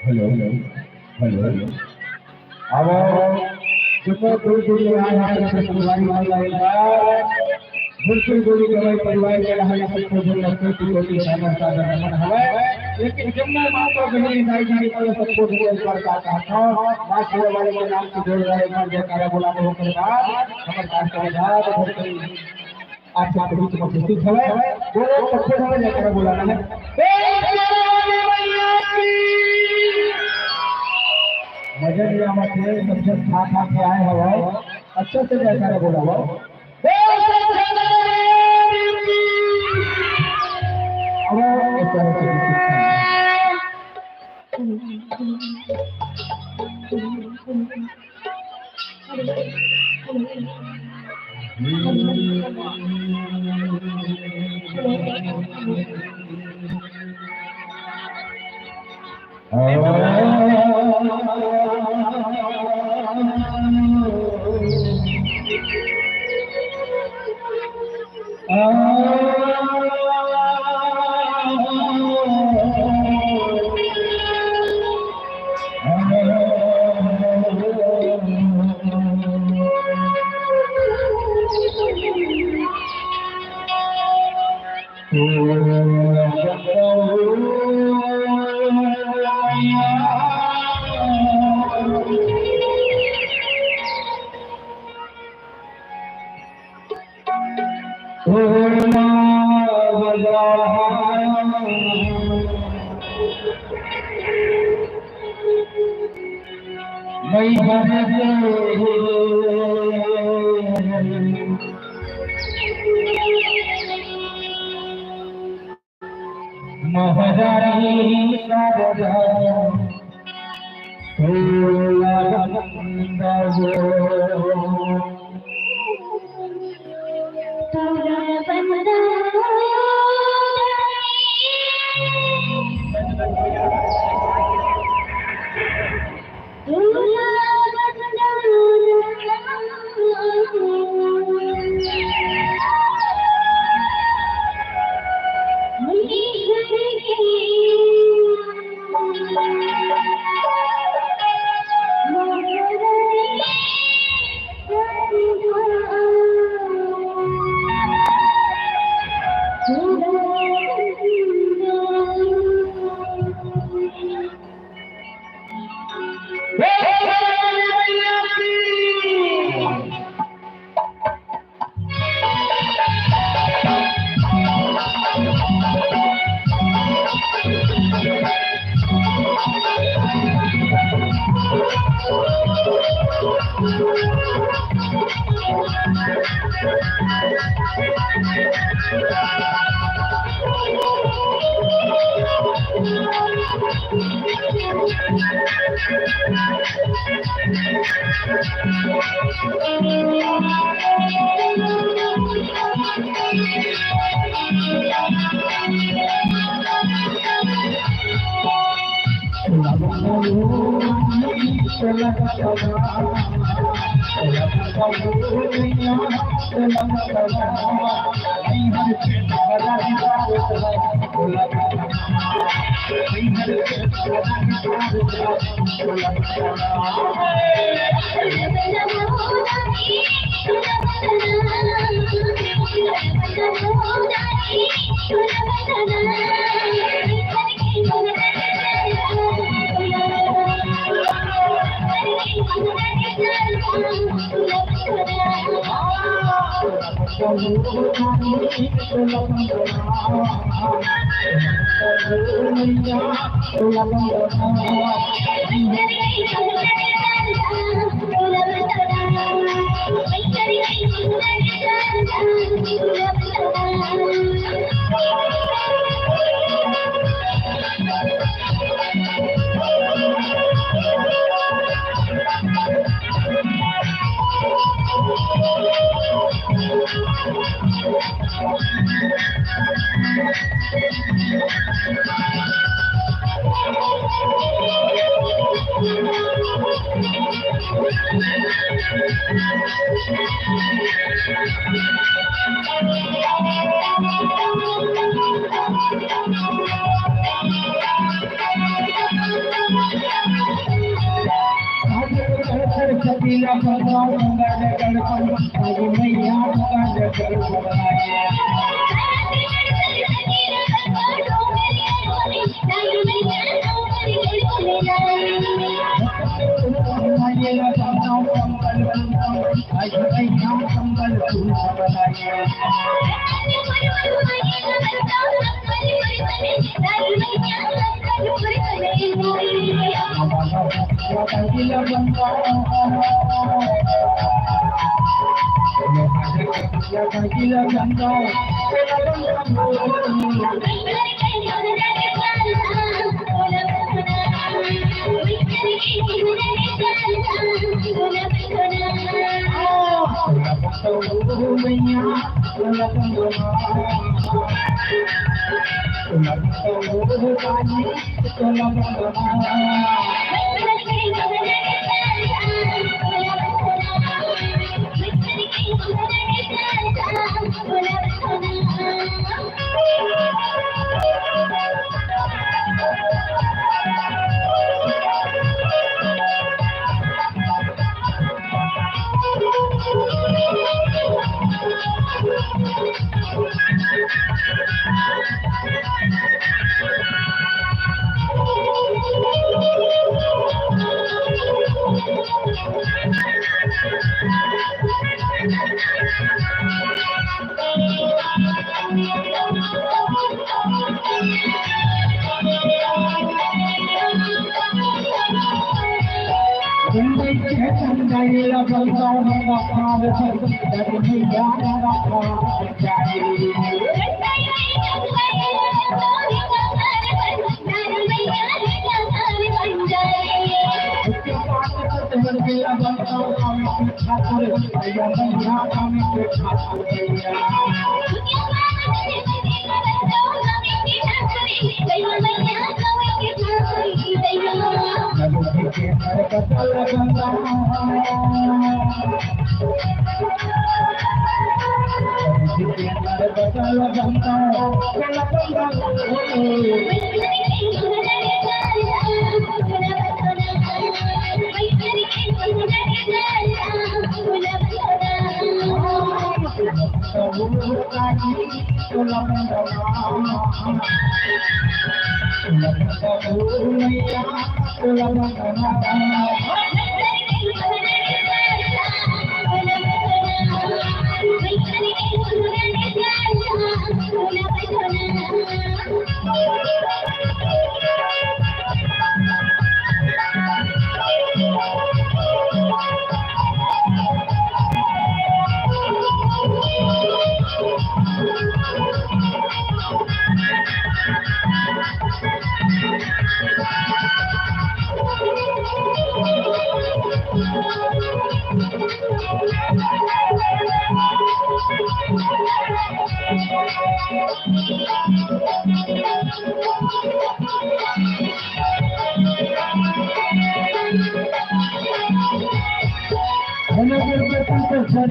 Hello hello hello अब जितने दूर दूर आए हैं परिवार बिल्कुल गोली गवाई परिवार के रहने सबको जो लगते कोटि सागर सागर नमन हवे लेकिन जमुना मां को बहनी दाई जी को सबको जो एक बार का था मां के वाले के नाम से जोड़ रहे हैं जो कार्य बुलाने होकर बाद हमारे पास का आजाद होकर आप सबके बीच में उपस्थित हवे वो सबसे हमें लेकर बुलाना है मजे लिया मत सबसे खा खा के आए हो अच्छे से जयकारा बोला हो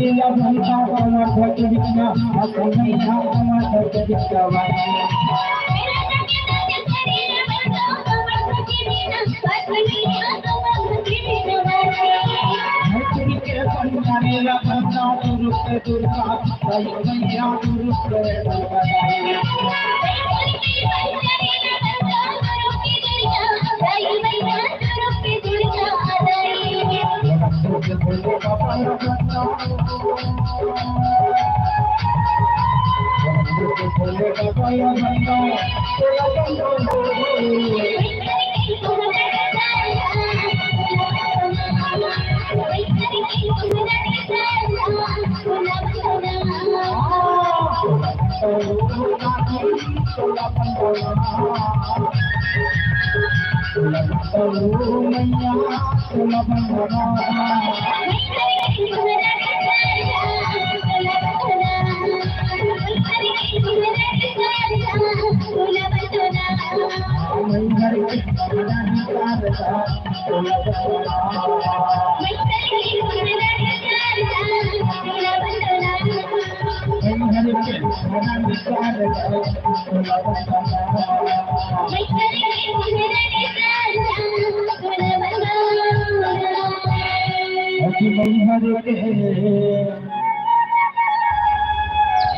करेला भंसा कमर धके बिचना कन्हैया कमर धके बिचवा करेला भंसा दुरुस्त दुर्गा कन्हैया दुरुस्त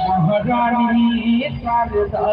महारानी शारदा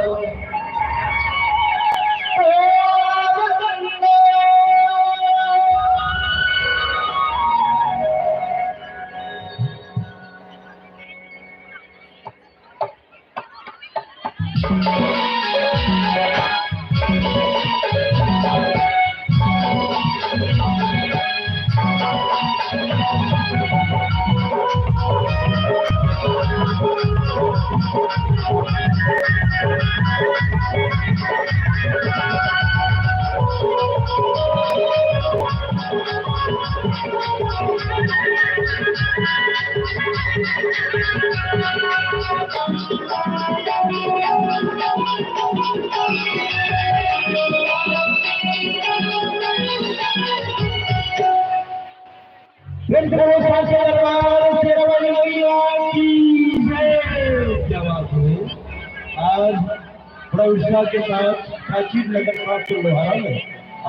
बड़ा उत्साह के साथ प्राचीन नगर पास के लोहारा में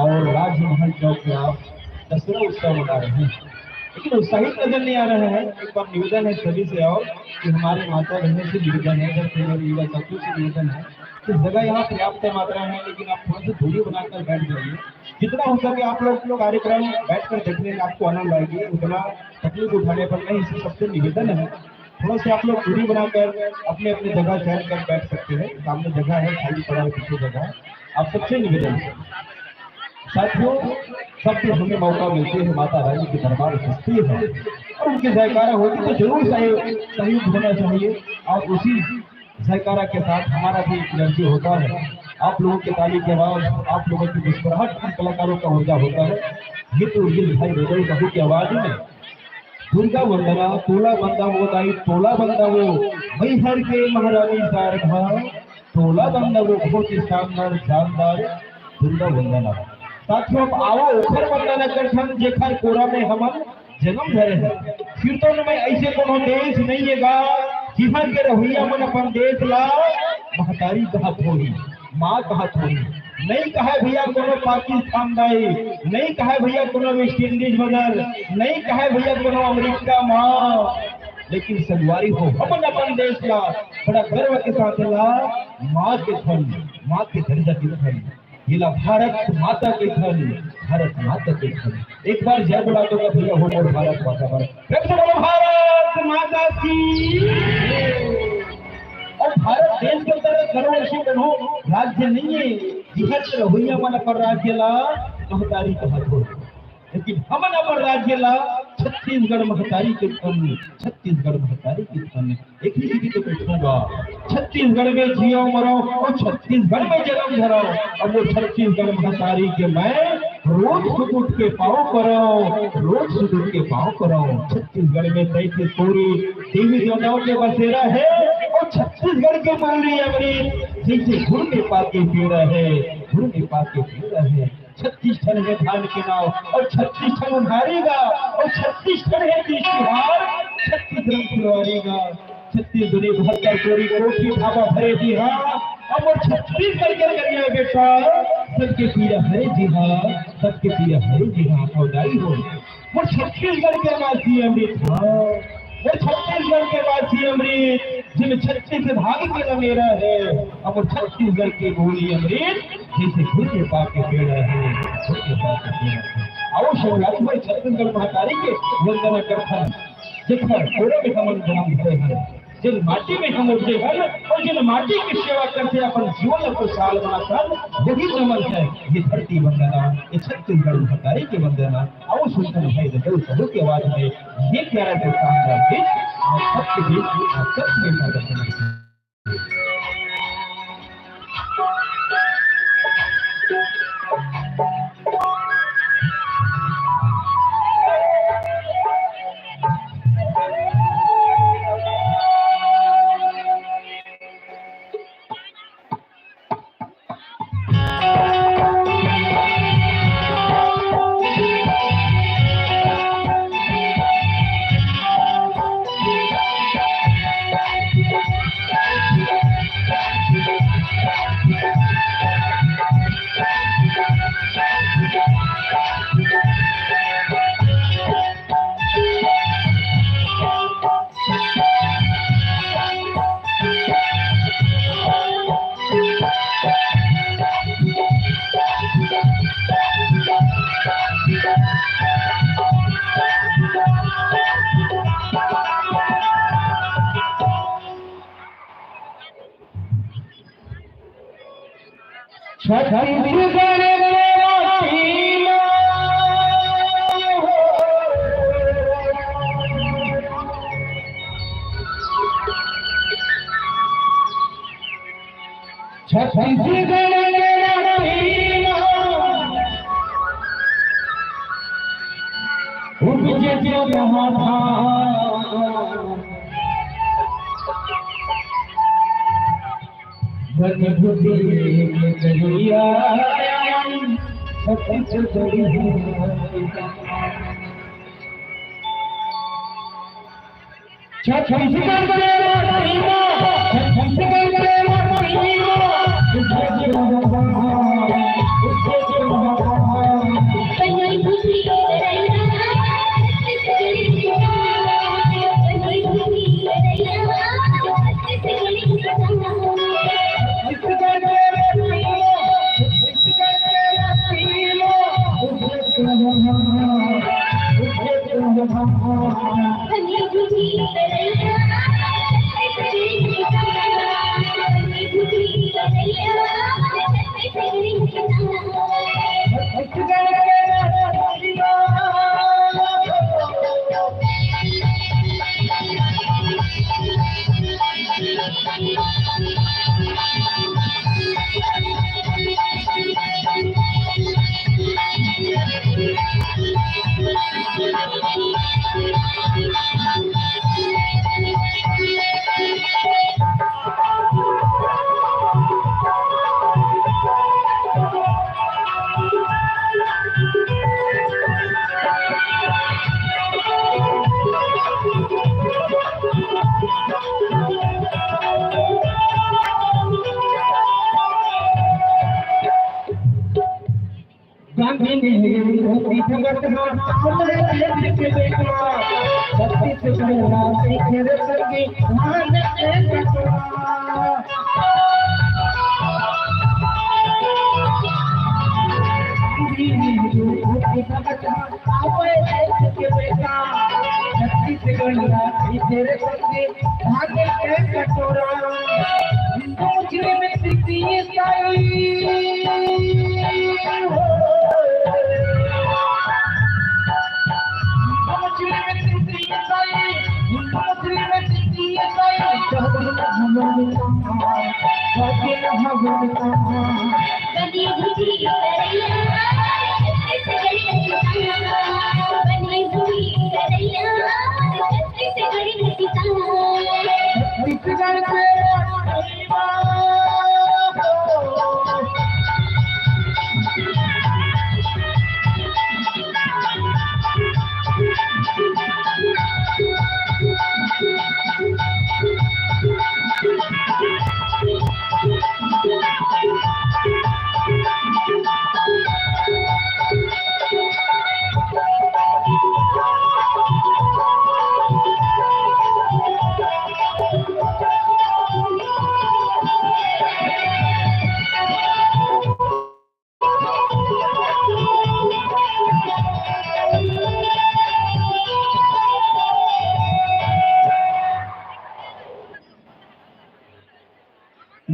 और राजमहल चौक में आप दसरा उत्सव मना रहे हैं, लेकिन उत्साहित नजर नहीं आ रहा है। एक बार निवेदन है सभी से और कि हमारे माता बहनों से निवेदन है, घर से युवा साथियों से निवेदन है कि जगह यहाँ पर्याप्त मात्रा है, लेकिन आप थोड़ा सा दूरी बनाकर बैठ जाइए। जितना हो सके आप लोग कार्यक्रम बैठकर देखने में आपको आनंद आएगी, उतना तकलीफ उठाने पर नहीं। इसी सबसे निवेदन है थोड़ा सा आप लोग दूरी बनाकर अपने अपने जगह चयन कर बैठ सकते हैं। सामने जगह है, खाली पड़ा है पीछे जगह। आप सबसे निवेदन है साथियों, सबसे हमें मौका मिलते हैं, माता रानी के दरबार सस्ती है और उनके जयकारा होती तो जरूर सहयोग होना चाहिए और उसी जयकारा के साथ हमारा भी एनर्जी होता है। आप लोगों के ताली के आवाज, आप लोगों की मुस्कुराहट कलाकारों का ऊर्जा होता है। ये तो भाई रोडल बहू की आवाज में दुर्गा वंदना तोला बंदा वो दाई तोला बंदा वो वही हर के महारानी शारदा तोला बंदा वो बहुत ही शानदार जानदार दुर्गा वंदना। साथियों आओ ओखर वंदना करथन जेखर कोरा में हमन जन्म धरे हैं। कीर्तन में ऐसे कोनो देश नहीं है गा जिहर के रहुइया मन अपन देश ला महतारी कहा थोड़ी माँ कहा थोड़ी नहीं कहा भैया कोनो पाकिस्तान दाई, नहीं कहा भैया कोनो वेस्ट इंडीज मदर, नहीं कहा भैया कोनो अमेरिका माँ, लेकिन संगवारी हो अपन अपन देश का बड़ा गर्व के साथ ला माँ के धन, माँ के दर्जा के धन, ये ला भारत माता के धन, भारत माता के धन। एक बार जय बोला तो भैया हो और भारत माता पर भारत माता की। और भारत देश के अंदर सर्ववर्षीय बनो राज्य नहीं है, जिहर रहुइया मन पर राज्य ला महतारी कहा थोड़ी, लेकिन हमन अपन राज्य ला छत्तीसगढ़ महतारी के धन, छत्तीसगढ़ महतारी के धन। एक ही चीज तो पूछूंगा, छत्तीसगढ़ में जियो मरो और छत्तीसगढ़ में जन्म धरो, और वो छत्तीसगढ़ महतारी के मैं रोज सुध उठ के पाओ करो, रोज सुध उठ के पाओ करो। छत्तीसगढ़ में 33 पूरी देवी देवताओं के बसेरा है और छत्तीसगढ़ के माननीय अमृत जैसे घुड़ में पाके पेड़ा है, घुड़ में पाके पेड़ा है। 36 ठन है धान के नाव और 36 ठन उधारेगा और 36 ठन है तिहार छत्तीस रंग फुलवारेगा, छत्तीस दुनी 72 कोरी कोठी भावा भरे जी हाँ। अब वो छत्तीसगढ़ के करिया बेटा, सबके पिया हरे जी हाँ, सबके पिया हरे जी हाँ औदाई हो। वो छत्तीसगढ़ के वासी अमृत हाँ, वो छत्तीसगढ़ के वासी अमृत, जिन 36 भाग के रमेरा है। अब वो छत्तीसगढ़ के बोली अमृत, जैसे फूल के पाक के पेड़ है, फूल के पाक के पेड़ है। आओ शिवराज भाई छत्तीसगढ़ महाकाली के वंदना करथन। देखो थोड़े में हम नाम भरे हैं, जिन माटी में हम उठे हैं और जिन माटी की सेवा करते अपन जीवन को साल बनाकर, वही नमन है ये धरती वंदना, ये छत्तीसगढ़ महाकाली की वंदना। आओ सुनते भाई दल सबों की आवाज में ये प्यारा जो शानदार गीत आप सबके बीच आप सबके साथ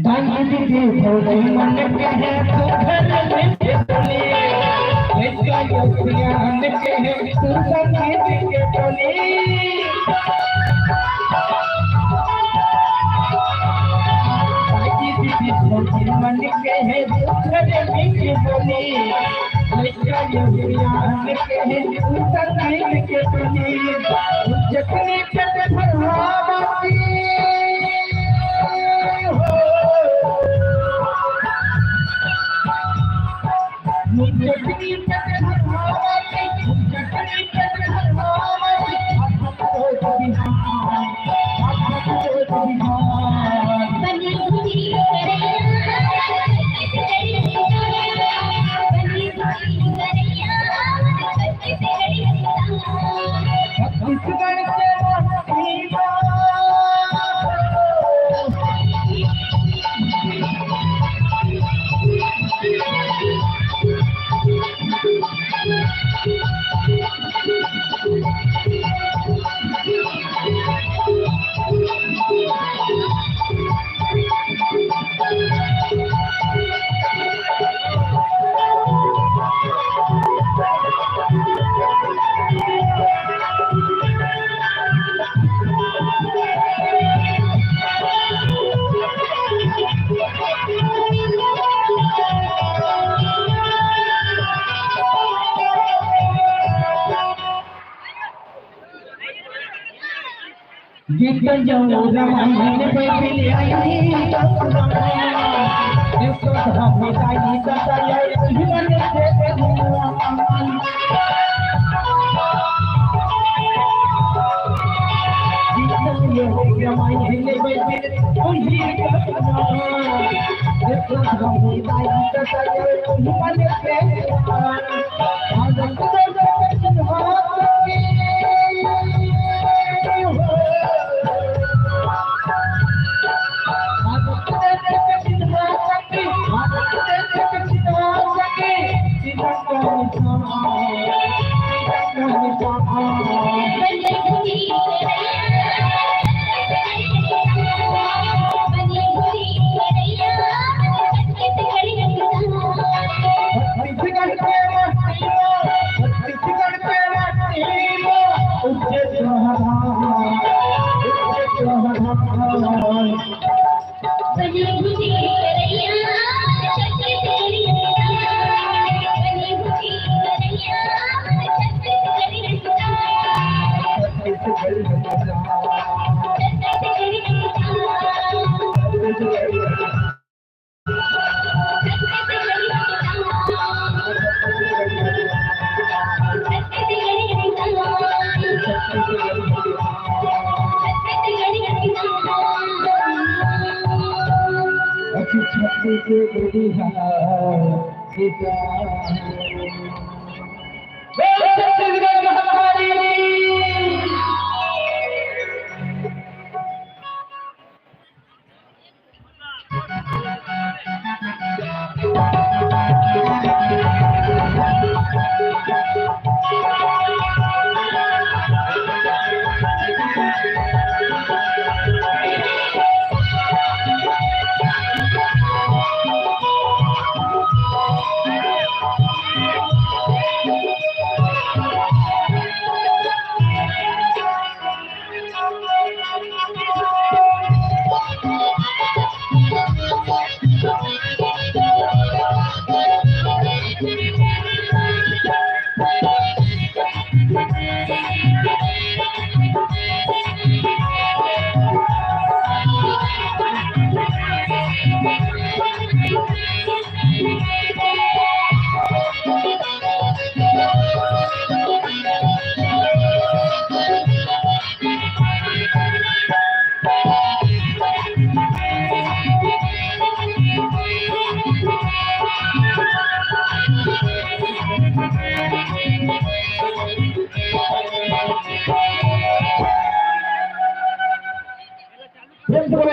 दानी दी थोड़ी मन के है तू घर में टोली ऐसा योगियान के है तू संगीत के टोली दानी दी थोड़ी मन के है तू घर में टोली ऐसा योगियान के है तू संगीत के टोली जतनी पे भरवाती जितन जाऊं रमायण पे मिल आई इसको हम बताई बताया जीवन से जितन ये रमायण पे मिल उन्हीं इसको हम बताई बताया जीवन से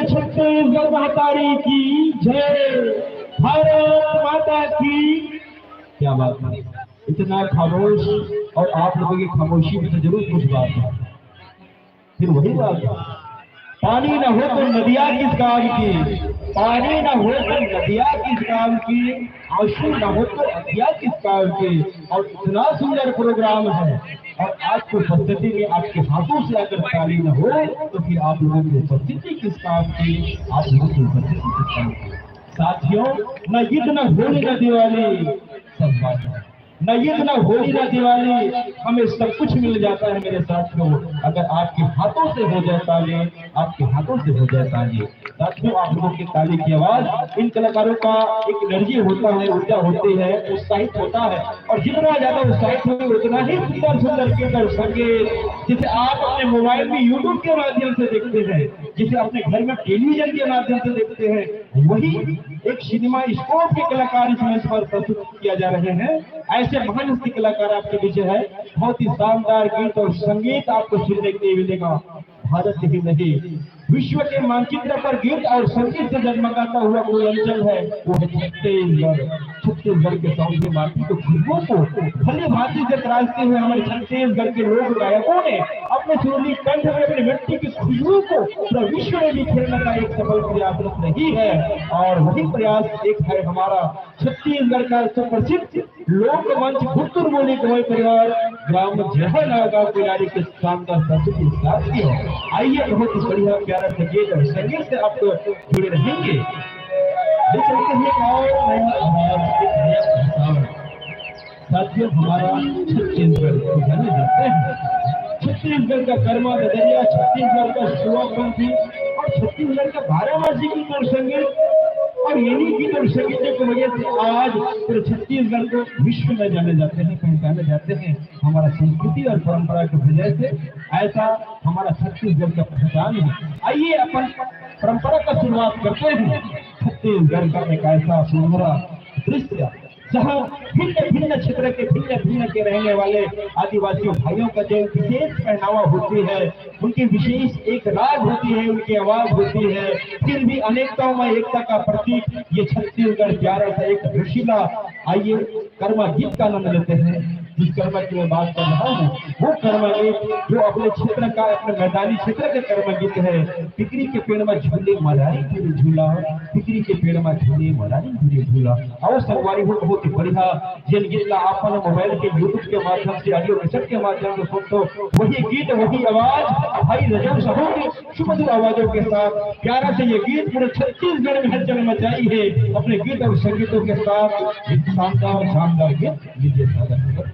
छत्तीसगढ़ महातारी की जय, भारत माता की। क्या बात है, इतना खामोश, और आप लोगों की खामोशी में तो जरूर कुछ बात है। फिर वही बात है, पानी न हो तो नदियां किस काम की, पानी न हो तो नदियाँ किस काम की, आंसू न हो तो नदियाँ किस काम की। और इतना सुंदर प्रोग्राम है, और आज की उपस्थिति में आपके हाथों से अगर ताली न हो तो फिर आप लोगों की उपस्थिति किस काम की, आप लोगों की उपस्थिति किस काम की। साथियों, न ईद न होली न दिवाली, सब बात है। न ईद न होली न दिवाली, हमें सब कुछ मिल जाता है मेरे साथियों, अगर आपके हाथों से हो जाए ताली, आपके हाथों से हो जाए ताली। साथियों, आप लोगों की ताली की आवाज इन कलाकारों का एक एनर्जी होता है, ऊर्जा होती है, उत्साहित होता है। और जितना ज्यादा उत्साहित होंगे उतना ही सुंदर सुंदर गीत और संगीत, जिसे आप अपने मोबाइल में यूट्यूब के माध्यम से देखते हैं, जिसे अपने घर में टेलीविजन के माध्यम से देखते हैं, वही एक सिनेमा स्कोप के कलाकार इस मंच पर प्रस्तुत किया जा रहे हैं। ऐसे महान हस्ती कलाकार आपके बीच है, बहुत ही शानदार गीत और संगीत आपको सुनने के लिए मिलेगा। भारत ही नहीं, विश्व के मानचित्र पर गीत और संगीत से जगमगाता हुआ कोई अंचल है, वो है छत्तीसगढ़। छत्तीसगढ़ के सौंदर्य माटी की खुशबू को भली भांति से तराशते हुए हमारे छत्तीसगढ़ के लोक गायकों ने अपने सुरीली कंठ में अपनी मिट्टी की खुशबू को पूरा विश्व में बिखेरने का एक सफल प्रयास रही है। और वही प्रयास एक है हमारा छत्तीसगढ़ का सुप्रसिद्ध लोक मंच भुट्टुर बोली गवई परिवार ग्राम जहानागा किनारे के शानदार प्रस्तुति साथियों। आइए, बहुत ही बढ़िया प्यारा संगीत और संगीत से आप जुड़े रहेंगे। ले चलते हैं और नया आवाज एक नया पहचान। साथियों, हमारा छत्तीसगढ़ जाने जाते हैं, छत्तीसगढ़ का कर्मा बदरिया, छत्तीसगढ़ का शिवापंथी और छत्तीसगढ़ का बारामासी गीत और संगीत, और इन्हीं गीत और संगीतों की वजह से आज पूरे छत्तीसगढ़ को विश्व में जाने जाते हैं, पहचाने जाते हैं। हमारा संस्कृति और परंपरा की वजह से ऐसा हमारा छत्तीसगढ़ का पहचान है। आइए अपन परंपरा का शुरुआत करते हैं। छत्तीसगढ़ का एक ऐसा सुंदर दृश्य जहाँ भिन्न भिन्न क्षेत्र के भिन्न भिन्न के रहने वाले आदिवासी भाइयों का जो विशेष पहनावा होती है, उनकी विशेष एक राग होती है, उनकी आवाज होती है, फिर भी अनेकताओं में एकता का प्रतीक ये छत्तीसगढ़ प्यारा सा एक रशीला। आइए कर्मा गीत का आनंद लेते हैं। जिस कर्मा की मैं बात कर रहा हूँ वो कर्मा गीत जो अपने क्षेत्र का, अपने मैदानी क्षेत्र का कर्मा गीत है। टिकरी के पेड़ में झूले मलारी झूले झूला, टिकरी के पेड़ में झूले मलारी झूले झूला। और संगवारी हो बहुत ही बढ़िया जिन गीत ला अपन मोबाइल के यूट्यूब के माध्यम से, ऑडियो कैसेट के माध्यम से सुनते हो, वही गीत वही आवाज भाई रजब साहू की सुमधुर आवाजों के साथ प्यारा से ये गीत पूरे छत्तीसगढ़ में हलचल मचाई है। अपने गीत और संगीतों के साथ एक शानदार शानदार गीत लीजिए सादर।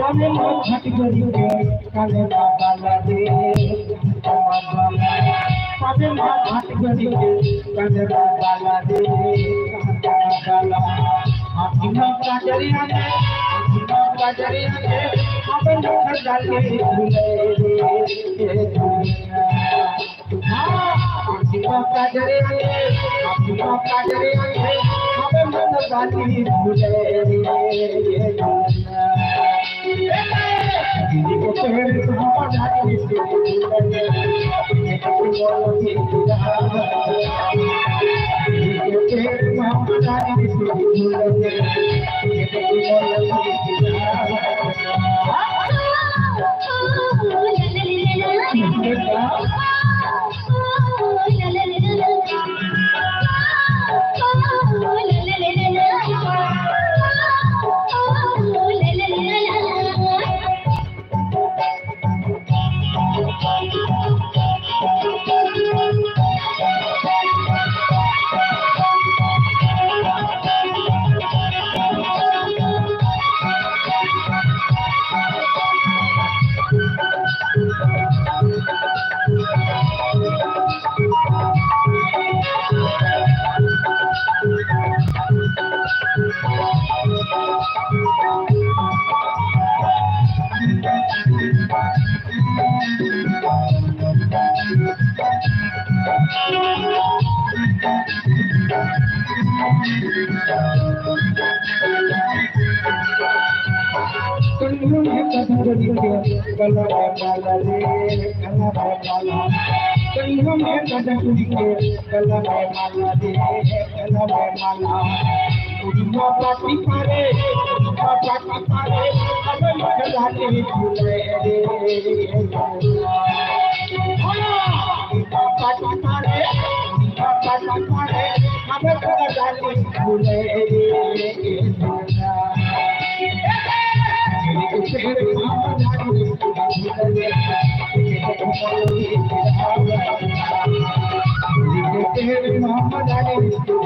काले घाट गरी के काले बाबा दे काले घाट गरी के काले बाबा दे काला अपना काजरिया ने अपन घर डाले भूले हां अपना काजरिया ने अपन घर डाले भूले दीदी को तेरे सुहावा जाने से दीदी को तेरे सुहावा जाने से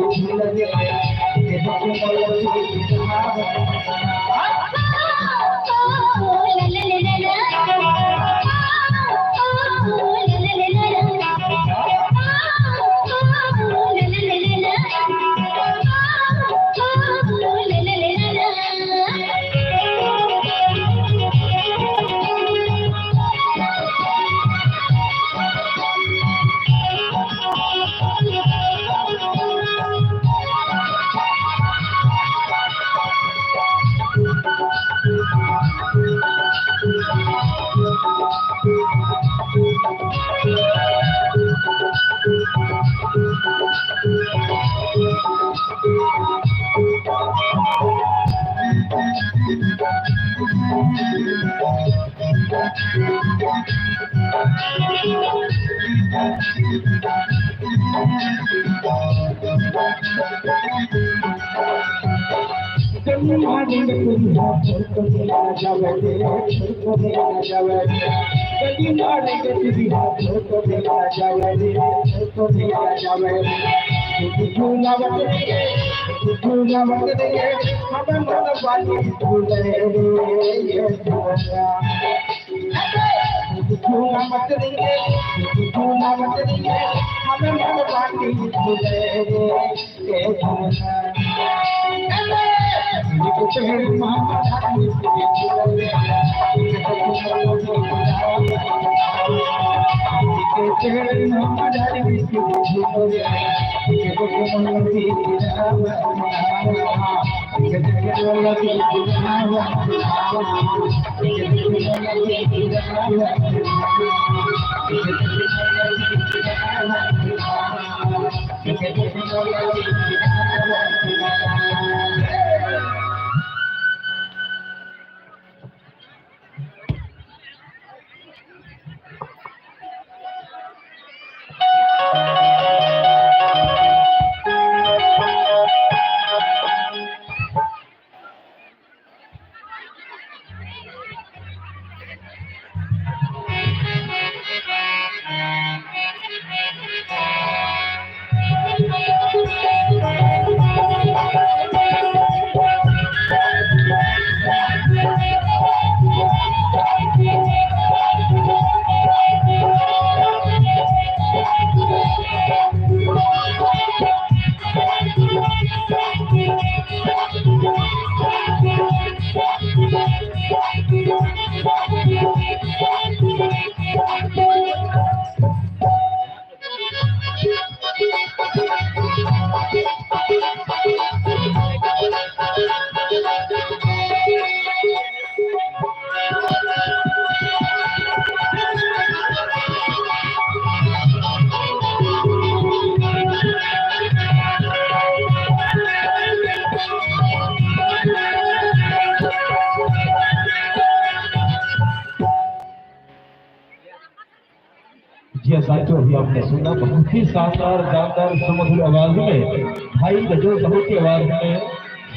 साथियों अभी आपने सुना बहुत ही शानदार जानदार सुमधुर आवाज में भाई रजो साहू की आवाज में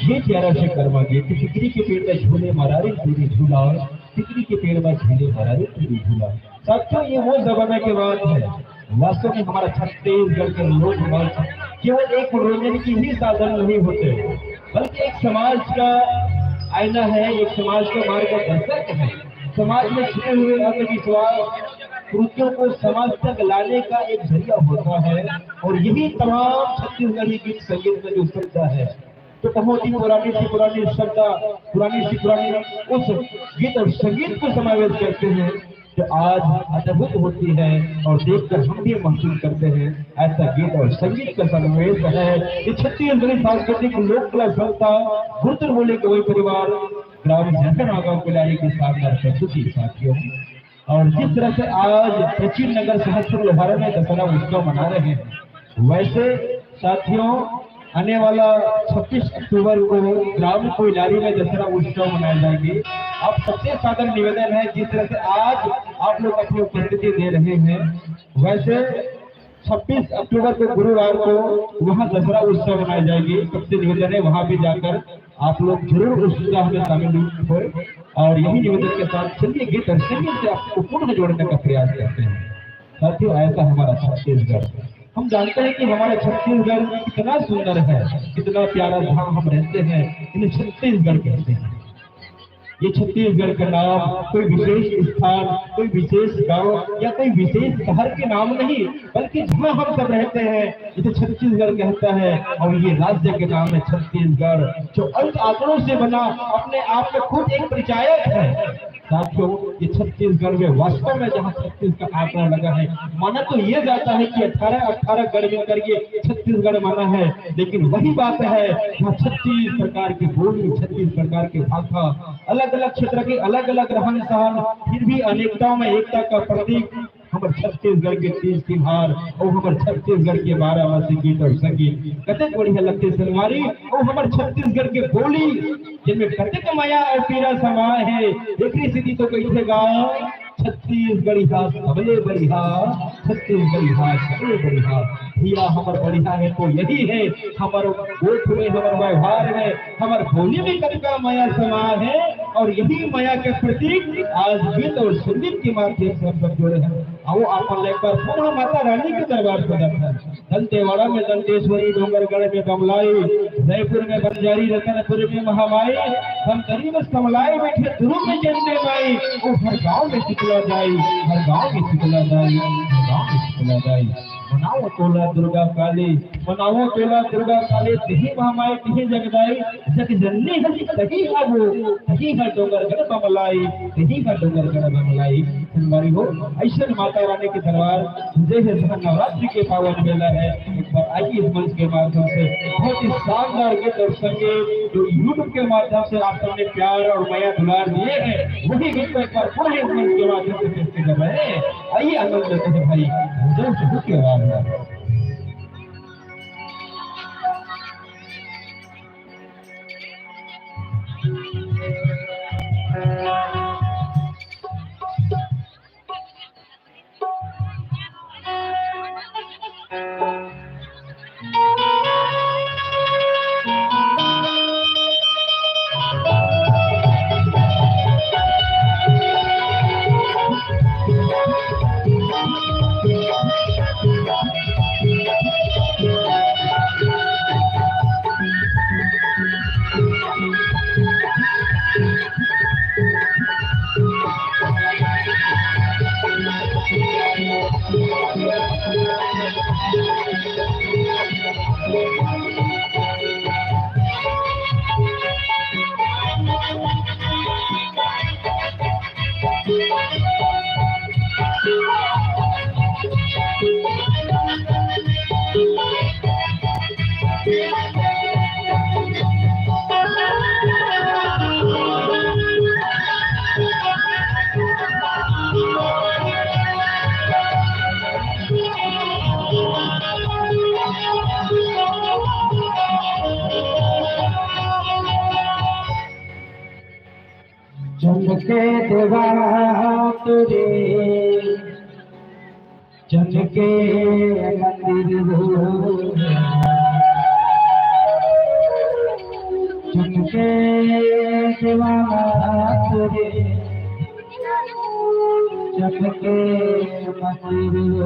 ये प्यारा से कर्मा गीत तिकरी के पेड़ में झूले मरारी पूरी झूला, तिकरी के पेड़ में झूले मरारी पूरी झूला। साथियों ये वो जमाने की बात है। वास्तव में हमारा छत्तीसगढ़ के लोग केवल एक मनोरंजन की ही साधन नहीं होते, बल्कि एक समाज का आईना है, एक समाज का मार्गदर्शक है। समाज में छिपे हुए अंधविश्वास कृतियों को समाज तक लाने का एक जरिया होता है, और यही तमाम छत्तीसगढ़ी गीत संगीत में जो श्रद्धा है। तो बहुत ही पुरानी श्रद्धा, पुरानी सी पुरानी उस गीत और संगीत को समावेश करते हैं जो आज अद्भुत होती है और देखकर हम भी महसूस करते हैं ऐसा गीत और संगीत का समावेश है। ये छत्तीसगढ़ी सांस्कृतिक लोक कला संस्था गुर्जर बोले के वही परिवार ग्राम झंडनागांव पिलारी के शानदार प्रस्तुति साथियों। और जिस तरह से आज प्राचीन नगर सहस्त्र लोहारा में दशहरा उत्सव मना रहे हैं, वैसे साथियों आने वाला 26 अक्टूबर को ग्राम कोयलारी में दशहरा उत्सव मनाए जाएंगे। आप सबसे साधारण निवेदन है, जिस तरह से आज आप लोग अपनी उपस्थिति दे रहे हैं, वैसे 26 अक्टूबर को गुरुवार को वहां दशहरा उत्सव मनाई जाएगी। सबसे निवेदन है वहां भी जाकर आप लोग जरूर उस उत्साह में शामिल हो। और यही निवेदन के साथ चलिए गीत और संगीत से आपको पूर्ण जोड़ने का प्रयास करते हैं। साथियों ऐसा हमारा छत्तीसगढ़, हम जानते हैं कि हमारा छत्तीसगढ़ कितना सुंदर है, कितना प्यारा धाम हम रहते हैं, इन्हें छत्तीसगढ़ कहते हैं। ये छत्तीसगढ़ का नाम कोई विशेष स्थान, कोई विशेष गांव या कोई विशेष शहर के नाम नहीं, बल्कि जहां हम सब रहते हैं इसे छत्तीसगढ़ कहता है। और ये राज्य के नाम है छत्तीसगढ़, जो अंक आंकड़ों से बना अपने आप में खुद एक परिचायक है। साथियों ये छत्तीसगढ़ में वास्तव में जहाँ 36 का आंकड़ा लगा है, माना तो ये जाता है कि 18 गढ़ मिल करके छत्तीसगढ़ माना है, लेकिन वही बात है जहाँ 36 प्रकार की बोली, 36 प्रकार की भाषा, अलग अलग क्षेत्र के अलग अलग रहन सहन, फिर भी अनेकताओं में एकता का प्रतीक हमारे छत्तीसगढ़ के 30 त्योहार और हमारे छत्तीसगढ़ के 12 मासी गीत और संगीत कतक बढ़िया लगते सनवारी। और हमारे छत्तीसगढ़ के बोली जिनमें कतक माया और पीरा समाए है, एकरी सीधी तो कैसे गाओ छत्तीसगढ़ी हाथ सबले बढ़िया, छत्तीसगढ़ी हाथ सबले बढ़िया। भैया हमार बढ़िया है तो यही है, हमार गोठ में, हमार व्यवहार में, हमार बोली में कतका माया समा है, और यही माया के प्रतीक आज गीत और संगीत के माध्यम से हम सब जुड़े हैं। आओ आपन लेकर पूर्ण माता रानी के दरबार पर जाता है। दंतेवाड़ा में दंतेश्वरी, डोंगरगढ़ में कमलाई, जयपुर में बंजारी, रतनपुर में महामाई, धमतरी में समलाई, बैठे दुरु में चंदे माई। वो हर गाँव में शीतला जाई, हर गाँव में शीतला जाई, हर गाँव में शीतला जाई। मनाओ तोला दुर्गा काली, मनाओ तोला दुर्गा काली, तिही महामाई तिही जगदाई, जग जननी हसी तही है वो, तही है डोंगरगढ़ बमलाई, तही है डोंगरगढ़ बमलाई। हमारी हो ऐसे माता रानी के दरबार जैसे नवरात्रि के पावन मेला है। एक बार आइए इस मंच के माध्यम से बहुत ही शानदार गीत और संगीत जो यूट्यूब के माध्यम से आप सबने प्यार और माया दुलार दिए हैं, वही गीत को एक बार पुनः इस मंच के माध्यम से पेश कर रहे हैं। आइए आनंद लेते हैं भाई जो के आवाज है। चमके देवा तुरे, चमके चमके मंदिर चमके दीवाना तुझे चमके चमके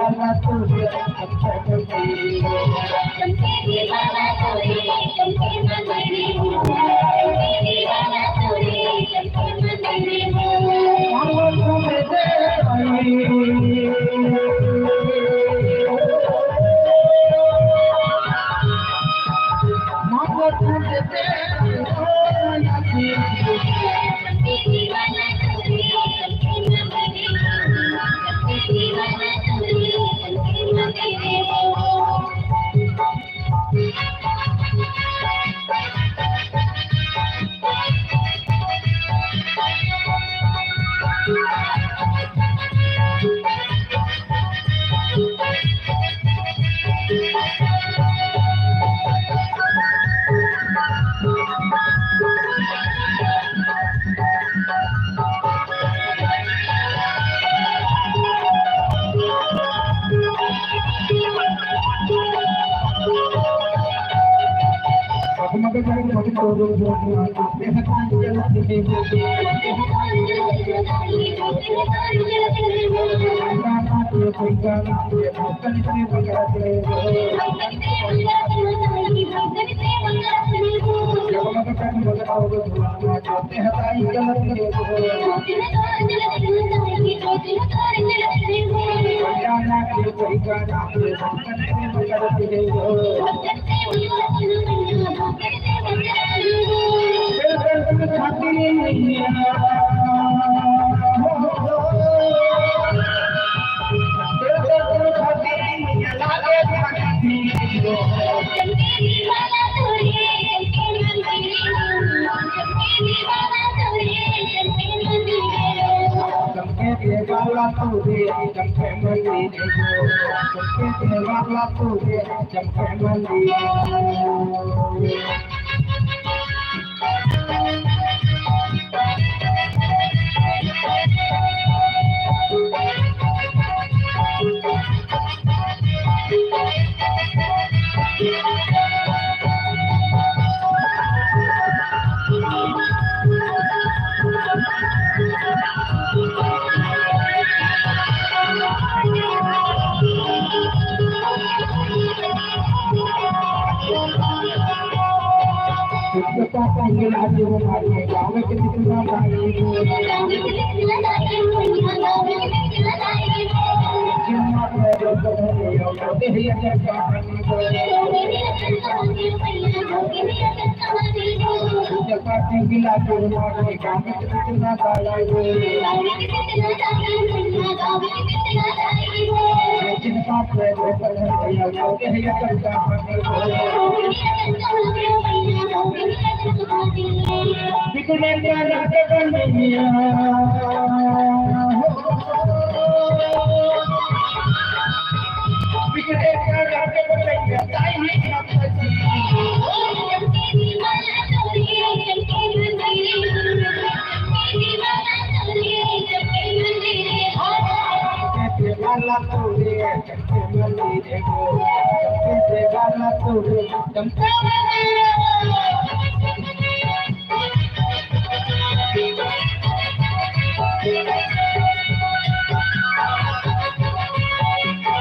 दीवाना तुझे दीवाना तुझे चमके दीवाना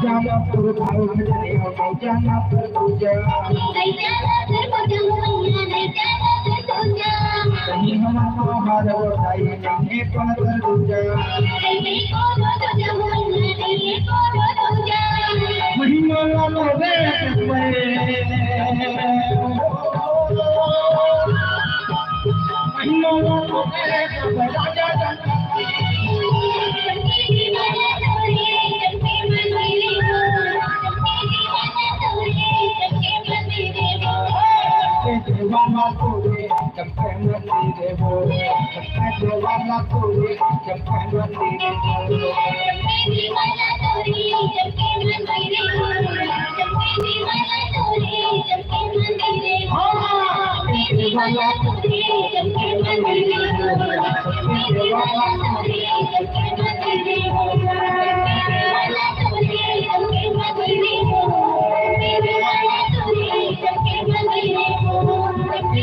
जाना पुर भाव भजने हो जाना पुर पूजा नहीं जाना फिर पूजा नहीं जाना फिर पूजा कहीं हमारा हार बताई नहीं कौन कर पूजा नहीं कौन पूजा नहीं कौन पूजा महिमा लो रे महिमा लो रे राजा देवाना तोरे चंपे मंदिर हो देवाना तोरे चंपे मंदिर हो देवाना तोरे चंपे मंदिर हो देवाना तोरे चंपे मंदिर हो देवाना तोरे चंपे मंदिर हो देवाना तोरे चंपे मंदिर हो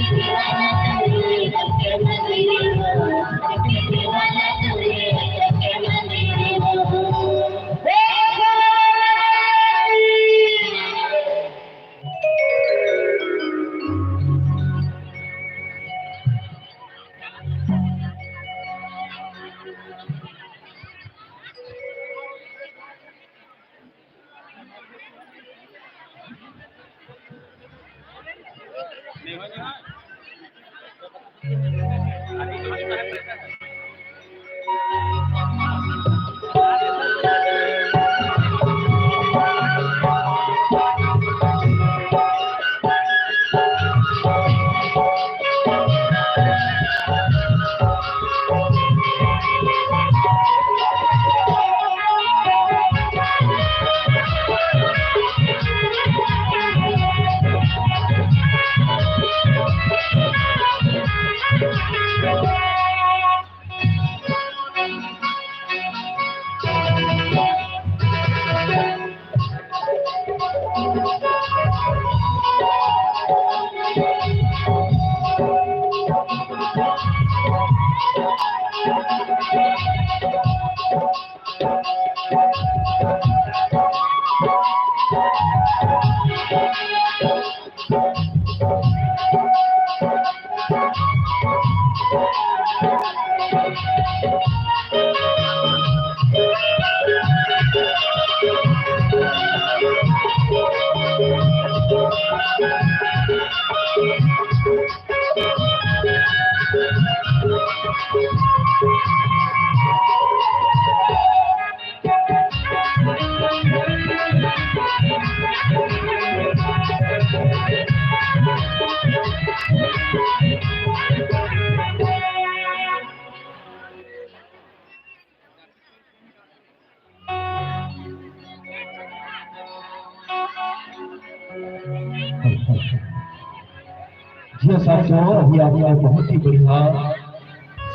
देवाना तोरे चंपे मंदिर हो देवाना तोरे चंपे मंदिर हो जी साथियों, अभी आपका बहुत ही बढ़िया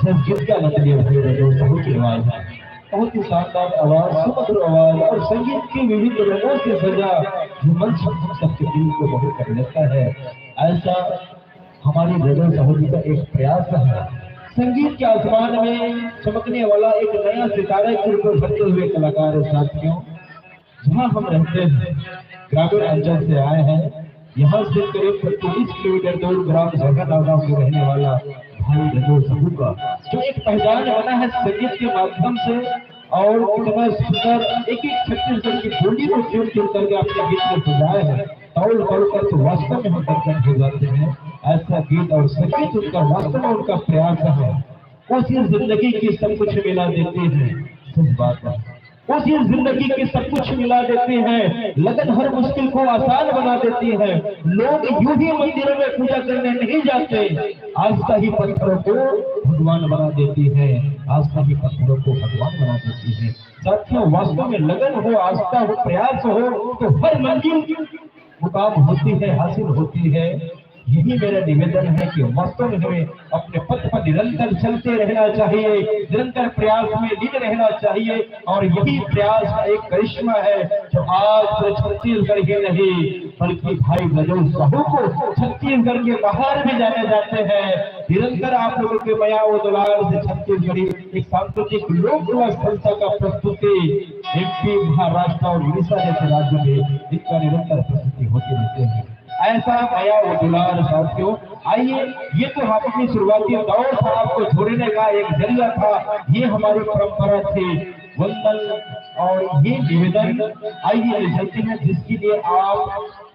संगीत का आनंद लिया हुए हैं। बहुत ही आवाज है, बहुत ही शानदार आवाज, सुमधुर आवाज और संगीत की विभिन्न रंगों से सजा जो मंच सबके दिल को बहुत कर लेता है। ऐसा हमारी रजो सहोदरी का एक प्रयास है। संगीत के आसमान में चमकने वाला एक नया सितारे के ऊपर बनते हुए कलाकार साथियों, जहाँ हम रहते हैं ग्रामीण अंचल से आए हैं। यहाँ से करीब 25 किलोमीटर दूर ग्राम जगन्नाथ में रहने वाला भाई रजो सहू का जो एक पहचान बना है संगीत के माध्यम से, और इतना सुंदर एक एक छत्तीसगढ़ की बोली को चुन चुन करके अपने गीत में सजाए हैं। तौल तौल कर तो वास्तव में हम दर्शन हो जाते हैं। ऐसा गीत और संगीत उनका वास्तव में उनका प्रयास है। उसी जिंदगी की सब कुछ मिला देते हैं, सच बात है। उसी जिंदगी के सब कुछ मिला देते हैं, लगन हर मुश्किल को आसान बना देती है। लोग यूं ही मंदिरों में पूजा करने नहीं जाते, आस्था ही पत्थरों को भगवान बना देती है। आस्था ही पत्थरों को भगवान बना देती है। साथियों, वास्तव में लगन हो, आस्था हो, प्रयास हो तो हर मंजिल मुकाम होती है, हासिल होती है। यही मेरा निवेदन है कि वास्तव में हमें अपने पथ पर निरंतर चलते रहना चाहिए, निरंतर प्रयास में लीन रहना चाहिए। और यही प्रयास का एक करिश्मा है जो आज छत्तीसगढ़ ही नहीं बल्कि भाई नजर साहू को छत्तीसगढ़ के बाहर भी जाने जाते हैं। निरंतर आप लोगों के मया व दुलार से छत्तीसगढ़ी एक सांस्कृतिक लोक कला संस्था का प्रस्तुति एमपी, महाराष्ट्र और उड़ीसा जैसे राज्यों में इनका निरंतर प्रस्तुति होती रहते हैं। ऐसा मया व दुलार साथियों, आइए, ये तो हम अपनी शुरुआती दौर था, आपको जोड़ने का एक जरिया था, ये हमारी परंपरा थी। वंदन और ये निवेदन आइए ले चलते हैं, जिसके लिए आप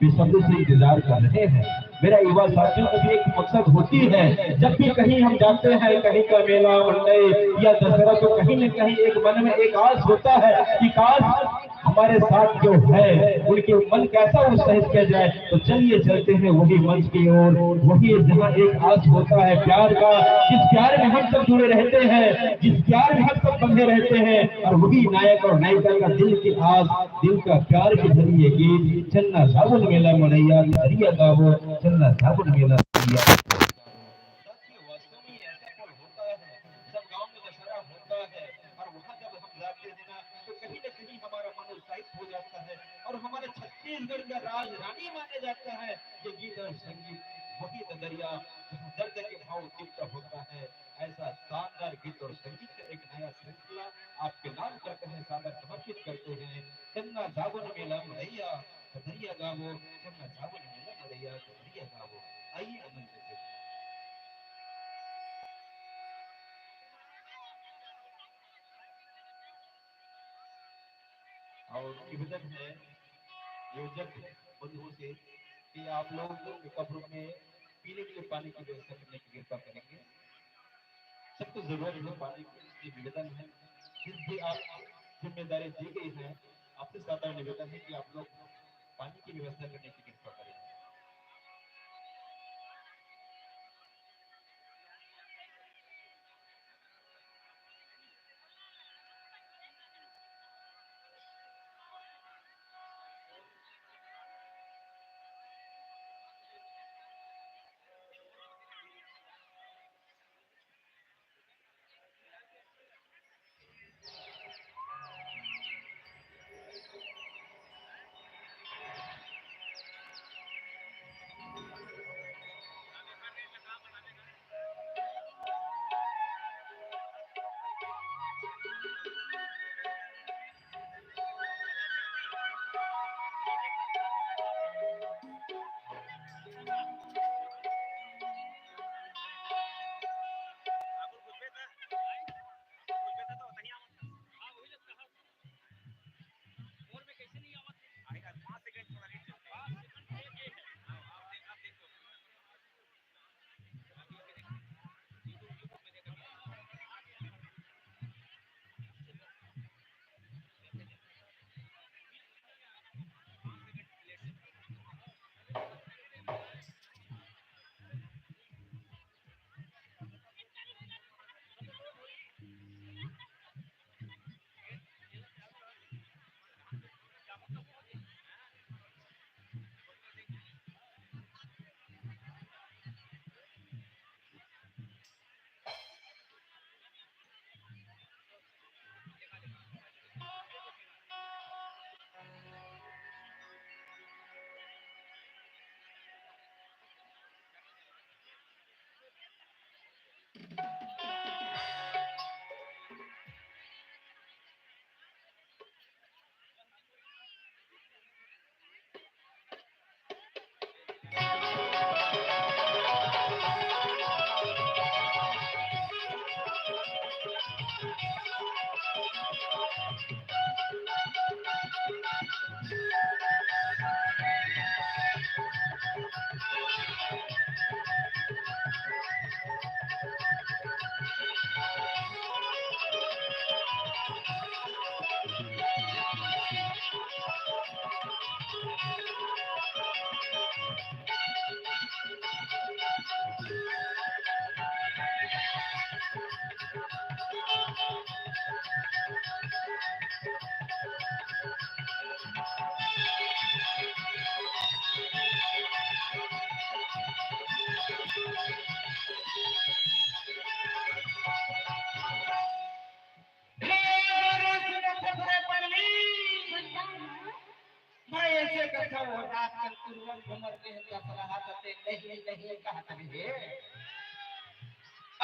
बेसब्री से इंतजार कर रहे हैं। मेरा युवा साथियों को भी एक मकसद होती है, जब भी कहीं हम जाते हैं, कहीं का मेला मंडई या दशहरा, तो कहीं न कहीं एक मन में एक आस होता है कि काश हमारे साथ जो है उनके मन कैसा उत्साहित किया जाए। तो चलिए चलते हैं वही मंच की ओर, वही जहाँ एक आस होता है प्यार का, जिस प्यार में हम सब जुड़े रहते हैं, जिस प्यार में हम सब बंधे रहते हैं, और वही नायक और नायिका का दिल की आस, दिल का प्यार के जरिए गीत चन्ना सावन मेला मनैया दरिया गावो, चन्ना सावन मेला दरिया। साथियों, वास्तव में ऐसा पल होता है, जब गांव में दशहरा होता है और वहां जब हम जाते हैं ना, तो कहीं न कहीं हमारा मन उत्साहित हो जाता है, और हमारे छत्तीसगढ़ का राजधानी माना जाता है ये गीत और संगीत, वही दरिया जहाँ दर्द के भाव उद्दीप्त होता है। ऐसा शानदार गीत और संगीत का एक नया श्रृंखला आपके नाम करते हैं, सादर समर्पित करते हैं। चन्ना सावन मेला मड़ैया दरिया गावो, चन्ना सावन मेला मड़ैया दरिया गावो। आइए आनंद लेते हैं। और निवेदन है योजक बंधुओं से कि आप लोग पिकअप रूम में पीने के लिए पानी की व्यवस्था करने की कृपा करेंगे। सबको जरूरत है पानी की, इसलिए निवेदन है, जिस भी आप जिम्मेदारी दी गई है, आपसे सादा निवेदन है कि आप लोग पानी की व्यवस्था करने की कृपा करें।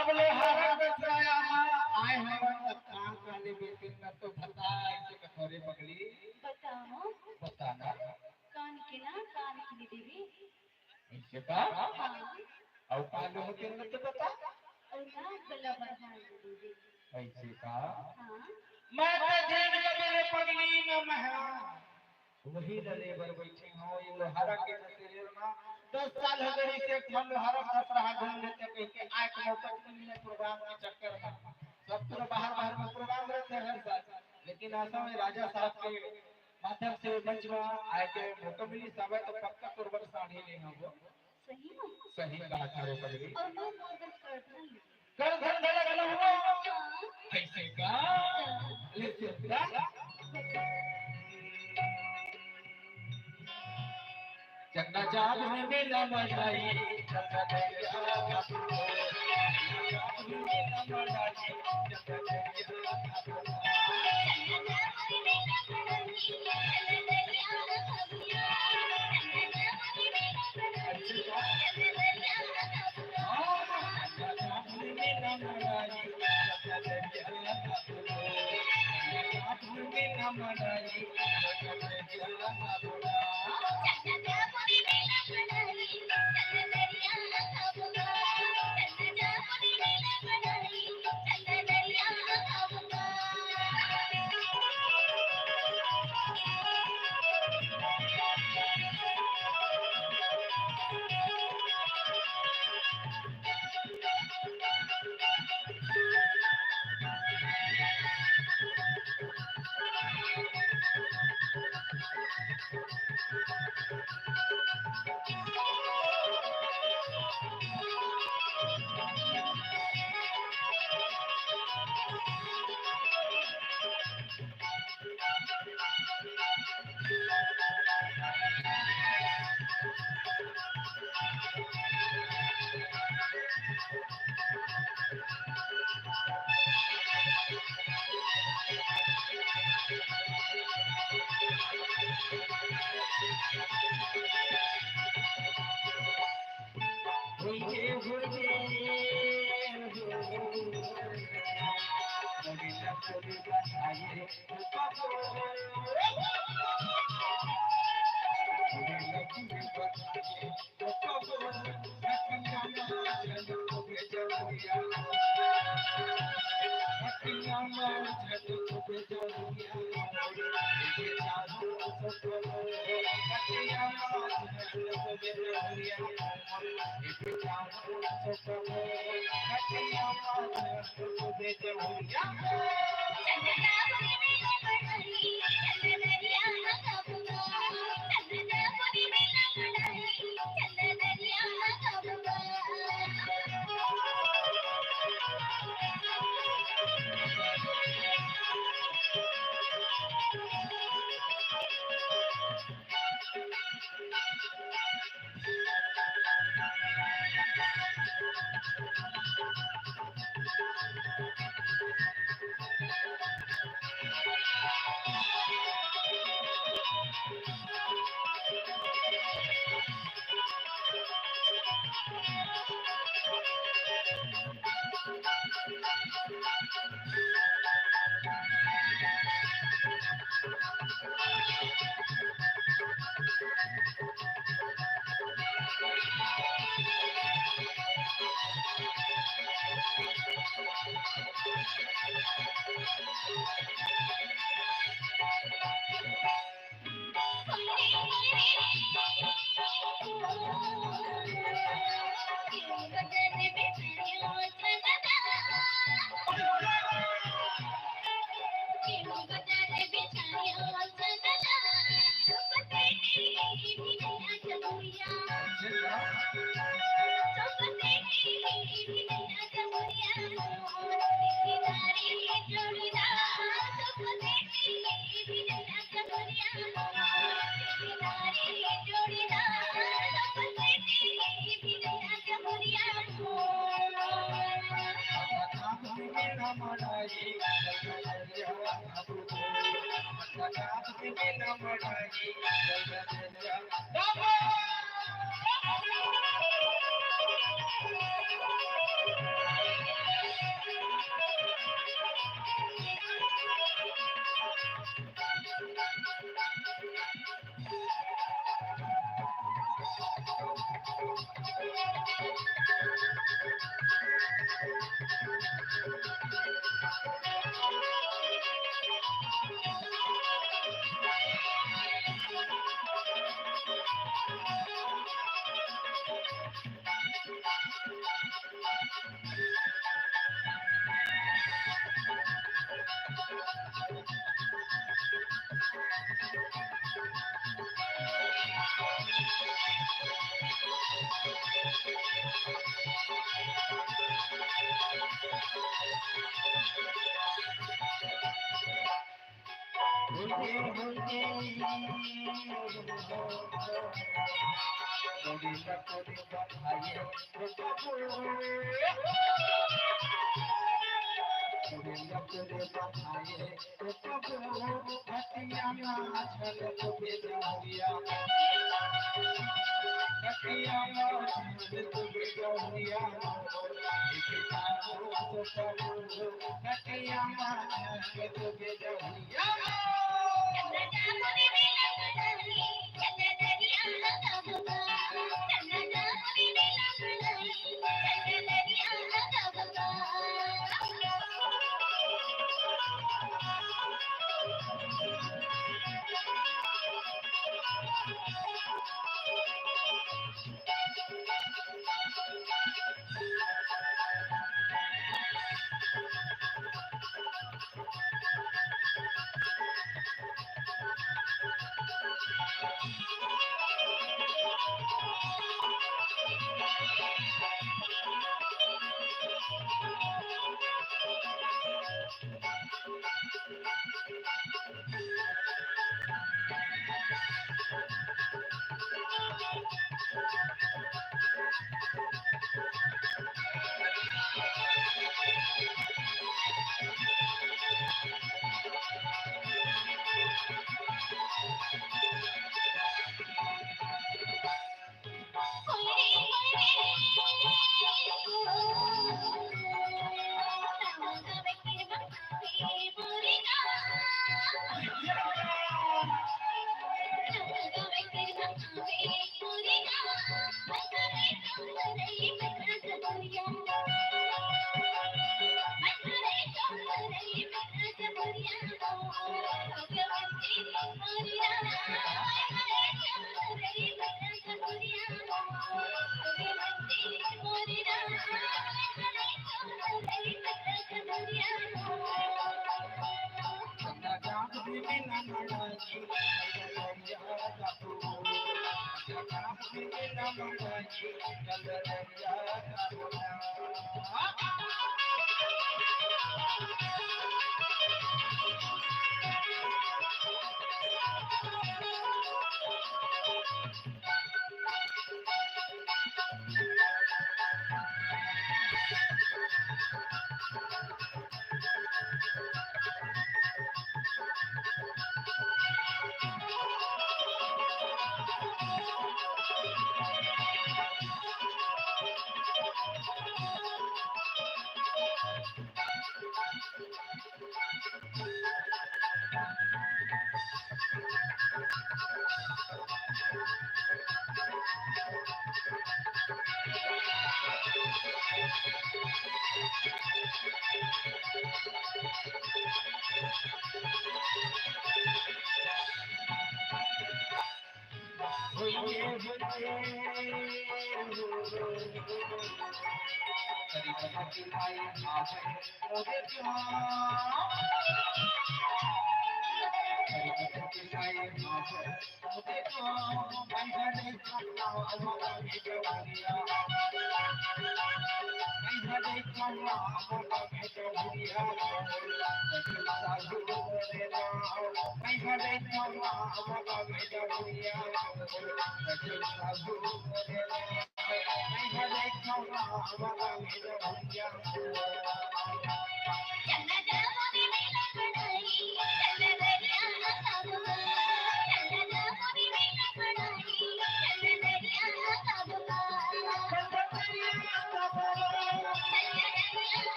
अब ले हरा बचाया आए हमारा काम काले बेटे न तो बता ऐसे कठोरे पगली बताओ बताना कान के देवी ऐसे का हाँ और काले होते न तो बता और ना गला बढ़ा देवी ऐसे का हाँ मैं तो देख के मेरे पगली न महरा वही डले बर बैठे हो ये लोहारा के तेरे ना 10 साल हो गए से हम लोहारा फंस रहा घूम लेते कह के आए के मौका मिले प्रोग्राम के चक्कर में सब पूरा बाहर में प्रोग्राम रहते हैं हर साल लेकिन ऐसा में राजा साहब के माध्यम से मंच में आए के मौका मिली सब तो पक्का कुर्बान साढ़े लेना वो सही ना सही कहा चारों पगली और मैं मदद करता हूँ कर धर धड़क न हुआ हाँ कैसे का ले से चन्ना चाँद में मेला मचाई चन्ना दरिया का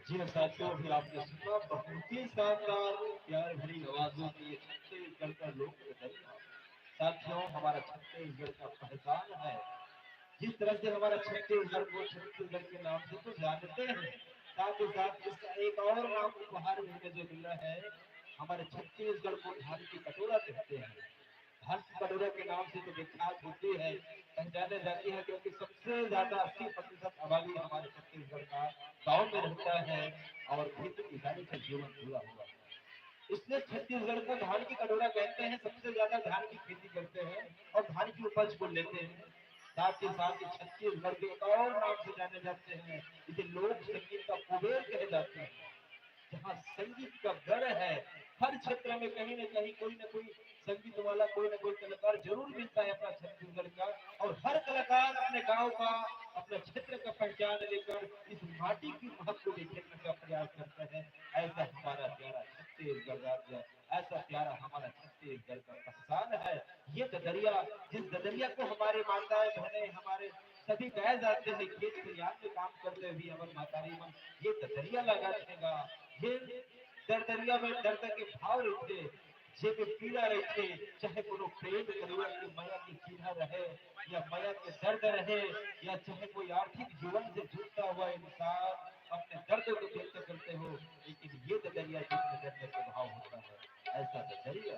जी हाँ साथियों, अभी आपने सुना बहुत ही शानदार प्यार भरी आवाजों की ये छत्तीसगढ़ का लोक नृत्य। साथियों, हमारा छत्तीसगढ़ का पहचान है। जिस तरह से हमारा छत्तीसगढ़ को छत्तीसगढ़ के नाम से तो जानते हैं, साथ ही साथ इसका एक और नाम उपहार में जो मिला है, हमारे छत्तीसगढ़ को धान की कटोरा कहते हैं। धान की कटोरा के नाम से तो विख्यात होती है, पहचाने जाती है, क्योंकि सबसे ज्यादा 80% आबादी हमारे छत्तीसगढ़ का गांव में रहता है और खेती किसानी से जीवन जुड़ा हुआ है। इसलिए छत्तीसगढ़ को धान की कटोरा कहते हैं। सबसे ज्यादा धान की खेती करते हैं और धान की उपज को लेते हैं। साथ ही साथ छत्तीसगढ़ के एक और नाम से जाने जाते हैं, इसे लोक संगीत का कुबेर कहे जाते हैं। जहाँ संगीत का गढ़ है, हर क्षेत्र में कहीं न कोई संगीत वाला, कोई न कोई कलाकार जरूर मिलता है अपना छत्तीसगढ़ का। और हर कलाकार अपने गांव का, अपने क्षेत्र का पहचान लेकर इस माटी की महत्व को देखने का प्रयास करते हैं। ऐसा हमारा प्यारा छत्तीसगढ़ राज्य, ऐसा प्यारा हमारा छत्तीसगढ़ का पहचान है। ये ददरिया, जिस ददरिया को हमारे माताएं बहने, हमारे सभी कहे जाते हैं, खेत खलिहान में काम करते हुए अमर मातारी मन ये ददरिया लगा देगा। ये दरदरिया में दर्द के भाव रहते, जे में पीड़ा रहते, चाहे कोनो प्रेम करुआ की माया की चिन्ह रहे, या माया के दर्द रहे, या चाहे कोई आर्थिक जीवन से जूझता हुआ इंसान अपने दर्द को व्यक्त करते हो, लेकिन ये ददरिया जिसमें दर्द के भाव होता है, ऐसा ददरिया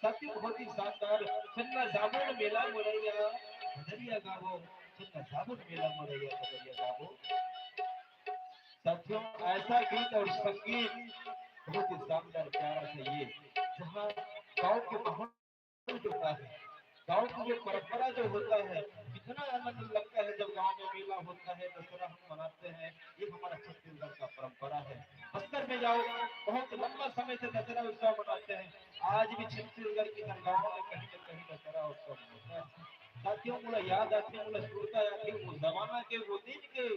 सत्य बहुत ही शानदार। चन्ना जामुन मेला मोरैया ददरिया गावो, चन्ना जामुन मेला मोरैया ददरिया गावो। साथियों, ऐसा गीत और संगीत बहुत ही शानदार प्यारा चाहिए, जहाँ गांव के माहौल होता है, गांव की जो परंपरा जो होता है, कितना आनंद लगता है जब गांव में मेला होता है, दशहरा हम मनाते हैं। ये हमारा छत्तीसगढ़ का परंपरा है। बस्तर में जाओ, बहुत लंबा समय से दशहरा उत्सव मनाते हैं। आज भी छत्तीसगढ़ की हर गाँव में कहीं न कहीं दशहरा उत्सव होता है। साथियों, मुझे याद आती है, मुझे सुनता आती है वो जमाना के, वो दिन के,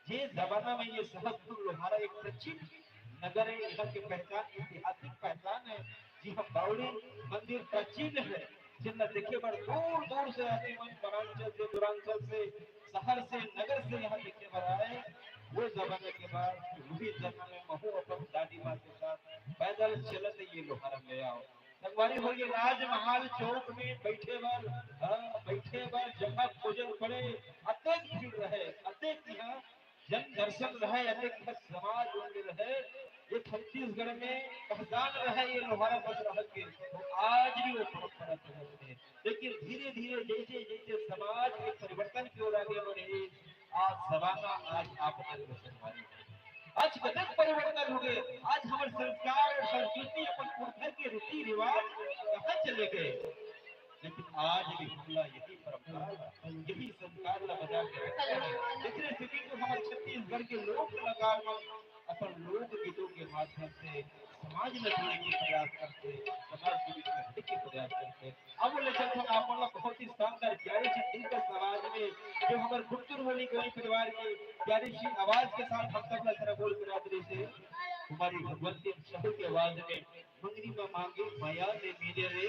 ये जमाना में ये सहसपुर लोहारा एक प्राचीन नगर है। यहाँ की पहचान, ऐतिहासिक पहचान है। जी हाँ, बावड़ी मंदिर प्राचीन है, जिन्हें देखे बार दूर दूर से आते मन, वनांचल से, दूरांचल से, शहर से, नगर से यहाँ देखे बार आए। वो जमाने के बाद वही जमाने में महू अपन दादी माँ के साथ पैदल चलते ये लोहारा में आओ। संगवारी हो ये राजमहल चौक में बैठे बार, बैठे बार जगह खोजल पड़े, अत्यंत भीड़ रहे, अत्यंत यहाँ जन दर्शन रहे, अनेक समाज रहे। ये छत्तीसगढ़ में पहचान रहे ये लोहारा बस रह के, तो आज भी वो परंपरा चलते हैं। लेकिन धीरे धीरे जैसे जैसे समाज के परिवर्तन की ओर आगे बढ़े, आज जमाना, आज आप संगवारी आज कतक परिवर्तन हो गए। आज हमारे संस्कार और संस्कृति, अपन पुरखा के रीति रिवाज कहाँ चले गए। लेकिन आज भी हमला यही परंपरा, यही संस्कार ला बजा के रखते हैं। इसलिए स्थिति को हमारे छत्तीसगढ़ के लोक कलाकार अपन लोक गीतों के माध्यम से समाज में जोड़ने के प्रयास करते, समाज के बीच रहने के प्रयास करते। अब बोले चलते आप बहुत ही शानदार प्यारी सी दिलकश आवाज में, जो हमारे गुप्तुर होली गोली परिवार की प्यारी सी आवाज के साथ हम सब तरह बोल बिरादरी से हमारी भगवती शाहू की आवाज में, मंगनी में मांगे माया ने मिले रे,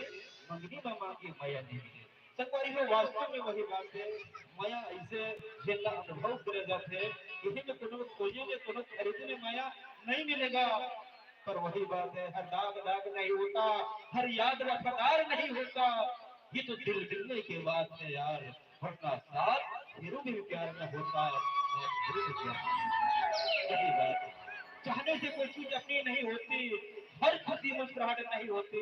मंगनी में मांगे माया ने मिले। संगवारी में वास्तव में वही बात है, माया ऐसे जिला अनुभव करे जाते, यही में कोनो खोजने में, कोनो खरीदने में माया नहीं मिलेगा। पर वही बात है, हर दाग दाग नहीं होता, हर याद वफादार नहीं होता। ये तो दिल मिलने के बाद है यार, वरना साथ फिर भी प्यार न होता, फिर भी प्यार। यही बात है, चाहने से कोई चीज अपनी नहीं होती, हर खुशी मुस्कुराहट नहीं होती,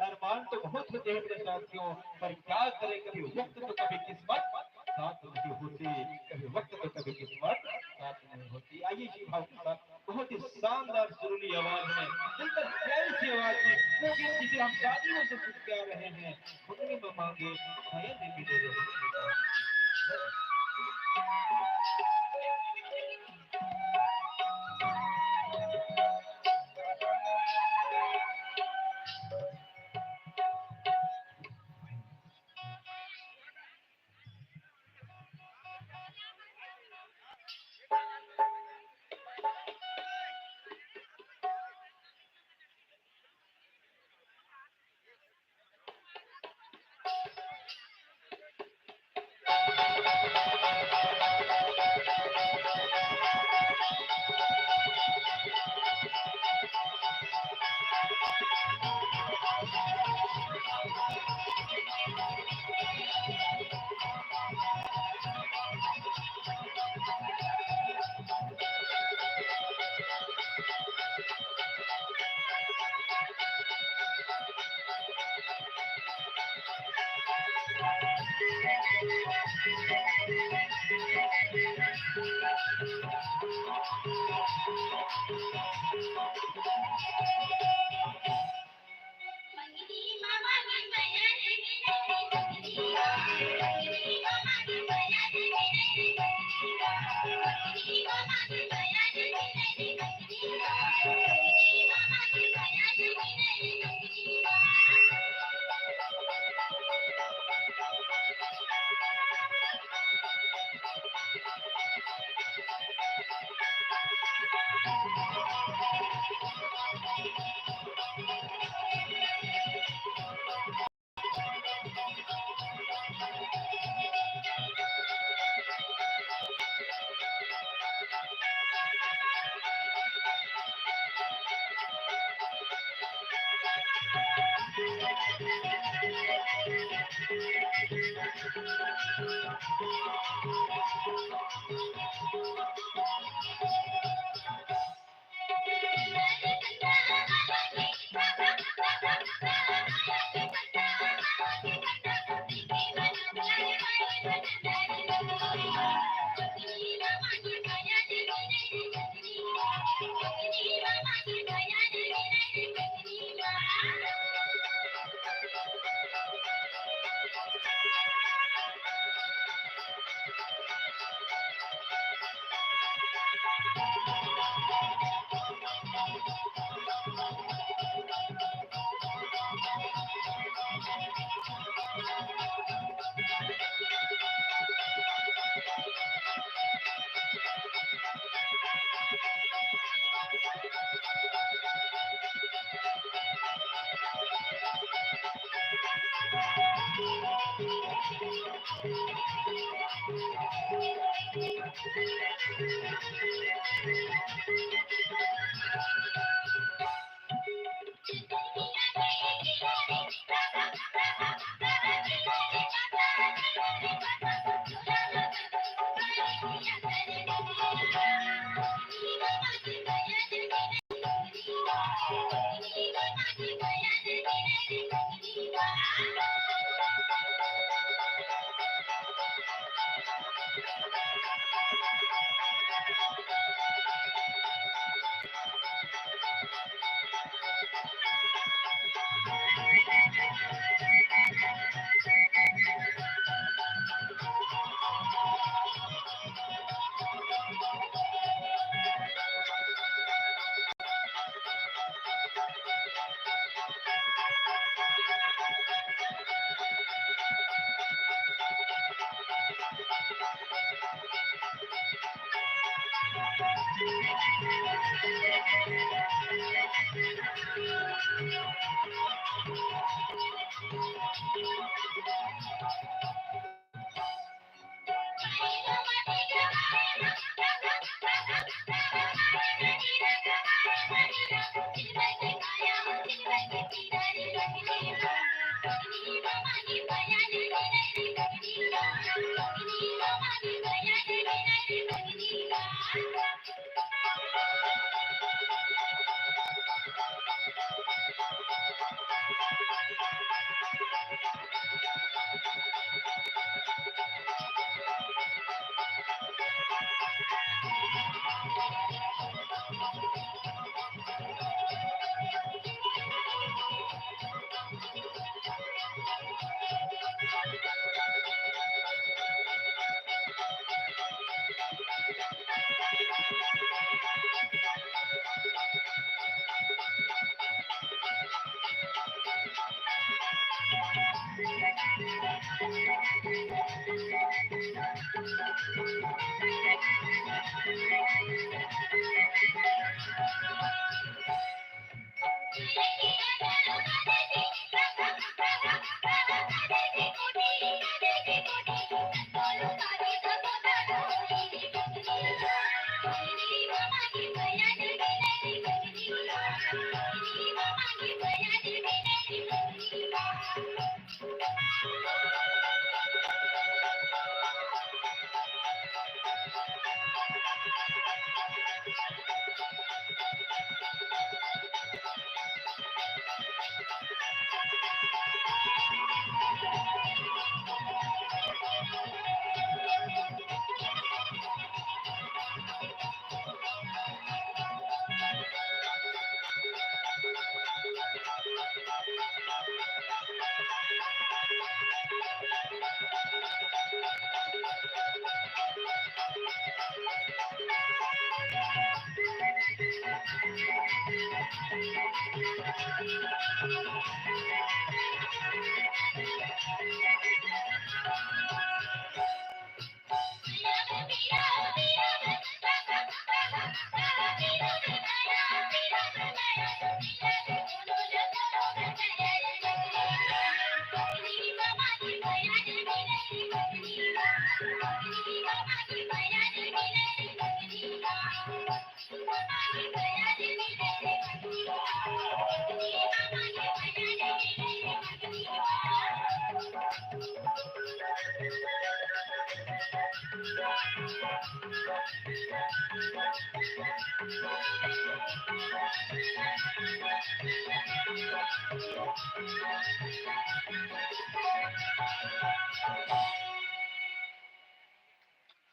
अरमान तो बहुत होते हैं मेरे साथियों, पर क्या करें, कभी वक्त तो कभी किस्मत साथ नहीं होती, कभी वक्त तो कभी किस्मत साथ नहीं होती। आइए जी भाव के साथ बहुत ही शानदार सुरीली आवाज में, दिलकश प्यारी सी आवाज में वो गीत जिसे हम शादियों से सुन के आ रहे हैं, खुदने में मांगे भैया ने भी दे दो।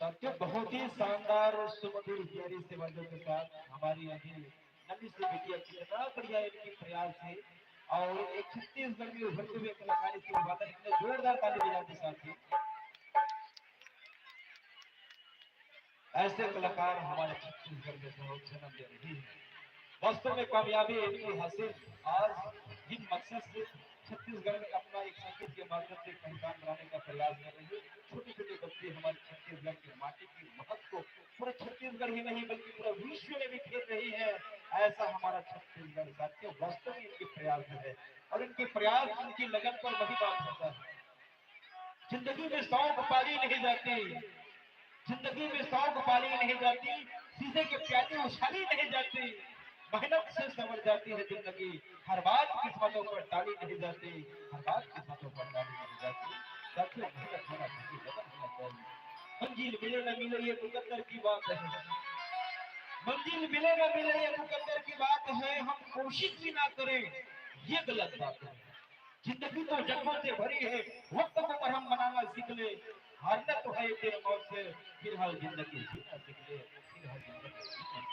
साथियों, बहुत ही शानदार सुमधुर प्यारी से वाद्यों के साथ हमारी अभी नन्ही सी बिटिया कितना बढ़िया इनकी प्रयास है और एक छत्तीसगढ़ में उभरते हुए कलाकारी की बात इतने जोरदार ताली बजाते साथी। ऐसे कलाकार हमारे छत्तीसगढ़ में बहुत जन्म दे रही है। वास्तव में कामयाबी इनकी हासिल आज जिन मकसद से छत्तीसगढ़ में अपना एक संगीत के माध्यम से पहचान बनाने का प्रयास कर रही है। छोटे छोटे बच्चे हमारे छत्तीसगढ़ की माटी की महत्व को पूरे छत्तीसगढ़ ही नहीं बल्कि पूरे विश्व में भी खेल रही है। ऐसा हमारा छत्तीसगढ़ साथियों वास्तव में इनके प्रयास है और इनके प्रयास इनकी लगन पर वही बात होता है। जिंदगी में शौक पाली नहीं जाती, जिंदगी में शौक पाली नहीं जाती, शीशे के प्याले उछाली नहीं जाती, मेहनत से संवर जाती है जिंदगी। हर बात किस्मतों पर टाली नहीं जाती, हर बात किस्मतों पर टाली नहीं जाती। साथियों मेहनत होना चाहिए, लगन होना चाहिए। मंजिल मिले न मिले ये मुकद्दर की बात है, मंजिल मिले न मिले ये मुकद्दर की बात है, हम कोशिश भी ना करें ये गलत बात है। जिंदगी तो जन्मों से भरी है, वक्त को पर हम मनाना सीख ले। हारना तो है तेरे मौत से, फिलहाल जिंदगी जीना सीख ले, फिलहाल जिंदगी जीना सीख ले।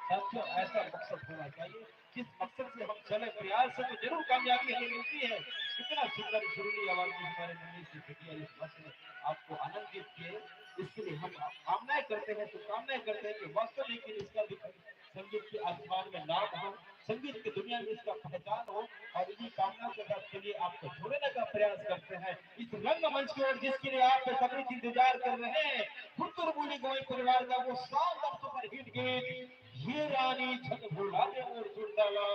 साथियों ऐसा मकसद होना चाहिए, जिस मकसद से हम चले प्रयास से तो जरूर कामयाबी हमें मिलती है। कितना सुंदर सुरीली आवाज में हमारे नन्ही सी बिटिया इस वक्त ने आपको आनंदित किए, इसके लिए हम कामनाएं करते हैं, तो कामनाएं करते हैं कि वास्तव में इसका भी संगीत के आसमान में नाम हो, संगीत की दुनिया में इसका पहचान हो और इन्हीं कामनाओं के साथ चलिए आपको जोड़ने का प्रयास करते हैं इस रंगमंच की ओर जिसके लिए आप सभी इंतजार कर रहे हैं। फुटकर बोली गोई परिवार का वो शानदार सुपर हिट गीत ये रानी झट भूला दे मोर सुरताला,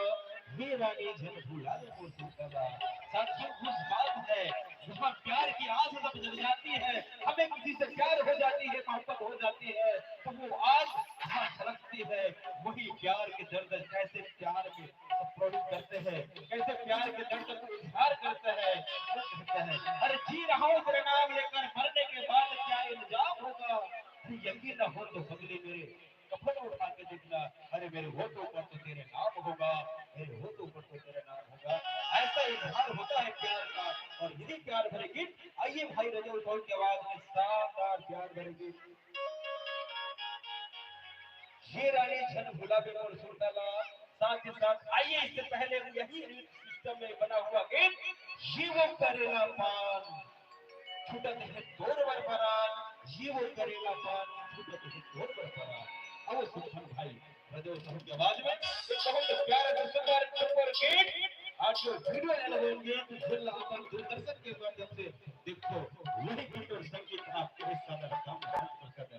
ये रानी झट भूला दे मोर सुरताला। साथियों कुछ बात है जहाँ प्यार की आस जब जग जाती है, हमें किसी से प्यार हो जाती है, मोहब्बत हो जाती है, तो वो आज जहाँ झलकती है वही प्यार के दर्द कैसे प्यार में प्रोड्यूस करते हैं, कैसे प्यार के दर्द को इजहार करते हैं। वो कहते हैं अरे जी रहा हूँ तेरा नाम लेकर, मरने के बाद क्या इल्जाम होगा, यकीन न हो तो बदले मेरे कफन उठा के देखना, अरे मेरे होठों पर तो तेरे नाम होगा, मेरे होठों पर तो तेरा नाम होगा। ऐसा एक इजहार होता है प्यार का, और यही प्यार भरे गीत। आइए भाई रजौल कौर की आवाज में शानदार प्यार भरे गीत। ये रानी छन गुलाबी और सुरताला, साथ ही साथ आइए इससे पहले यही सिस्टम में बना हुआ गीत, जीवो करेला पान छूटत है तोर बर परान, जीवो करेला पान छूटत है तोर बर परान। अब सुल्तान भाई रजौल साहब की आवाज में एक बहुत प्यारा दर्शनदार नंबर गीत। आज जो वीडियो लगाएंगे तो जिला अपन दूरदर्शन के माध्यम से देखो, यही गीत और संगीत आपके इस सादर काम कर रहे।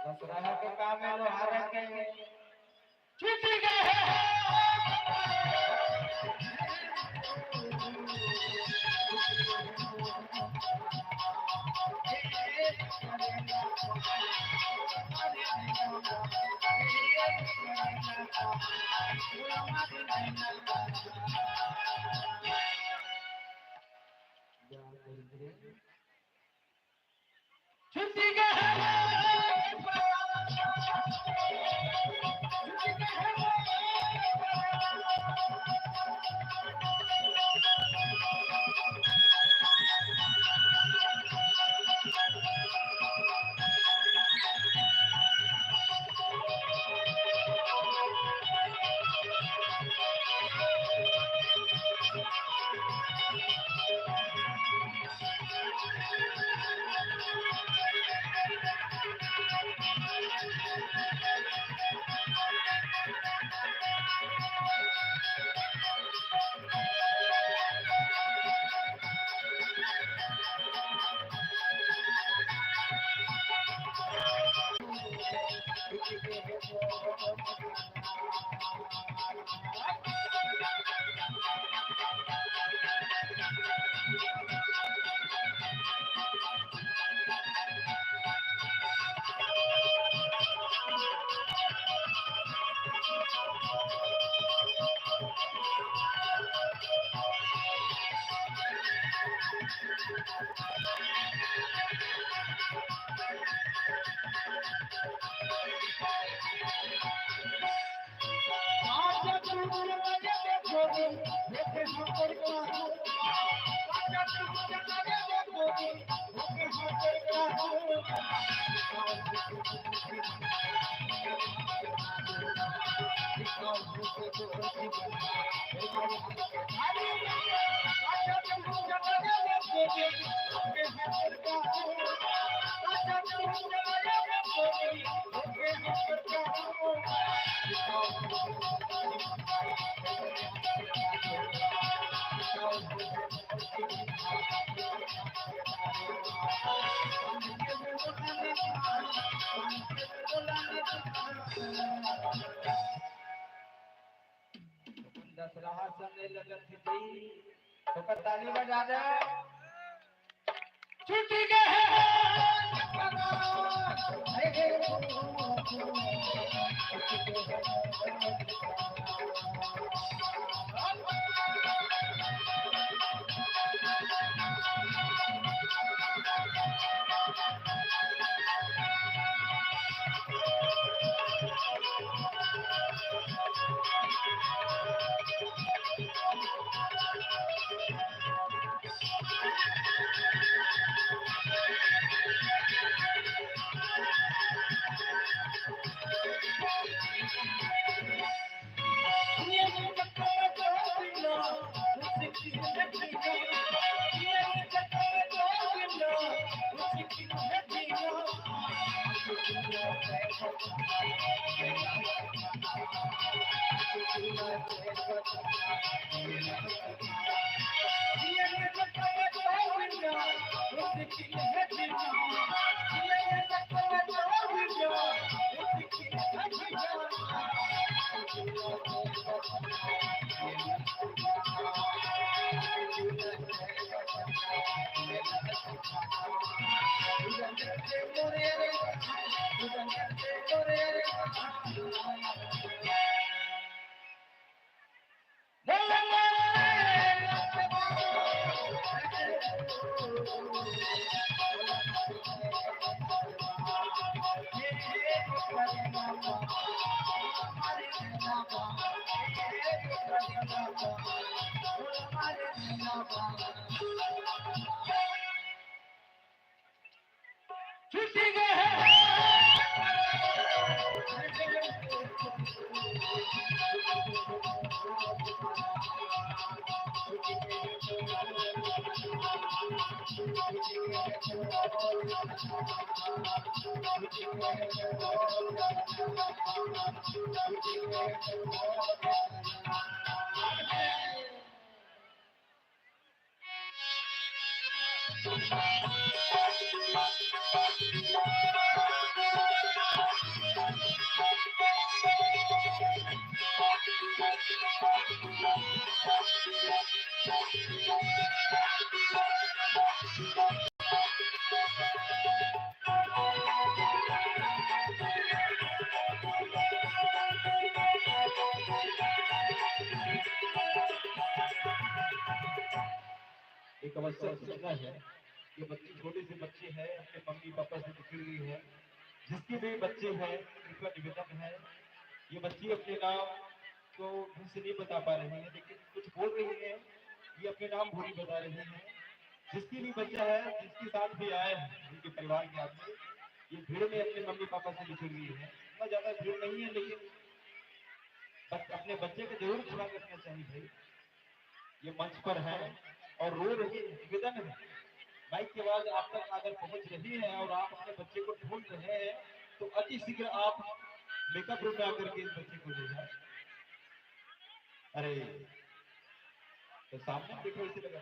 दशहरा के काम में लोहारा के छूट गए दशहरा समय लगत थी तो ताली बजा दे। छूट गए छूट एक अवसर सोचना है। ये बच्ची छोटी सी बच्ची है, अपने मम्मी पापा से बिछड़ गई है। जिसके भी बच्चे हैं उनका निवेदन है, ये बच्ची अपने नाम को ढंग से नहीं बता पा रही है, लेकिन कुछ बोल रही है। ये अपने नाम भूरी बता रही है। जिसकी भी बच्चा है, जिसके साथ भी आए हैं, उनके परिवार के आदमी, ये भीड़ में अपने मम्मी पापा से बिछड़ गई है। इतना ज्यादा भीड़ नहीं है, लेकिन अपने बच्चे को जरूर खड़ा करना चाहिए भाई। ये मंच पर है और रो रही है, निवेदन है, माइक की आवाज आप तक अगर पहुंच रही है और आप अपने बच्चे को ढूंढ रहे हैं, तो अति शीघ्र आप मेकअप रूम में आकर के इस बच्चे को ले जाए। अरे तो सामने बैठो, इसे लगा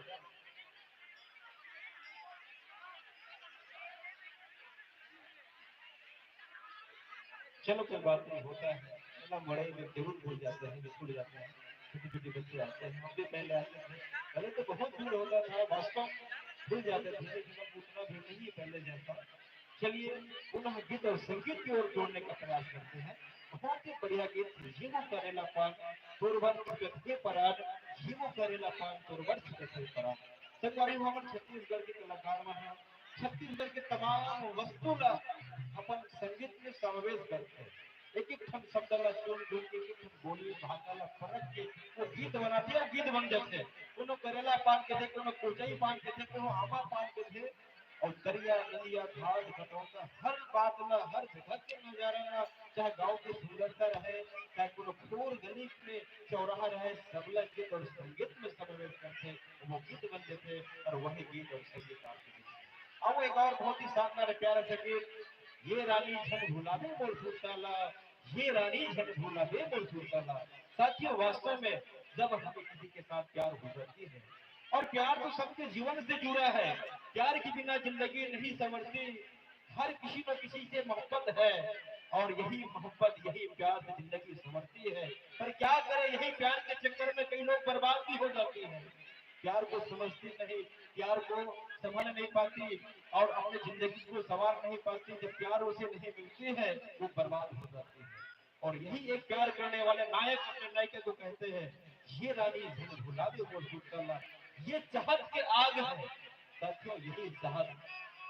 चलो कोई बात नहीं, होता है ना, बड़े में जरूर भूल जाते हैं, बिछुड़ जाते हैं। छोटे छोटे बच्चे आते हैं, हम भी पहले आते थे, पहले तो बहुत भीड़ होता था, वास्तव भूल जाते थे, लेकिन अब उतना भीड़ नहीं है पहले जैसा। चलिए पुनः गीत और संगीत की ओर जोड़ने का प्रयास करते हैं। बहुत ही बढ़िया गीत, जीवो करेला पान तोरवर कथे पराग, जीवो करेला पान तोरवर कथे पराग। संगवारी भवन छत्तीसगढ़ के कलाकार हैं, छत्तीसगढ़ के तमाम वस्तु का अपन संगीत में समावेश करते हैं। एक एक ठन शब्द ला चुन चुन के, एक एक ठन बोली भाषा ला फरक के वो गीत बनाते हैं, गीत बन जाते हैं। कोनो करेला पान के थे, कोनो कोचई पान के थे, कोनो आमा पान के थे, और दरिया नदिया घाट घटौता हर बात ला, हर जगह के नजारा ला, चाहे गांव की सुंदरता रहे, चाहे कोनो खोर गली में चौराहा रहे, सबला गीत और संगीत में समावेश करते, वो गीत बन जाते और वही गीत और संगीत आपके अब एक और बहुत ही शानदार प्यारा सा गीत, ये रानी झन भुलावे मोर सुरताला, ये रानी झन भुलावे मोर सुरताला। साथियों वास्तव में जब हमें किसी के साथ प्यार हो जाती है, और प्यार तो सबके जीवन से जुड़ा है, प्यार के बिना जिंदगी नहीं संवरती, हर किसी न किसी से मोहब्बत है, और यही मोहब्बत यही प्यार से जिंदगी संवरती है। पर क्या करें, यही प्यार के चक्कर में कई लोग बर्बाद भी हो जाते हैं। प्यार को समझते नहीं, प्यार को संभल नहीं पाती और अपने जिंदगी को संवार नहीं पाती, जब प्यार उसे नहीं मिलती है वो बर्बाद हो जाती है। और यही एक प्यार करने वाले नायक अपने नायिका को कहते हैं, ये रानी धुन भुला दे वो झूठा, ये चाहत के आग है। साथियों यही चाहत,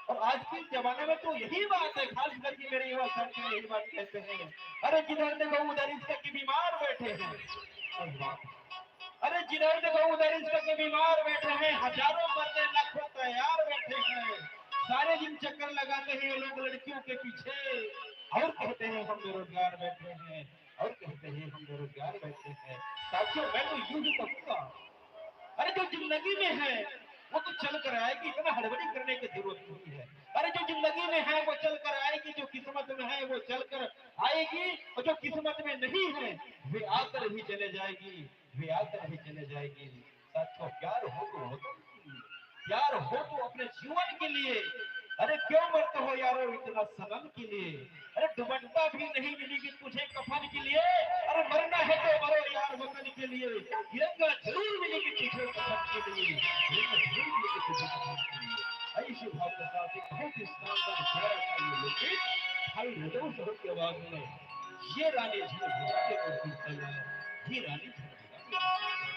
और आज के जमाने में तो यही बात है, खास करके मेरे युवा साथी यही बात कहते हैं, अरे जिधर देखो उधर इसका के बीमार बैठे हैं। सही बात है। अरे जिधर देखो उधर इसका के बीमार बैठे हैं, हजारों मरने लाखों तैयार बैठे हैं, सारे दिन चक्कर लगाते हैं लोग लड़कियों के पीछे, और कहते हैं हम बेरोजगार बैठे हैं, और कहते हैं हम बेरोजगार बैठे हैं। साथियों मैं तो यूं ही कहूंगा, अरे जो जिंदगी में है वो तो चल कर आएगी, इतना हड़बड़ी करने की जरूरत नहीं है। अरे जो जिंदगी में है वो चल कर आएगी, जो किस्मत में है वो चल कर आएगी, और जो किस्मत में नहीं है वे आकर ही चले जाएगी, वे आकर ही चले जाएगी। साथियों प्यार हो तो होता नहीं, प्यार हो तो अपने जीवन के लिए। अरे क्यों मरते हो यारो इतना सनम के लिए, अरे दुपट्टा भी नहीं मिलेगी तुझे कफन के लिए, अरे मरना है तो मरो यार वतन के लिए, तिरंगा जरूर मिलेगी तुझे कफन के लिए, तिरंगा जरूर मिलेगी तुझे कफन के लिए। ऐसे भाव के साथ एक बहुत ही शानदार शायरा था ये लोकगीत भाई रजौ साहब की आवाज में, ये रानी झूठ भुला के और गीत चलाया, ये रानी झूठ भुला के।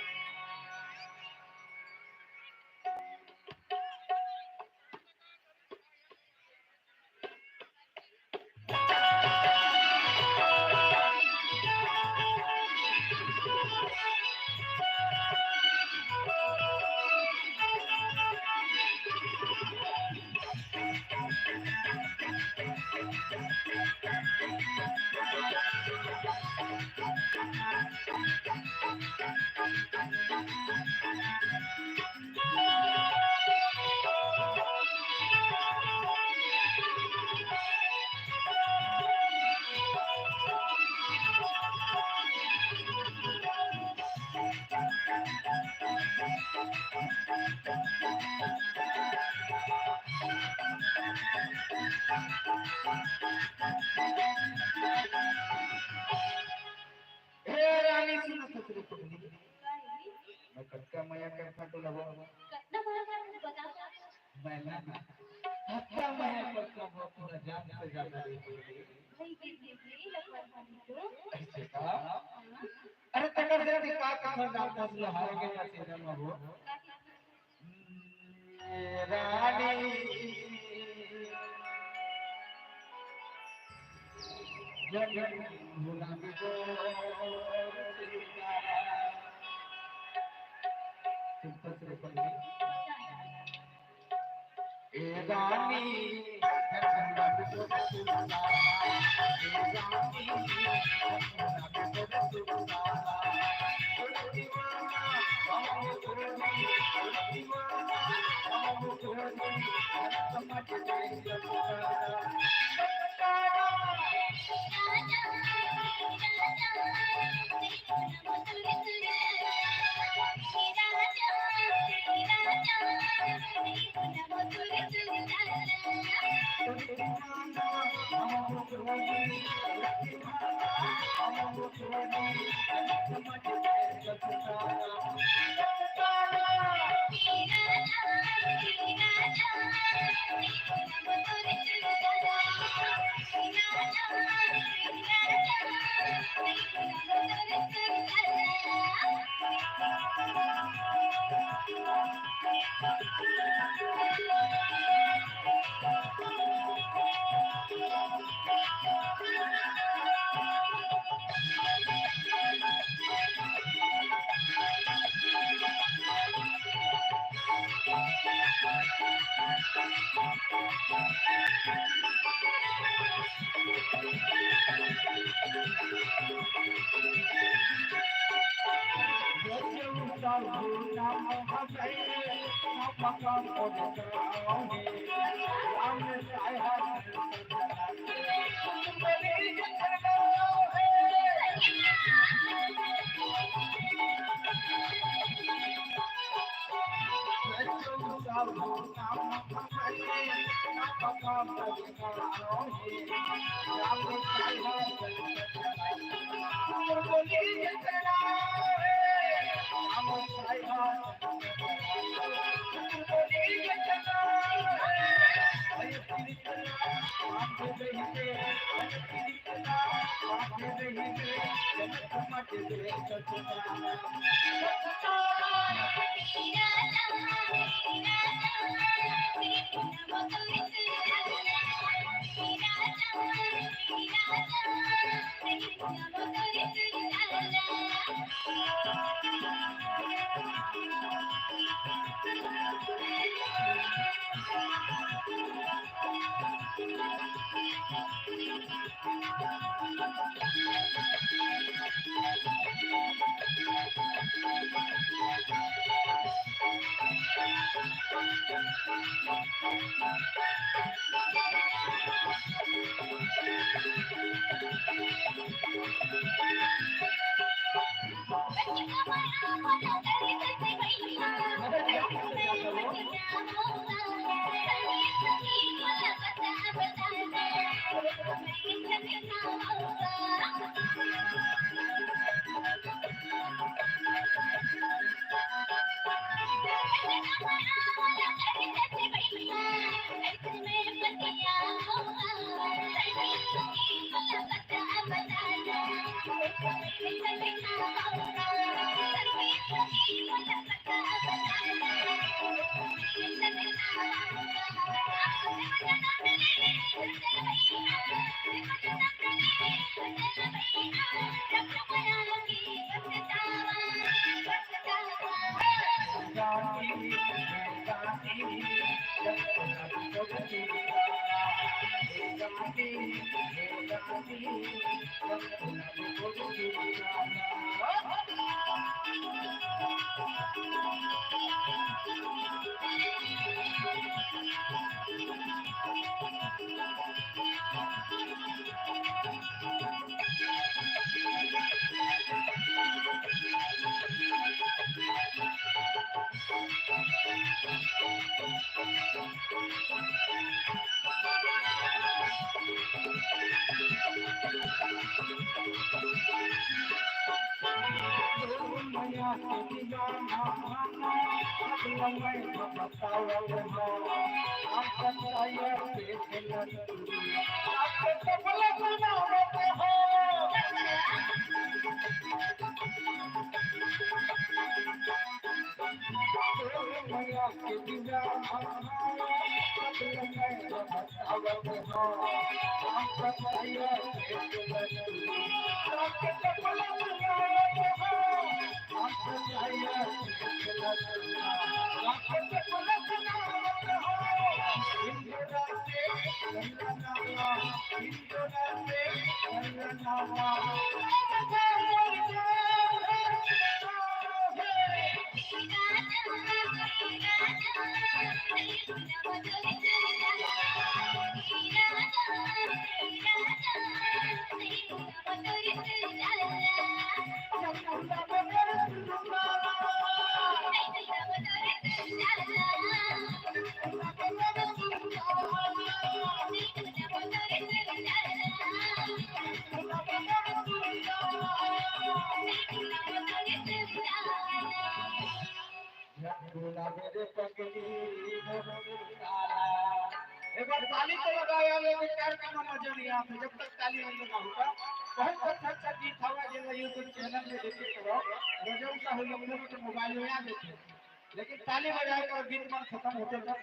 मैं कटका माया कर फाटो लगो कितना बड़ा बता मैं ना कटका माया कर का पूरा जान से ज्यादा रे भाई दीदी लगवानी तो ऐसे का। अरे तकर से का का डालता से हार के ना से जन्म हो रानी जन गुलाबी को ए रानी I'm एक बार ताली तो लगाया लेकिन प्यार का मजा नहीं आता जब तक ताली नहीं लगाऊंगा बहुत अच्छा गीत हवा जो यूट्यूब चैनल में देखे करो रजब का हम लोग के मोबाइल में आ देखे लेकिन ताली बजाकर गीत मन खत्म होते तक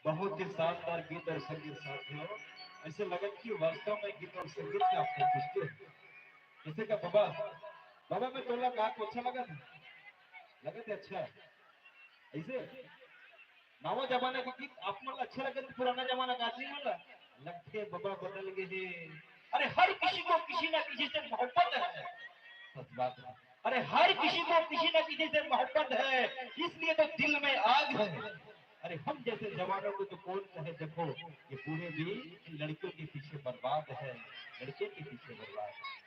बहुत ही शानदार गीत और संगीत साथियों। ऐसे लगा कि वास्तव में गीत और संगीत से आपको पूछते हैं जैसे का बाबा बाबा में टोला का आपको अच्छा लगा थे अच्छा ऐसे नवा जमाने के गीत आप मतलब अच्छे लगे थे, पुराना जमाना का नहीं मला लगते बाबा बदल गए हैं। अरे हर किसी को किसी ना किसी से मोहब्बत है, सच बात है। अरे हर किसी को किसी ना किसी से मोहब्बत है, इसलिए तो दिल में आग है। अरे हम जैसे जवानों को तो कौन कहे, देखो ये पूरे भी इन लड़कियों के पीछे बर्बाद है, लड़के के पीछे बर्बाद है।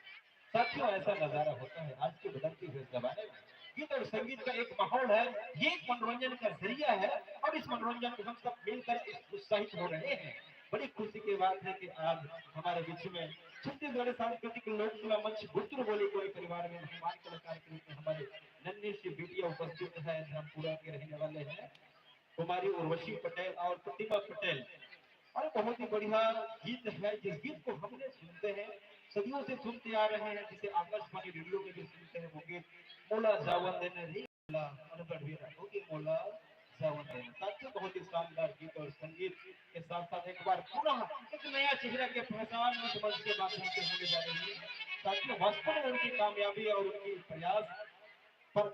साथियों ऐसा नजारा होता है आज के बदलते हुए जमाने में। गीत और संगीत का एक माहौल है, ये एक मनोरंजन का जरिया है और इस मनोरंजन को हम सब मिलकर उत्साहित हो रहे हैं। बड़ी खुशी की बात है कि आज हमारे बीच में छत्तीसगढ़ सांस्कृतिक लोक कला मंच गुत्र बोली कोई परिवार में मेहमान कलाकार के रूप में हमारे नन्ही सी बेटियां उपस्थित है। रामपुरा के रहने वाले हैं कुमारी उर्वशी पटेल और प्रतिभा पटेल। और बहुत ही बढ़िया गीत है, जिस गीत को हमने सुनते हैं सदियों से सुनते आ रहे हैं, जिसे आकाशवाणी रेडियो में भी सुनते हैं, वो गीत मोला जावन देने रे मोला अनबड़ वीरा होगी मोला जावन देने। साथियों बहुत ही शानदार गीत और संगीत के साथ साथ एक बार पुनः एक नया चेहरा के पहचान में मंच के माध्यम से होने जा रही है। साथियों वास्तव में उनकी कामयाबी और उनकी प्रयास पर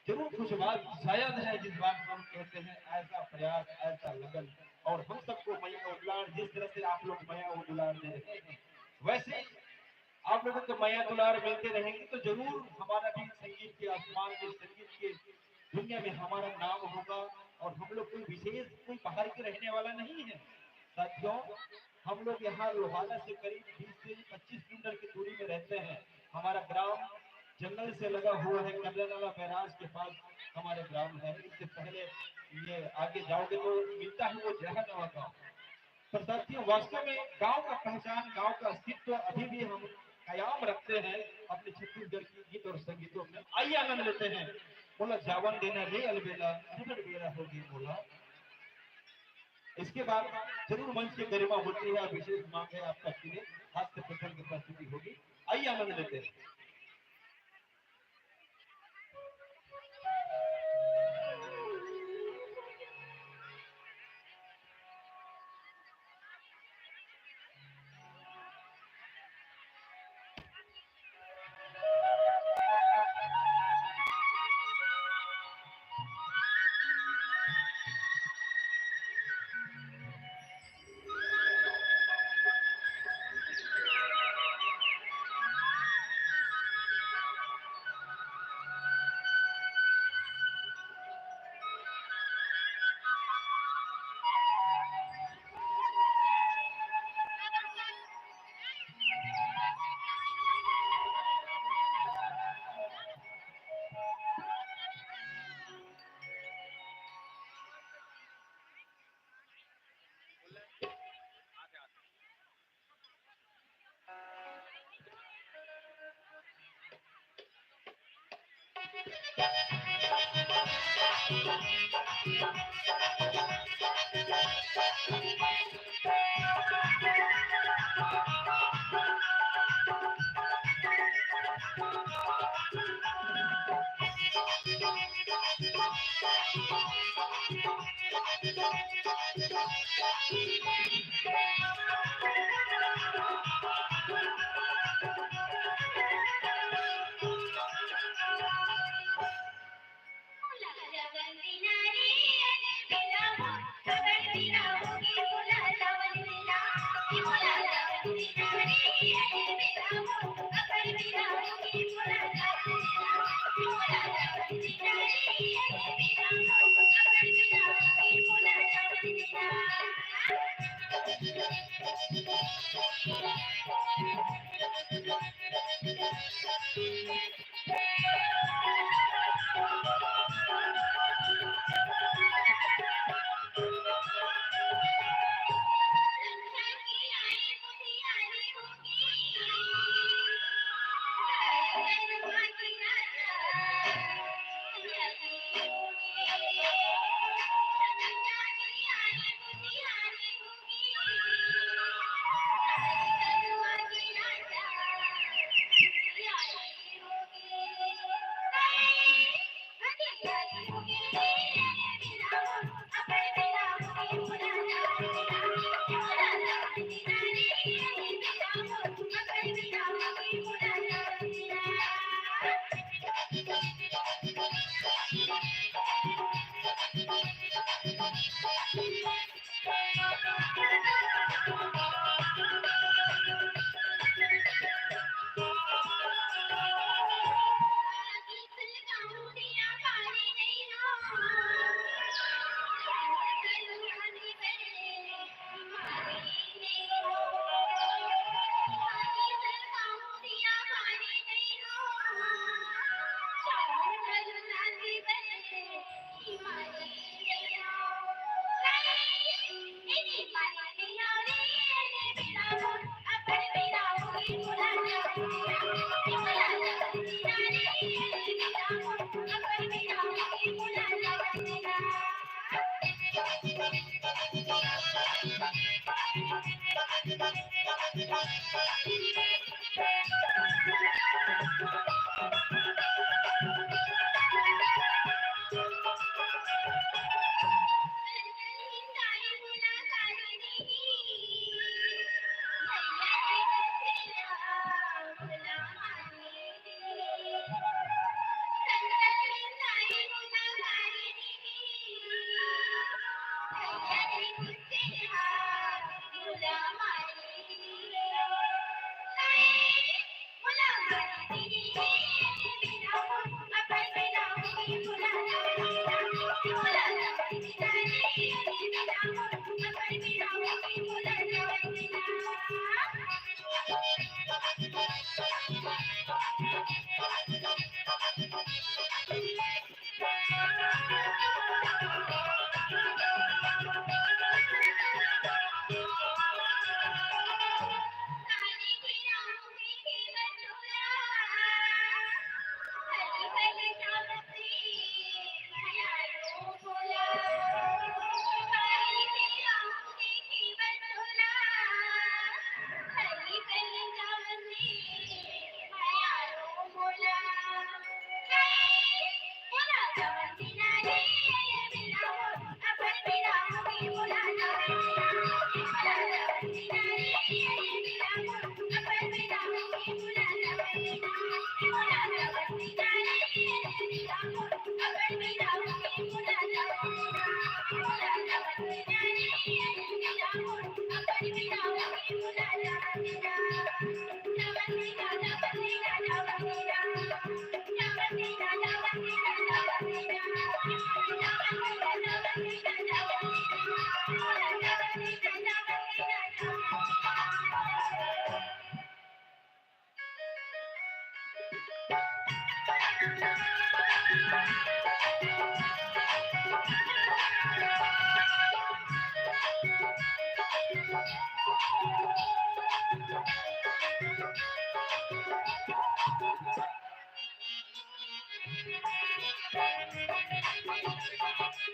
जरूर कुछ बात शायद है जिस बात को हम कहते हैं ऐसा प्रयास ऐसा लगन। और हम सबको मैया उदलार जिस तरह से आप लोग मैया उदलार दे रहे हैं, वैसे आप लोगों को मैया दुलार मिलते रहेंगे तो जरूर हमारा भी संगीत के आसमान में संगीत के दुनिया में हमारा नाम होगा। और हम लोग कोई विशेष कोई बाहर के रहने वाला नहीं है साथियों। हम लोग यहाँ लोहाना से करीब 20 से 25 किलोमीटर की दूरी में रहते हैं। हमारा ग्राम जंगल से लगा हुआ है, कदरनाला बैराज के पास हमारे ग्राम है। इससे पहले ये आगे जाओगे तो मिलता है वो जहानवा गाँव। पर साथियों वास्तव में गांव का पहचान गांव का अस्तित्व अभी भी हम कायम रखते हैं अपने छत्तीसगढ़ की गीत और संगीतों में। आइए आनंद लेते हैं। बोला जावन देना रे अलबेला अनबड़ बेरा होगी बोला। इसके बाद जरूर मंच की गरिमा होती है और विशेष मांग है आपका लिए हास्य प्रसंग की प्रस्तुति होगी। आइए आनंद लेते हैं। जी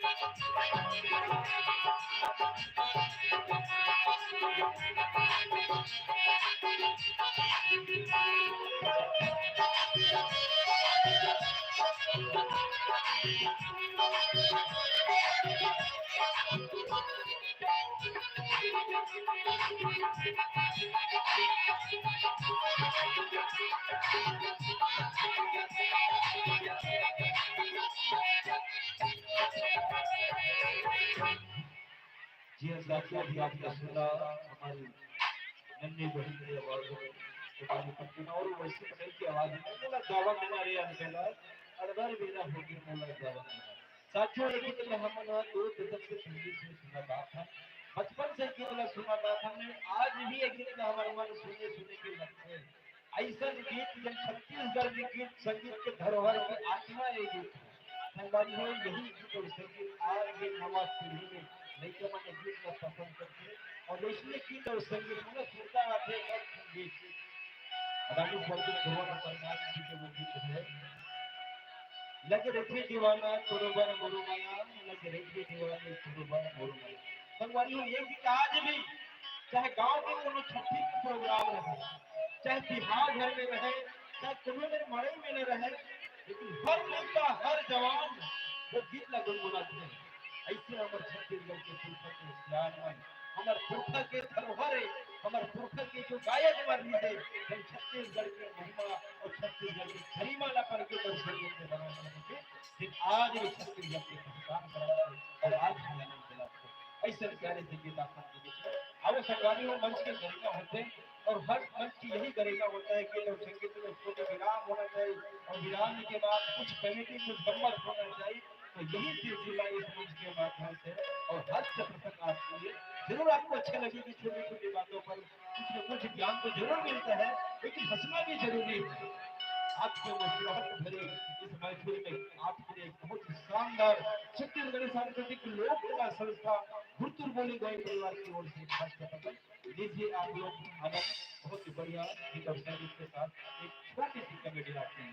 हाँ साथियों, अभी आपने सुना हमारी नन्ही बड़ी की आवाज में तुम्हारी पत्नी और वैसे पटेल की आवाज में मोला गावा में रे अनकेला अरबर बेरा होगी मोला गावा में। साथियों ये गीत में हम ना दो दशक से संगीत में सुना बात है, बचपन से गीत में सुना बात हमने आज भी ये गीत में हमारे मन सुने सुने के लगते हैं। ऐसा गीत जब छत्तीसगढ़ में गीत संगीत के धरोहर की आत्मा ये गीत है। संगवारी हो यही गीत और संगीत आज भी नवा पीढ़ी में नई जमाने गीत को पसंद करते हैं और इसलिए गीत और संगीत में सुनता आते और संगीत अदानी वर्ग धोवन परमात्मा जी के वो गीत है। लग रखे दीवाना कुर्बान गुरु माया, लग रखे दीवानी कुर्बान गुरु माया। संगवारी हो ये गीत आज भी चाहे गांव के कोनो छठी के प्रोग्राम रहे, चाहे बिहार घर में रहे, चाहे कोनो में मड़ई में न रहे, लेकिन हर लड़का हर जवान वो गीत ला गुनगुनाते हैं। ऐसे हमारे छत्तीसगढ़ के पुरखा के सियान में हमारे पुरखा के धरोहर है, हमारे पुरखा के जो गायक मरनी है, हम छत्तीसगढ़ के महिमा और छत्तीसगढ़ की गरिमा ला पर के दर्शन के बनाने के फिर आज भी छत्तीसगढ़ के पहचान कराते और आज भी आनंद दिलाते हैं। ऐसे प्यारे से गीत आप के बीच में अब संगानी और मंच के गरिमा होते हैं और हर मंच की यही गरिमा होता है कि जब संगीत में उसको भी विराम होना चाहिए और विराम के बाद कुछ कमेटी कुछ गम्मत होना चाहिए। तो यही सिलसिला इस मंच के माध्यम से और हर से प्रसंग आपके लिए जरूर आपको अच्छे लगेगी। छोटी छोटी बातों पर कुछ न कुछ ज्ञान तो जरूर मिलता है, लेकिन हंसना भी जरूरी है। आपके मुस्कुराहट भरे इस महफिल में आपके लिए बहुत ही शानदार छत्तीसगढ़ी सांस्कृतिक लोक कला संस्था भुरतुर बोली गए परिवार की ओर से खास पसंद लीजिए आप लोग आनंद। बहुत ही बढ़िया गीत और संगीत के साथ एक छोटी सी कमेटी आती है।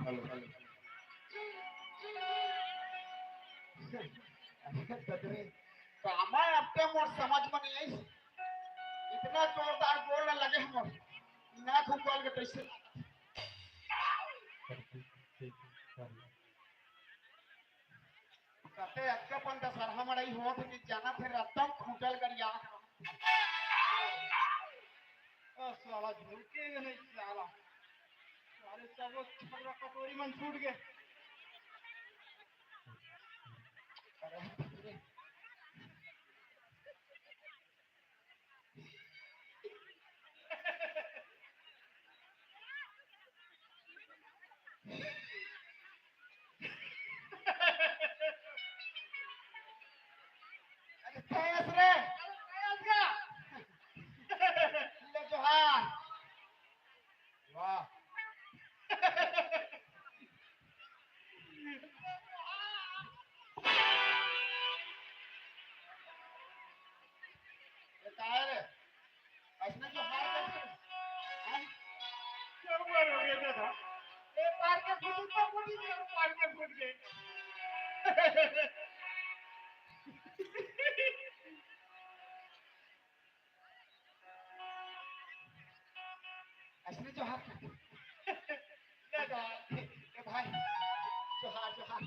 हेलो हेलो कामा आपके मोर समझ में नहीं आई। इतना जोरदार बोलने लगे हम ना घुमल के कैसे कहते अक्का पन दशहरा मड़ई होत कि जाना फिर रतम खूटल गरिया साला झुकेगा नहीं साला सारे सब वो छर्रा कटोरी मन छूट गए अरे अरे तैस रे तैस का ले जोहार वाह ये टायर ऐसने जोहार करते हैं क्या हो गया था एक बार के फुट तो फुट गई और बार के फुट गए ऐसने जोहार ले जोहार ए भाई जोहार जोहार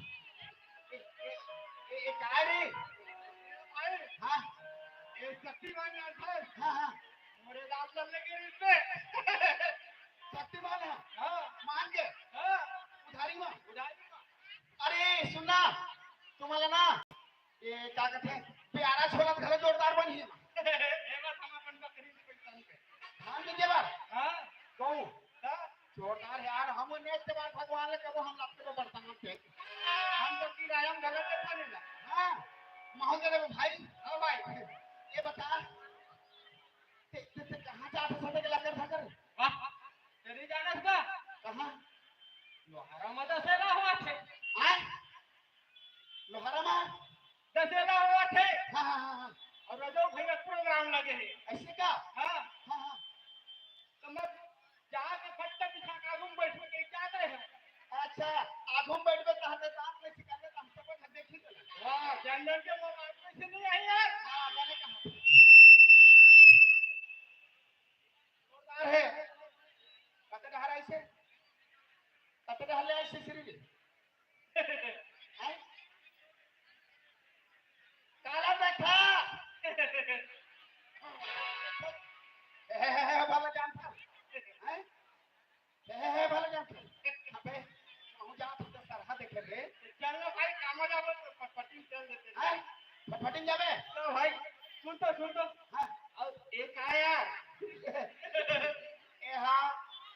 ए काय रे हाँ ये शक्तिमान है हाँ हाँ मोरे दांत लग लगे इसमें शक्तिमान है हाँ मान के हाँ उधारी में अरे सुनना तुम्हाला ना ये क्या कहते हैं प्यारा छोला घर जोरदार बनी है एवा हम अपन बकरी से पैसा नहीं धान दीजिए बार हां कहूं जोरदार है यार हम नेक्स्ट बार भगवान ले कबो हम लगते को बर्तन पे हम तो की रायम गलत देखा नहीं ला हां महोदय भाई हां भाई ये बता ते कहां जात सटे के लगर था कर वाह तेरी जानत का कहां लोहारा में दशहरा हुआ थे हां लोहारा में दशहरा हुआ थे हां हां हां और रजो भैया प्रोग्राम लगे हैं ऐसे का हां हां हां तो मैं जाके फट्टा बिछा के आगू में बैठ के क्या करे हैं अच्छा आगू में बैठ के कहते दांत में सिकाने तो हम सब देखी चला वाह जनरल के मोबाइल में से नहीं आई यार हां मैंने कहा जोरदार है कते डहरा ऐसे कते डहले ऐसे श्री हैं काला बैठा भला जानता है भला जानता अबे हम जा तो सरहा देखे रे चल ना भाई काम जा फटफटी चल देते हैं फटफटी जावे तो भाई सुन तो हां और एक आया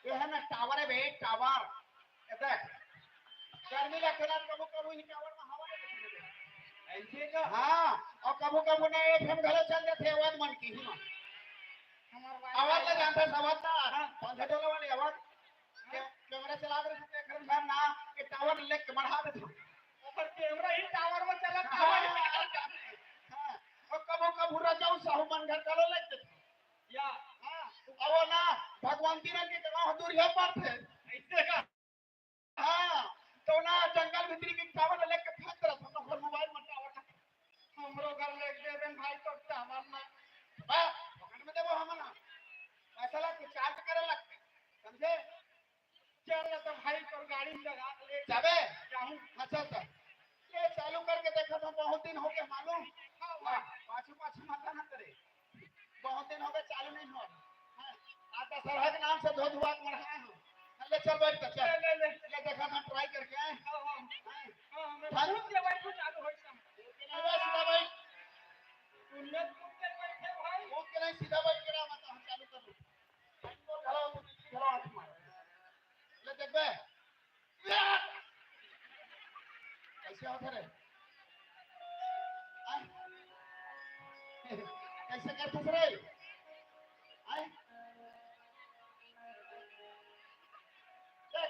ये है ना टावर है बे टावर ऐसे गर्मी का खिलाफ कबो कबो ही टावर में हवा नहीं देते ऐसे का हां और कबो कबो ना एफएम घरे चल जाते आवाज मन की ही आवाज तो जानता आवाज ना पंखा डोला वाली आवाज कैमरा चला दे सकते घर में ना ये टावर लेके बढ़ा दे ऊपर कैमरा ही टावर में चला टावर हां और कबो कबो रजाऊ साहू मन घर चलो लेके या हां अब ना भगवान तीरन के गांव दूरिया पर थे ऐसे का हां तो ना जंगल भीतरी के टावर लेके फेंक रहा था तो मोबाइल में टावर हमरो घर लेके दे देन भाई तो टावर ना पकड़ में देबो हम ना पैसा लग चार्ज करे लगते समझे चल ना तो भाई तो गाड़ी में लगा ले जाबे जाऊं अच्छा अच्छा ये चालू करके देखा तो बहुत दिन हो गए मालूम हां पाछू मत ना करे बहुत दिन हो गए चालू नहीं हुआ आता सरहा के नाम से धो धुआ के बढ़ाए हो ले चल बैठ चल ले देखा था ट्राई करके आए हां हमें बहुत के भाई कुछ चालू होई सीधा बैठ उन्नत के बैठे भाई वो के नहीं सीधा बैठ के रहा मत हम चालू कर लो घरो तो घरो हाथ मार ले देख बे कैसे होता रे कैसे करते रे आए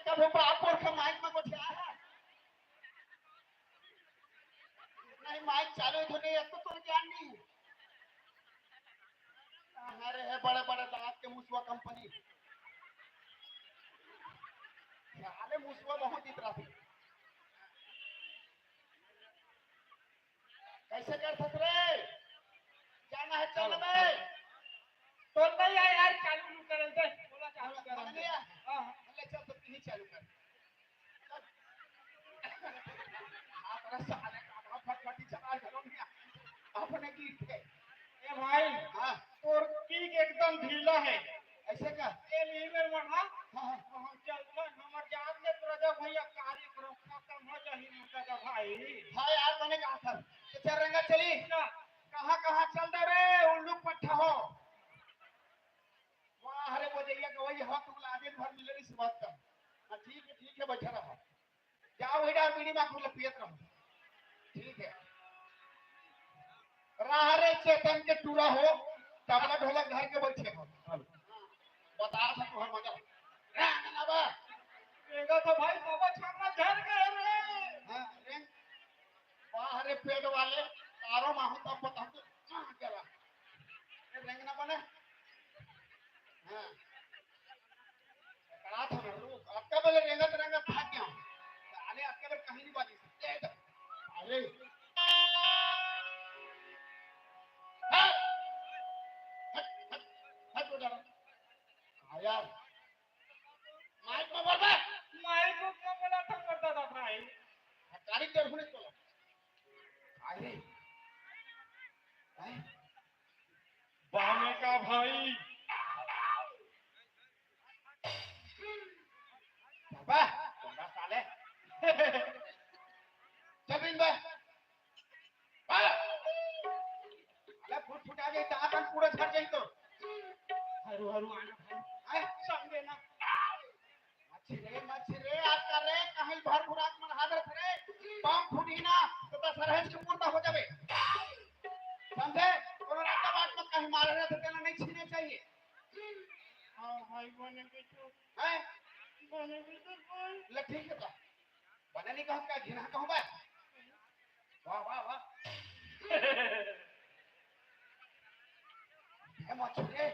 कभी प्रापुर के माइक में कुछ आया नहीं माइक चालू ही नहीं है तो ज्ञान नहीं है हमारे है बड़े बड़े दांत के मुसवा कंपनी हाले मुसवा बहुत इतना थी कैसे कर सकते रे जाना है चल बे तो नहीं है यार चालू कर दे बोला चालू कर दे हां ले चल तो नहीं चालू कर हां तेरा साले का फटफटी चला करो अपने की ए भाई हां और की एकदम ढीला है ऐसे का ये लीवर मढ़ा हाँ हम चलते हमर जान ने प्रजा भैया कार्यक्रम खत्म हो जाही मुका भाई हाँ यार मैंने कहा था कि चल रंगा चली ना कहाँ चल दे रे उल्लू पट्टा हो वहाँ हरे बोझैया के वही हो तुम आगे भर मिले इस बात का हाँ ठीक है बैठा रहो जाओ इधर बीड़ी में खुले पियत रहो ठीक है राह रे चेतन के टूरा हो तबला ढोलक घर के बैठे हो बता रहा था तुम्हारा मजा ना बा एगो तो भाई बाबा छापा झर गए रे हाँ रेंग वहाँ हरे पेड़ वाले तारों माहू तब बता तो करा ये रेंग ना बने हाँ करा था ना लोग आपका बोले रेंगत भाग गया अरे आपके बार कहीं नहीं बाजी सकते अरे हट उधर यार माइक में बोल बे माइक को क्या बोला था करता था भाई तारीख देर होने चलो अरे बाने का भाई बाबा तुम्हारा साले चल इन बे अरे फुट आ गई दांत पूरा झड़ गई तो हरू आना भाई संगे ना मच्छरे आज कर रहे कहीं भर भुराक मन हादर करे बम फूटी ना तो बस रहस के पूर्ता हो जावे समझे और रात बात में कहीं मारे रहे तो तेना नहीं छीने चाहिए हां भाई बने के तो हैं बने के तो भाई ले ठीक है तो बने नहीं कहूं का घिना कहूं बे वाह ये मच्छरे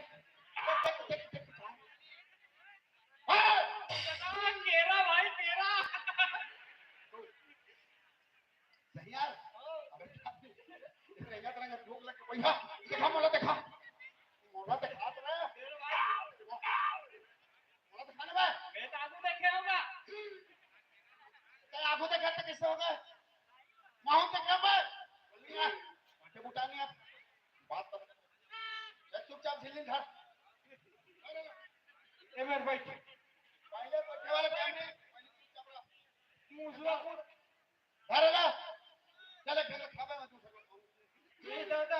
तेरा भाई तेरा सही यार अबे रेंगा तरंगा भूख लग के भैया देखा मोला देखा तो रे तेरे भाई मोला दिखाने बे मैं तो आगू देखे होगा ते आगू देखा तो कैसे होगा माहौल देखा बे बोलिए पाटे बुटानी आप बात कर चुपचाप झिल्ली धर ए मेरे भाई पहले बैठे वाले टाइम नहीं पहले चुपचाप रहो मुसला को धर ला चले फिर खाबे में तू सब ये दादा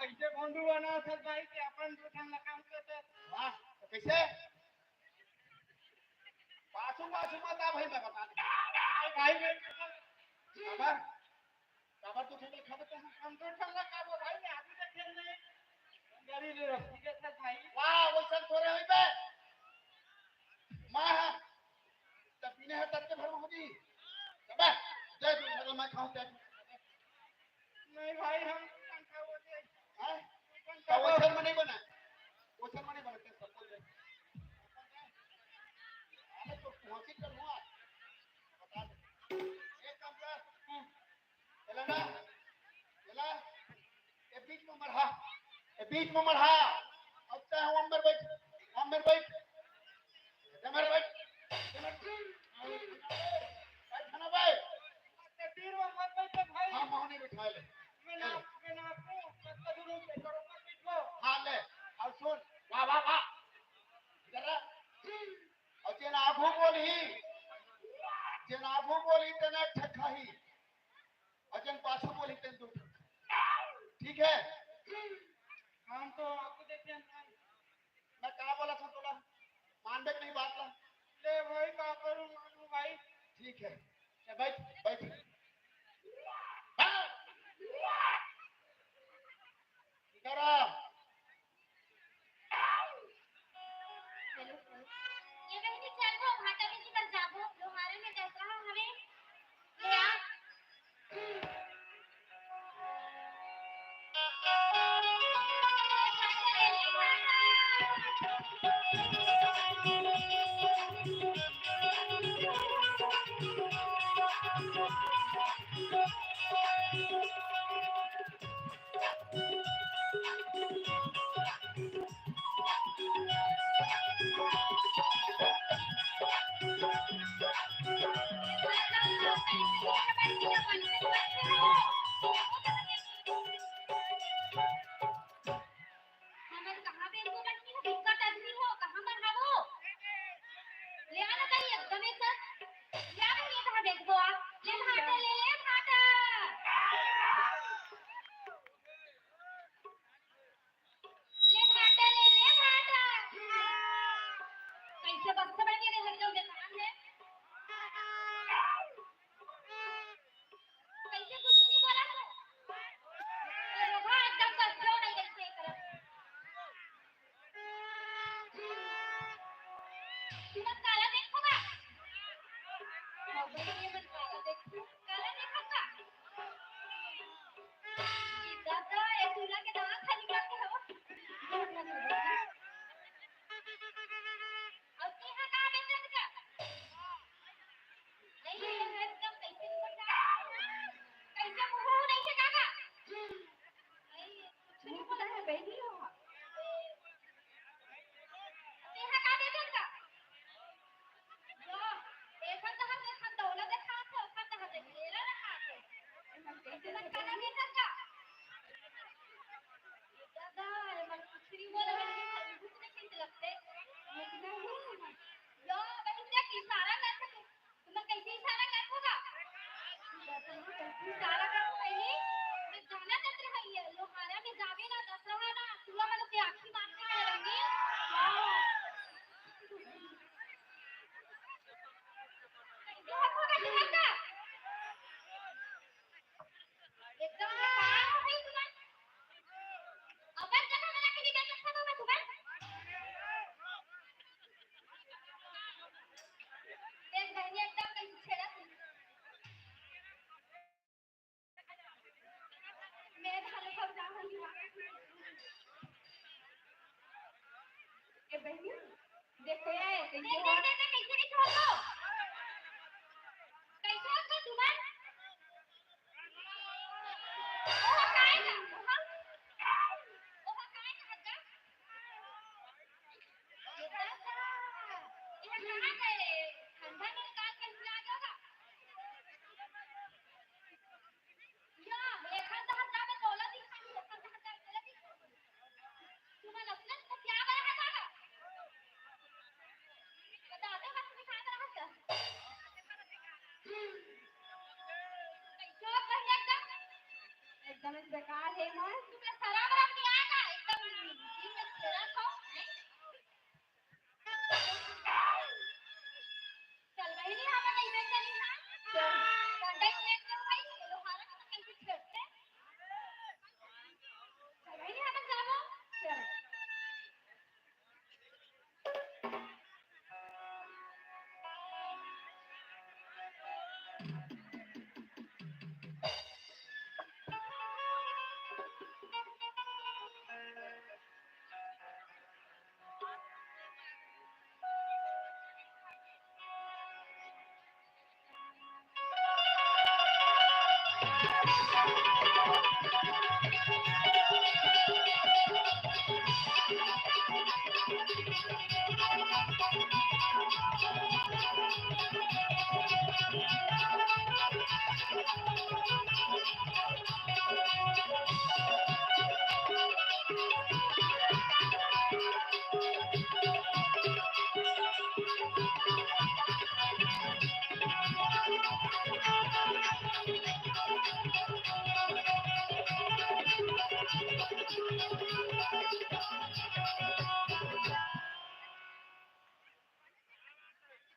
कैसे बंधु बना था भाई कि अपन दो ठन काम करते वाह तो कैसे पाछू मत आ भाई मैं बता दे भाई मैं खबर तू ठंडा खाबे तो हम दो ठन काम भाई मैं आगे देखे नहीं गाड़ी ले रखी के साथ भाई वाह वो सब थोड़े होई बे मां तब पीने है तब के भर में होगी सब दे तू मतलब मैं खाऊं ते नहीं भाई हम कंठा हो गए हैं तो वो शर्म नहीं बना ते सब बोल दे अरे तो पहुंची कर हुआ बता दे एक काम कर चला ना चला ये बीच में मढ़ा अब चाहे हम अंदर बैठ जमर बैठ खाना भाई तीर में मत बैठे भाई हाँ मोहनी बिठा ले मैं आपको कत्ता दूर से करो मत बैठो हाँ ले अब सुन वाह जरा और जेन आगू बोली तेने ठक्का ही और जेन पाछू बोली तेन दू ठीक है हम तो आपको देखे नहीं मैं कहा बोला था तोला मानबे नहीं बात ला ले भाई का करूं मानू भाई ठीक है चल बैठ करा ये कहीं नहीं चल वो भाटा में निकल जाबो लोहारे में जैसा हमें ले आ तुम्हें खाना नहीं खाता दादा मन खिचड़ी बोले भूख नहीं लगते लो बहन देख इशारा कर तुम्हें कैसे इशारा कर होगा इशारा कर पहले मैं गाना देख रही है लोहारा में जावे ना दस रहा ना तुला मतलब के आखी मार के रंगी जो होगा दिमागा एकदम बेकार हो गई तुम्हें अगर जगह मेरा के लिए क्या करता मैं तुम्हें एक बहनी एकदम कहीं छेड़ा मैं भालो भाव जा रही हूं ए बहनी देखो यार कैसे नहीं छोड़ दो कैसे हो तुम्हारे ओह काएगा ओह काएगा हटा ये कहां गए ठंडा में काट के ला दोगा या एक हफ्ता में दौलत दिखाई एक हफ्ता दौलत दिखाई तुम्हें नफरत को क्या बना था बता दो बस दिखा रहा था कैसे बढ़िया एकदम बेकार है ना तुम्हें शराब रख दिया था एकदम दिन में तेरा था चल रही नहीं हमें नहीं बेचनी था चल डंडे देख के भाई लोहारा का कैसे छेड़ते चल रही नहीं हमें जाओ चल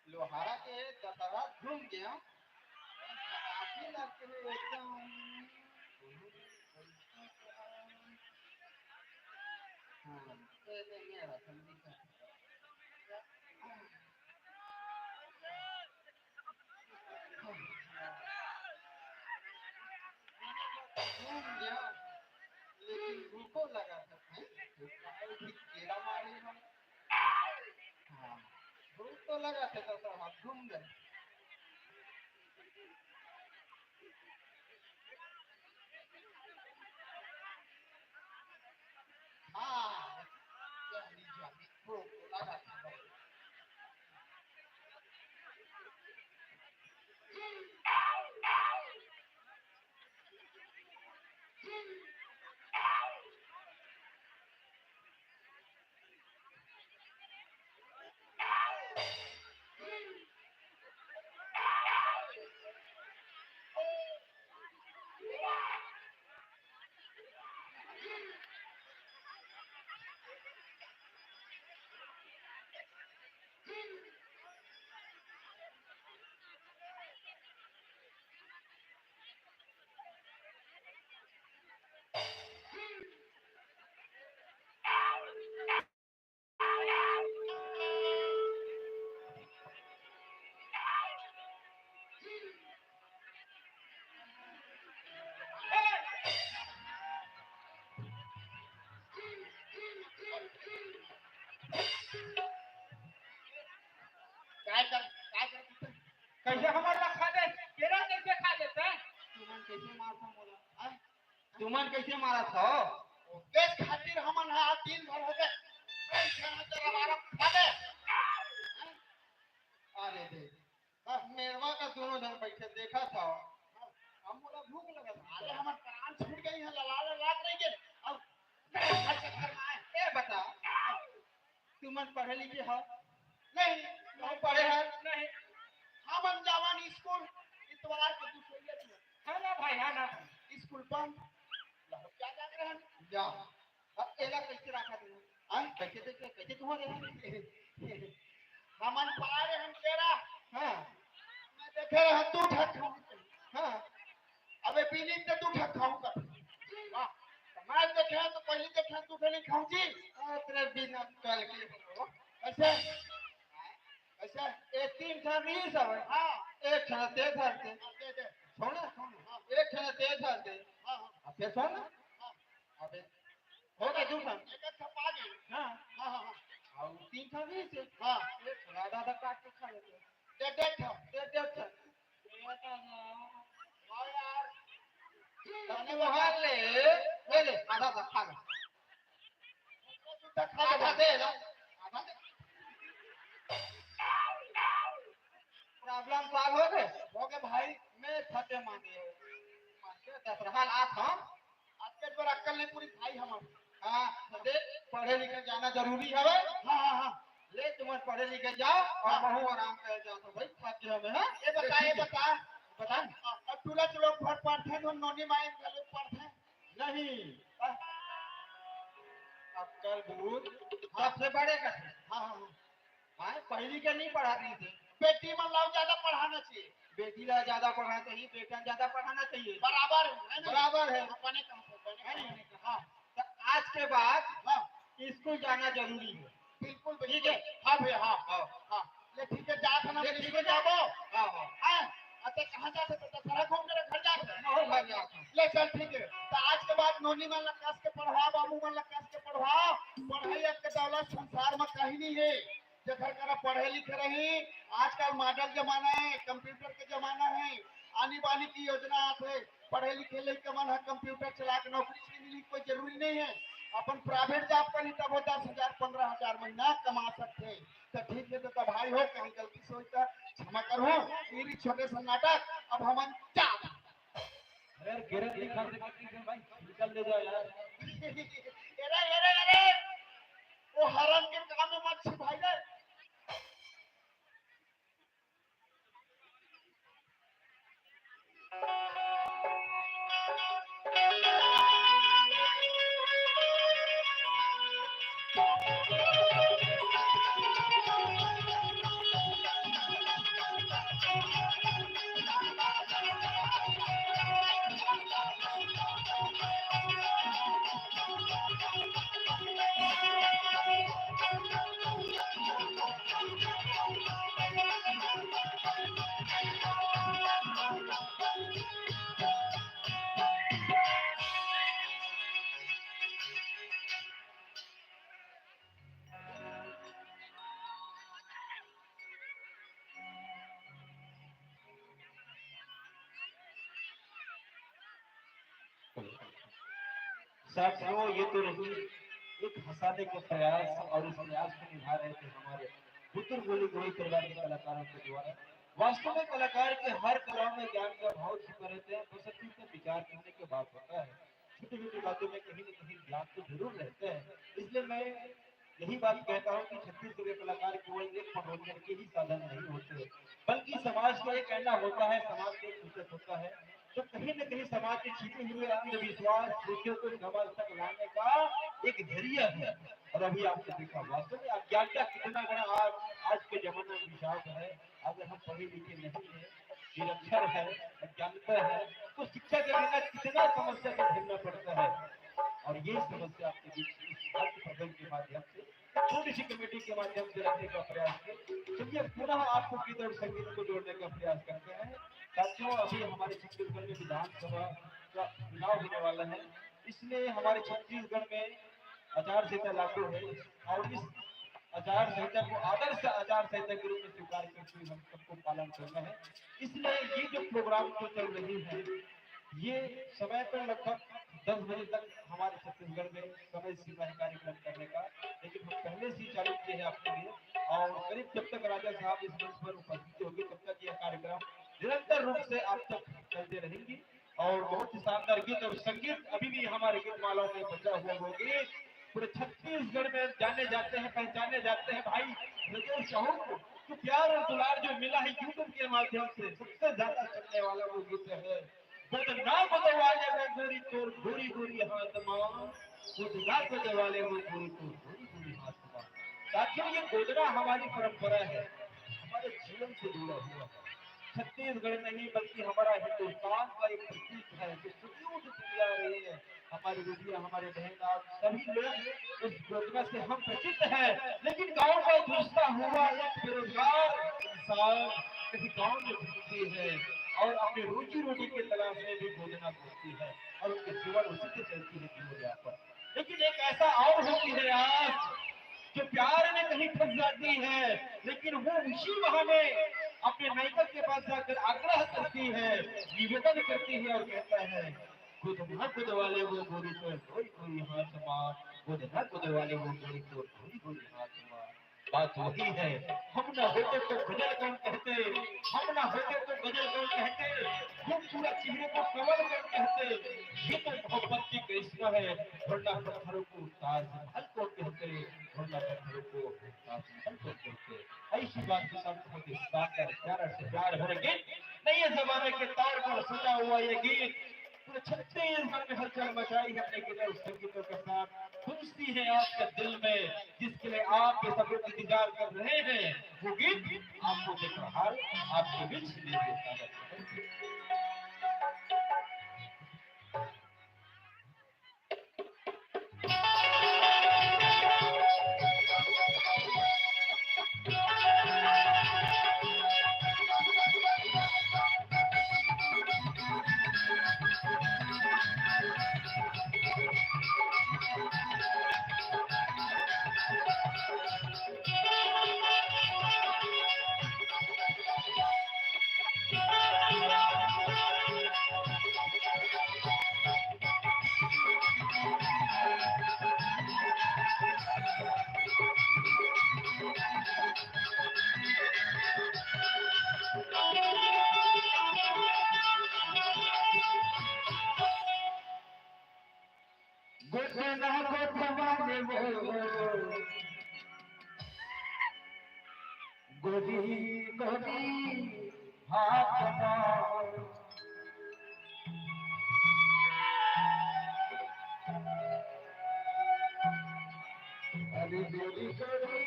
लोहारा के दशहरा घूम गया काफी लगते हुए एकदम हाँ तो ये मेरा जल्दी कर घूम गया लेकिन भूखो लगा था केला मारी हम हाँ भूख तो लगा था तो हम घूम गए हाँ जल्दी जल्दी भूख तो लगा था कैसे हमारा खा दे तेरा कैसे खा देते तुमन कैसे मारता मोला तुमन कैसे मारा था देश खातिर हमन है दिन भर हो गए कैसे ना तेरा मारा खा दे अरे दे बस मेरवा का दोनों जन बैठे देखा था हम बोला भूख लगा था अरे हमार पढ़े लिखे हो नहीं तुम पढ़े हैं नहीं हम जवान स्कूल इतवार को दूसरे दिन है ना भाई है ना स्कूल बंद क्या जाग रहे हैं जा अब एला कैसे रखा तुम हां कैसे तुम्हारे हमन पारे हम तेरा हां मैं देखे रहा तू ठक हां अबे पीली ते तू ठक खाऊं का वाह मैं देखे तो पहले देखे तू नहीं खाऊं जी तेरे बिना कल के ऐसे ऐसे ए तीन था 20 है हां एक था ते धरते दे छोड़ एक था ते धरते हां अब फिर छोड़ अबे हो गया दूसरा एक छपा गई हां हां हां और तीन था 20 हां एक थोड़ा आधा काट के खा लेते दे हां यार तने बाहर ले आधा खा ले आधा दे आधा दे प्रॉब्लम सॉल्व हो गए भाई मैं फटे मांगे दस हाल आठ हम आज के पर अक्ल नहीं पूरी भाई हमार हां दे पढ़े लिखे जाना जरूरी है हां हां हां ले तुम पढ़े लिखे जाओ और बहु आराम कर जाओ तो भाई फट में है ये बता अब टूला लोग घर पढ़ते हैं नोनी माई लोग पढ़ते नहीं अक्ल भूत सबसे बड़े का हां हां हां पहली के नहीं पढ़ाती थी बेटी में लाओ ज्यादा पढ़ाना चाहिए बेटी ला ज्यादा पढ़ाना चाहिए बेटा ज्यादा पढ़ाना चाहिए बराबर है अपने हाँ तो आज के बाद स्कूल जाना जरूरी है बिल्कुल ठीक है हाँ भैया हाँ हाँ ले ठीक है जा खाना ले ठीक है जाओ हाँ हाँ अच्छा कहाँ जाते थे सारा घूम कर घर जाते हो घर जाते ले चल ठीक है तो आज के बाद नोनी मन लकास के पढ़वा बाबू मन लकास के पढ़वा पढ़ाई अब के दौलत संसार में कहीं नहीं है जगह करा पढ़े लिखे रही आजकल मॉडल जमाना है कंप्यूटर के जमाना है आने बानी की योजना है पढ़े लिखे लड़के मन है कंप्यूटर चला के नौकरी से मिली कोई जरूरी नहीं है अपन प्राइवेट जॉब करी तब 10,000 15,000 महीना कमा सकते हैं तो ठीक है तो भाई हो कहीं गलती से होता क्षमा करो मेरी छोटे से नाटक अब हम जा अरे गिरन लिखा से भाई निकल ले जाओ यार अरे वो हराम के काम में मत छिपाई दे साथियों ये तो नहीं एक हंसाने के प्रयास और इस प्रयास को निभा रहे थे हमारे बुजुर्ग गोली गोली परिवार के कलाकारों के द्वारा वास्तव में कलाकार के हर कला में ज्ञान का भाव छिपे रहते हैं बस उसका विचार करने के बाद होता है छोटी छोटी बातों में कहीं न कहीं ज्ञान तो जरूर रहते हैं इसलिए मैं यही बात कहता हूँ कि छत्तीसगढ़ के कलाकार केवल एक मनोरंजन के ही साधन नहीं होते बल्कि समाज का एक कहना होता है समाज का एक सूचक होता है तो कहीं न कहीं समाज के छिपे हुए अंधविश्वास खुशियों को समाज तक लाने का एक जरिया है और अभी आपने देखा वास्तव में अज्ञानता कितना बड़ा आज के जमाने में विशाल है अगर हम पढ़े लिखे नहीं है निरक्षर है अज्ञानता है तो शिक्षा के बिना कितना समस्या का झेलना पड़ता है और ये समस्या आपके बीच इस अर्थ प्रबंध के माध्यम से छोटी सी कमेटी के माध्यम से रखने का प्रयास किया चलिए पुनः आपको गीत और संगीत को जोड़ने का प्रयास करते हैं साथियों अभी हमारे छत्तीसगढ़ में विधानसभा का चुनाव होने वाला है इसलिए हमारे छत्तीसगढ़ में आचार संहिता लागू है और इस आचार संहिता को आदर्श आचार संहिता के रूप में स्वीकार करते हुए हम सबको पालन करना है इसलिए ये जो प्रोग्राम जो चल रही है ये समय पर लगभग 10 बजे तक हमारे छत्तीसगढ़ में समय सीमा है कार्यक्रम करने का लेकिन हम पहले से ही चालू किए हैं आपके लिए और करीब जब तक राजा साहब इस मंच पर उपस्थित होंगे तब तक यह कार्यक्रम निरंतर रूप से आप तक चलते रहेंगी और बहुत ही शानदार गीत और संगीत अभी भी हमारे गीत मालाओं में बचा हुआ होगी पूरे छत्तीसगढ़ में जाने जाते हैं, पहचाने जाते हैं भाई रजो साहू को। तो प्यार और दुलार जो मिला है यूट्यूब के माध्यम से, सबसे ज्यादा चलने वाला वो गीत है गोदना गोदवाले वो गोरी तोर गोरी गोरी हाथ मां, गोदना गोदवाले वो गोरी तोर गोरी गोरी हाथ मां। साथियों, ये गोदना हमारी परंपरा है, हमारे जीवन से जुड़ा हुआ है। छत्तीसगढ़ नहीं बल्कि हमारा हिंदुस्तान का एक प्रतीक है जो सदियों से चली आ रही है। हमारी बेटियां, हमारे बहन, आप सभी लोग इस योजना से हम परिचित हैं। लेकिन गांव का घुसता हुआ एक बेरोजगार इंसान कहीं गांव में घुसती है और अपनी रोजी रोटी की तलाश में भी भोजना करती है और उनके जीवन उसी से चलती है जीवन यापन। लेकिन एक ऐसा और होती है आज जो प्यार में कहीं फंस जाती है, लेकिन वो उसी बहाने अपने नायिका के पास जाकर आग्रह करती है, निवेदन करती है और कहता है गोदना गोदवाले वो गोरी तो गोरी गोरी हाथ मां, गोदना गोदवाले वो गोरी तो गोरी गोरी हाथ मां। बात वही है, हम ना होते तो गजल कौन कहते, हम ना होते तो गजल कौन कहते, हम पूरा चेहरे को कवर कर कहते। ये तो मोहब्बत की करिश्मा है, वरना पत्थरों को ताजमहल को कहते, वरना पत्थरों को ताजमहल को कहते। ऐसी बात के साथ बहुत ही शानदार प्यारा से प्यार भरे गीत, नए जमाने के तौर पर सजा हुआ ये गीत पूरे छत्तीसगढ़ में हलचल मचाई है अपने गीतों संगीतों के साथ, गूंजती है आपके दिल में, जिसके लिए आप बेसब्री इंतजार कर रहे हैं। वो गीत आपको देख रहा आपके बीच लेके गोदना गोदवाले वो गोरी गोरी हाथ मां, अरे गोरी गोरी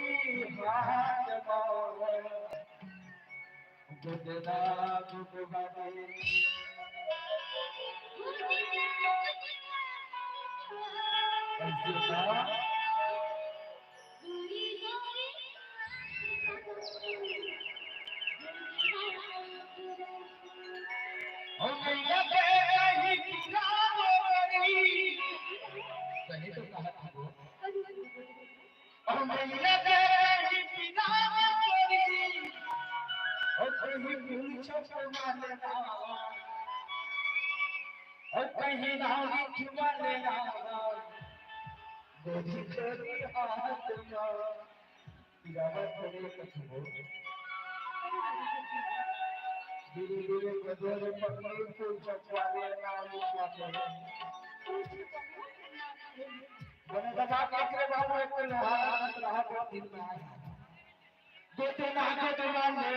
हाथ मां, गोदना गोदवाले सही तो कहा था वो। और मैं लगे ही पिता मोरी, और कहीं पूछो वाले ना, और कहीं नावी छुवाले ना, गोरी गोरी हाथ मां, पिरावत करे कछुओ, धीरे धीरे गजर पकड़ी पूछो वाले ना मुझे। बने दबा काकरे बाबू एक लोहा रहा को दिन में आया गोदना गोदवाले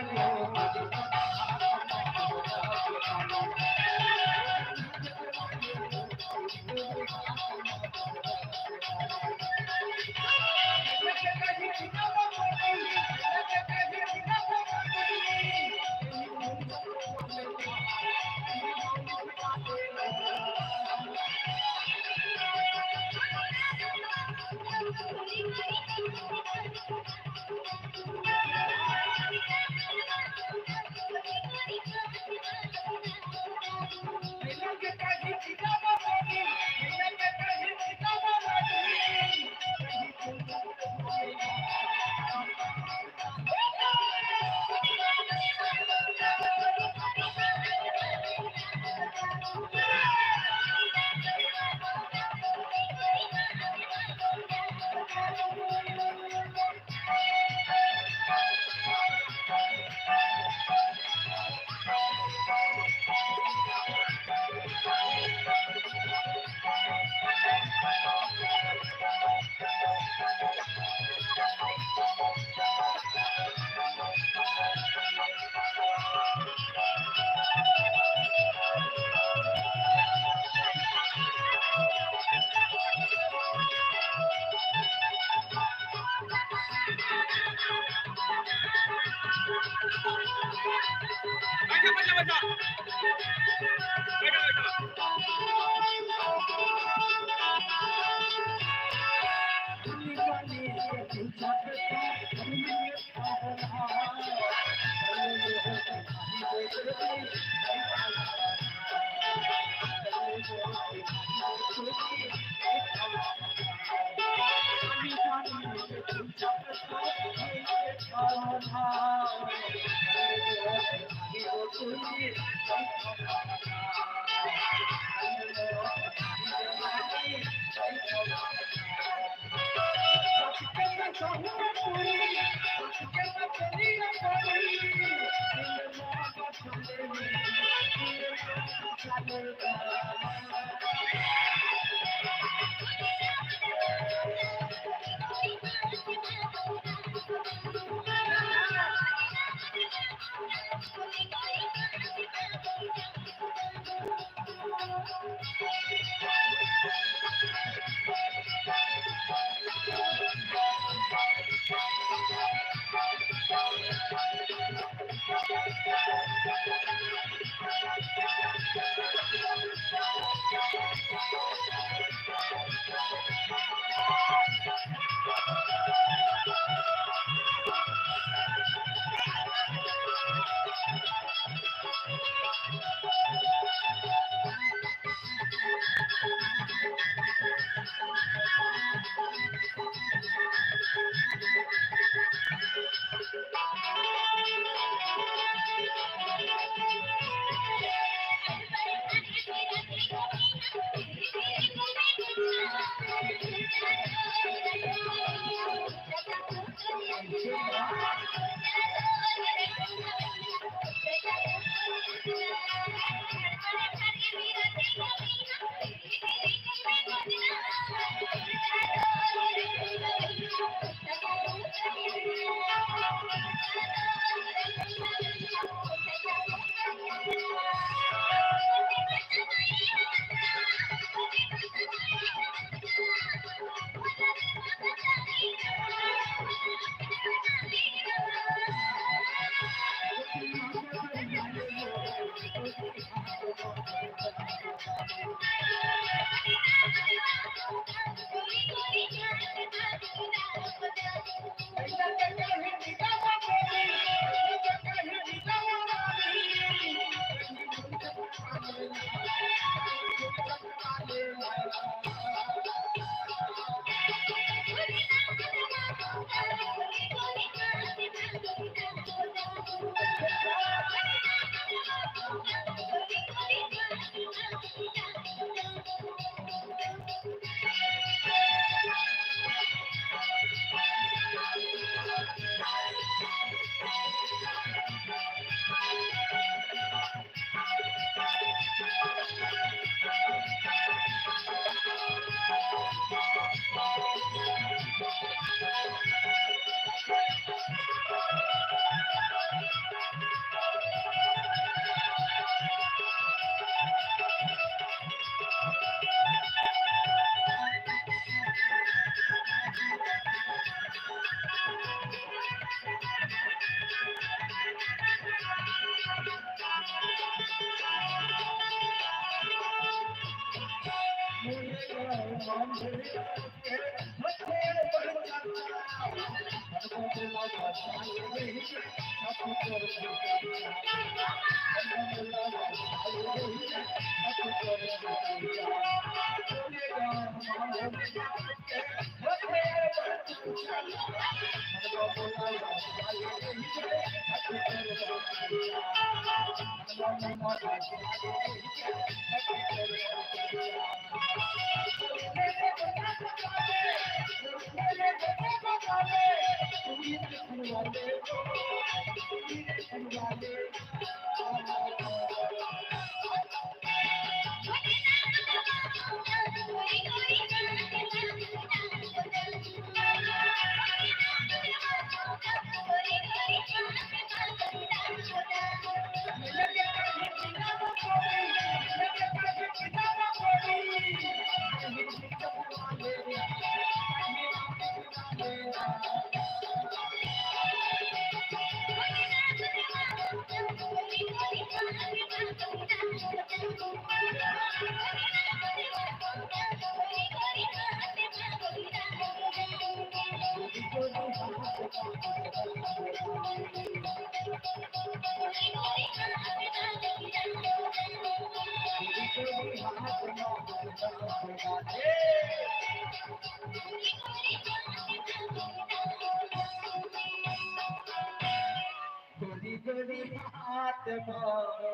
गोरी गोरी हाथ मारो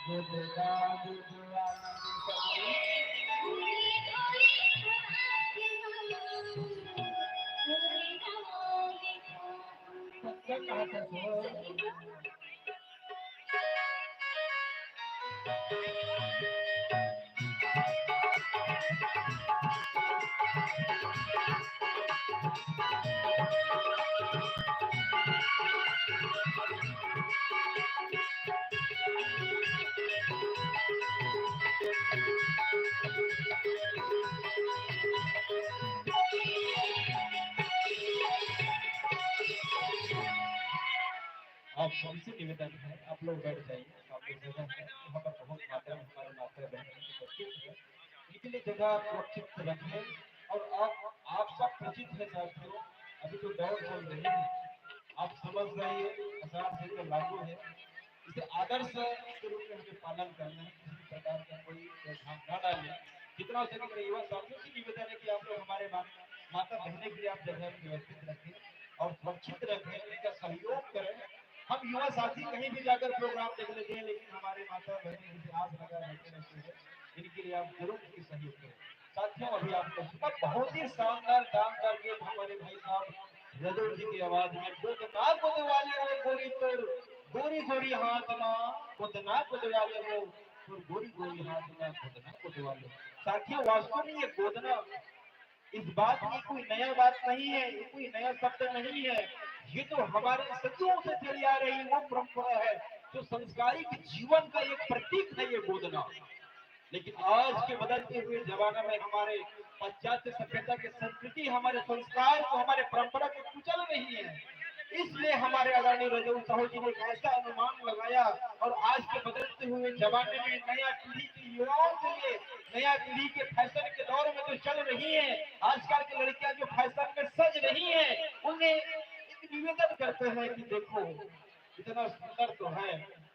गुदरा गुदरा आप सबसे निवेदन है आप लोग बैठ जाइए। आप लोग जगह है यहाँ पर बहुत मात्रा में हमारे मात्रा बहन उपस्थित है, इसलिए जगह सुरक्षित रखें। और आप सब परिचित है साथियों, अभी तो दौड़ चल रही है, आप समझ रही है आचार संहिता लागू है, इसे आदर्श के रूप में हमें पालन करना है, किसी प्रकार का कोई ध्यान न डालें। जितना हो सके मेरे युवा साथियों से निवेदन है कि आप लोग हमारे माता बहने के लिए आप जगह व्यवस्थित रखें और सुरक्षित रखें, इनका सहयोग करें। हम युवा साथी कहीं भी जाकर प्रोग्राम देख लेते हैं, लेकिन हमारे माता बहने इनसे आस लगा बैठे रहते हैं, इनके लिए आप जरूर इसकी सहयोग करें। साथियों अभी आपको सुना बहुत ही शानदार शानदार गीत हमारे भाई साहब रजोर जी की आवाज में, गोदना गोदवाले वो गोरी तोर गोरी गोरी हाथ माँ, गोदना गोदवाले वो तोर गोरी गोरी हाथ माँ, गोदना गोदवाले। साथियों वास्तव में ये गोदना इस बात की कोई नया बात नहीं है, ये कोई नया शब्द नहीं है, ये तो हमारे सदियों से चली आ रही वो परंपरा है, जो संस्कारिक जीवन का एक प्रतीक है ये गोदना। लेकिन आज के बदलते हुए जमाने में हमारे पाश्चात्य सभ्यता के संस्कृति हमारे संस्कार को हमारे परंपरा को कुचल रही है, इसलिए हमारे आदरणीय रजऊ साहू जी ने एक ऐसा अनुमान लगाया और आज के बदलते हुए जमाने में नया पीढ़ी के युवाओं के लिए नया पीढ़ी के फैशन के दौर में जो चल रही है, आजकल की लड़कियां जो फैशन में सज रही है, उन्हें एक निवेदन करते हैं कि देखो इतना सुंदर तो है,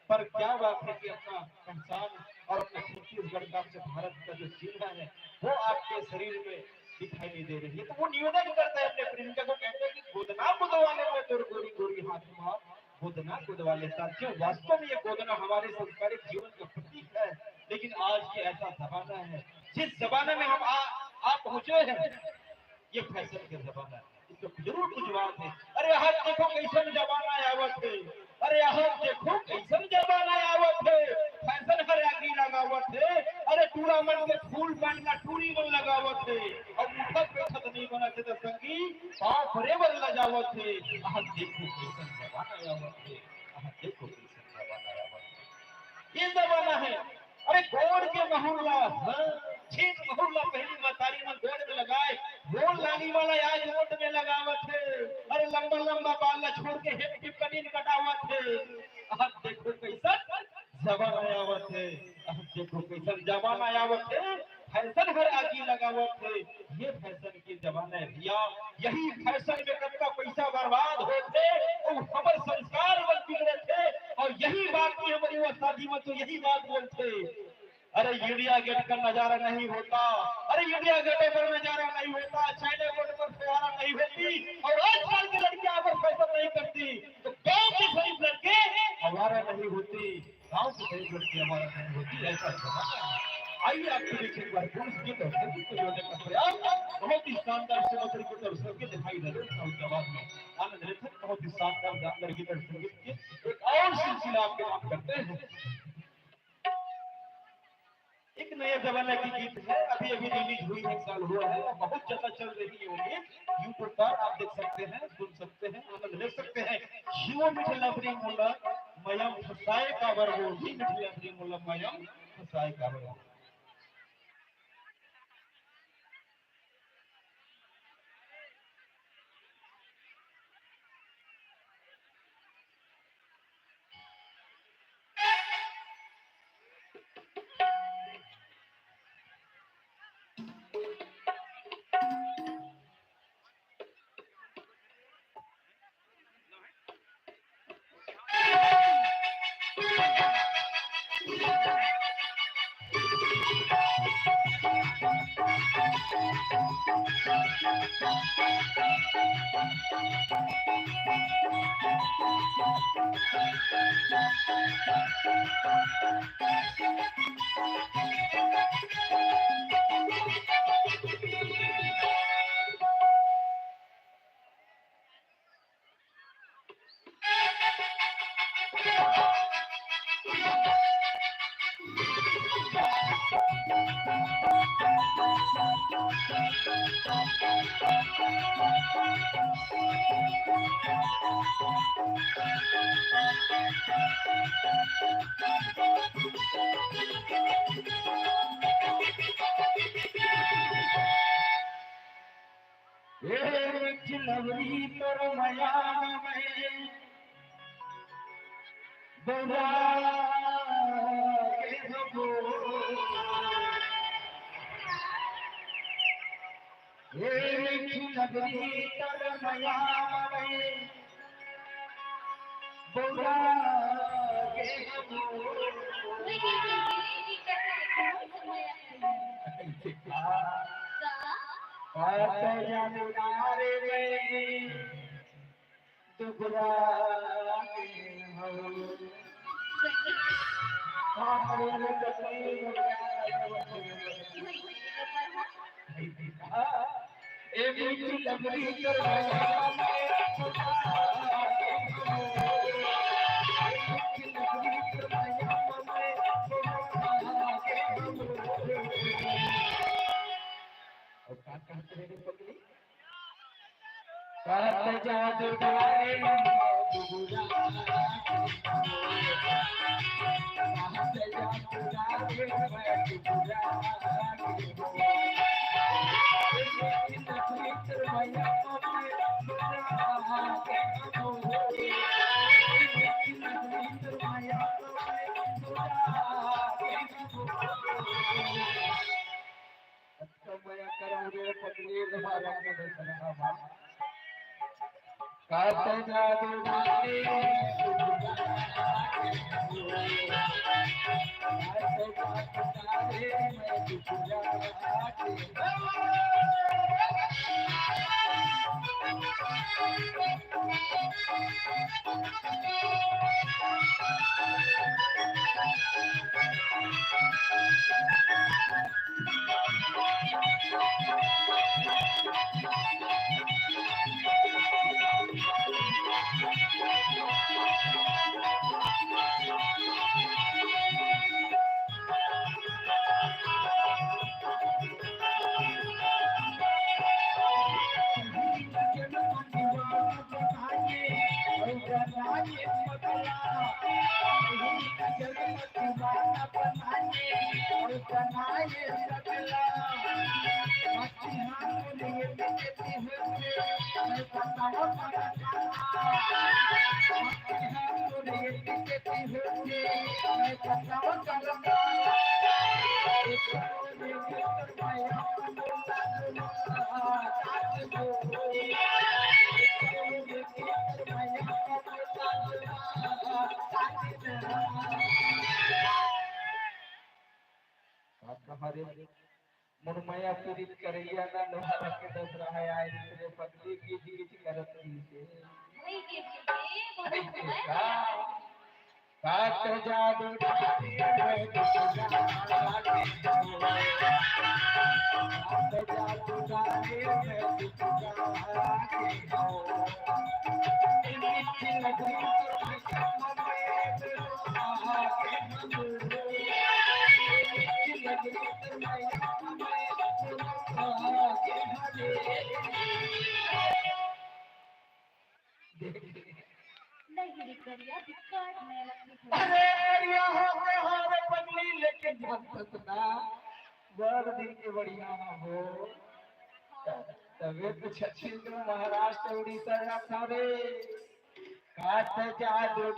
पर क्या बात है कि अपना पहचान और अपने छत्तीसगढ़ का अपने भारत का जो चिन्ह है वो आपके शरीर में दिखाई नहीं दे रही है। तो वो निवेदन करते हैं अपने प्रेमिका को, कहते हैं कि गोदना गोदवाले में तोर गोरी गोरी हाथ माँ, गोदना गोदवाले। साथियों वास्तव में ये गोदना हमारे संस्कारिक जीवन का प्रतीक है, लेकिन आज के ऐसा जमाना है, जिस जमाने में हम आप पहुंचे हैं ये फैशन के जमाना है, इसको जरूर कुछ बात है। अरे यहाँ देखो कैसन जमाना आवत है, अरे यहाँ देखो कैसन जमाना आवत है, फैशन हर आगे लगावत है, अरे टूरा मन के फूल बन का टूरी मन लगावत है, और उठत बैठत नहीं बना थे तो संगी पाँव फरेवर लगावत है। यहाँ देखो कैसन जमाना आवत है, यहाँ देखो कैसन जमाना आवत है, ये जमाना है। अरे गोड़ के महुल्ला छीन महुल्ला पहली मतारी में गोड़ में लगाए, गोड़ लानी वाला आज वोट में लगावत है, अरे लंबा लंबा बाल छोड़ के हिप हिप कनीन कटावत है। अब देखो कैसा जमाना आवत है, अब देखो कैसा जमाना आवत है, फैशन हर आगे लगावत है, ये फैशन के जमाना है भैया। यही फैशन में कब पैसा बर्बाद होते और हमारे संस्कार बन बिगड़े थे, और यही बात की हमारी वो शादी में तो यही बात बोलते, अरे इंडिया गेट का नजारा नहीं होता, अरे इंडिया गेट पर नजारा नहीं होता, चाइना गेट पर फुहारा नहीं होती, और आजकल की लड़कियां अगर फैशन नहीं करती तो गांव की गरीब लड़के हमारा नहीं होती, गांव की गरीब लड़की हमारा नहीं होती, ऐसा जमाना है। आइए आपको देखिए एक बार पुरुष गीत और संगीत को जोड़ने का प्रयास बहुत ही शानदार समुद्र गीत और संगीत दिखाई दे रहे हैं, उसके बाद में आनंद लेते हैं। बहुत ही शानदार जानदार गीत और संगीत के एक और सिलसिला आपके नाम करते हैं। एक नया जमाना की गीत है, अभी अभी रिलीज हुई, एक साल हुआ है, बहुत ज्यादा चल रही है वो गीत, यूट्यूब पर आप देख सकते हैं, सुन सकते हैं, आनंद ले सकते हैं। शिव मिठे लबरी मुल्ला मयम फसाए का वर्गो, ही मिठे लबरी मुल्ला मयम फसाए का वर्गो। लवरी पर मया में बौरा के सबो लवरी पर मया में बौरा के सबो जानुनारे में दुबरा के हो ए मीठी लवरी कर कहत जादू गारे कहत जादू गारे मुरमया पीड़ित करैया ना लोहारा के दस रहा है इसलिए पत्नी की जीत करत रही से काट जादू काट जादू लेके दिन के बढ़िया हो तबे तो छत्तीसगढ़ महाराष्ट्र उड़ीसा रखा रे काट जादू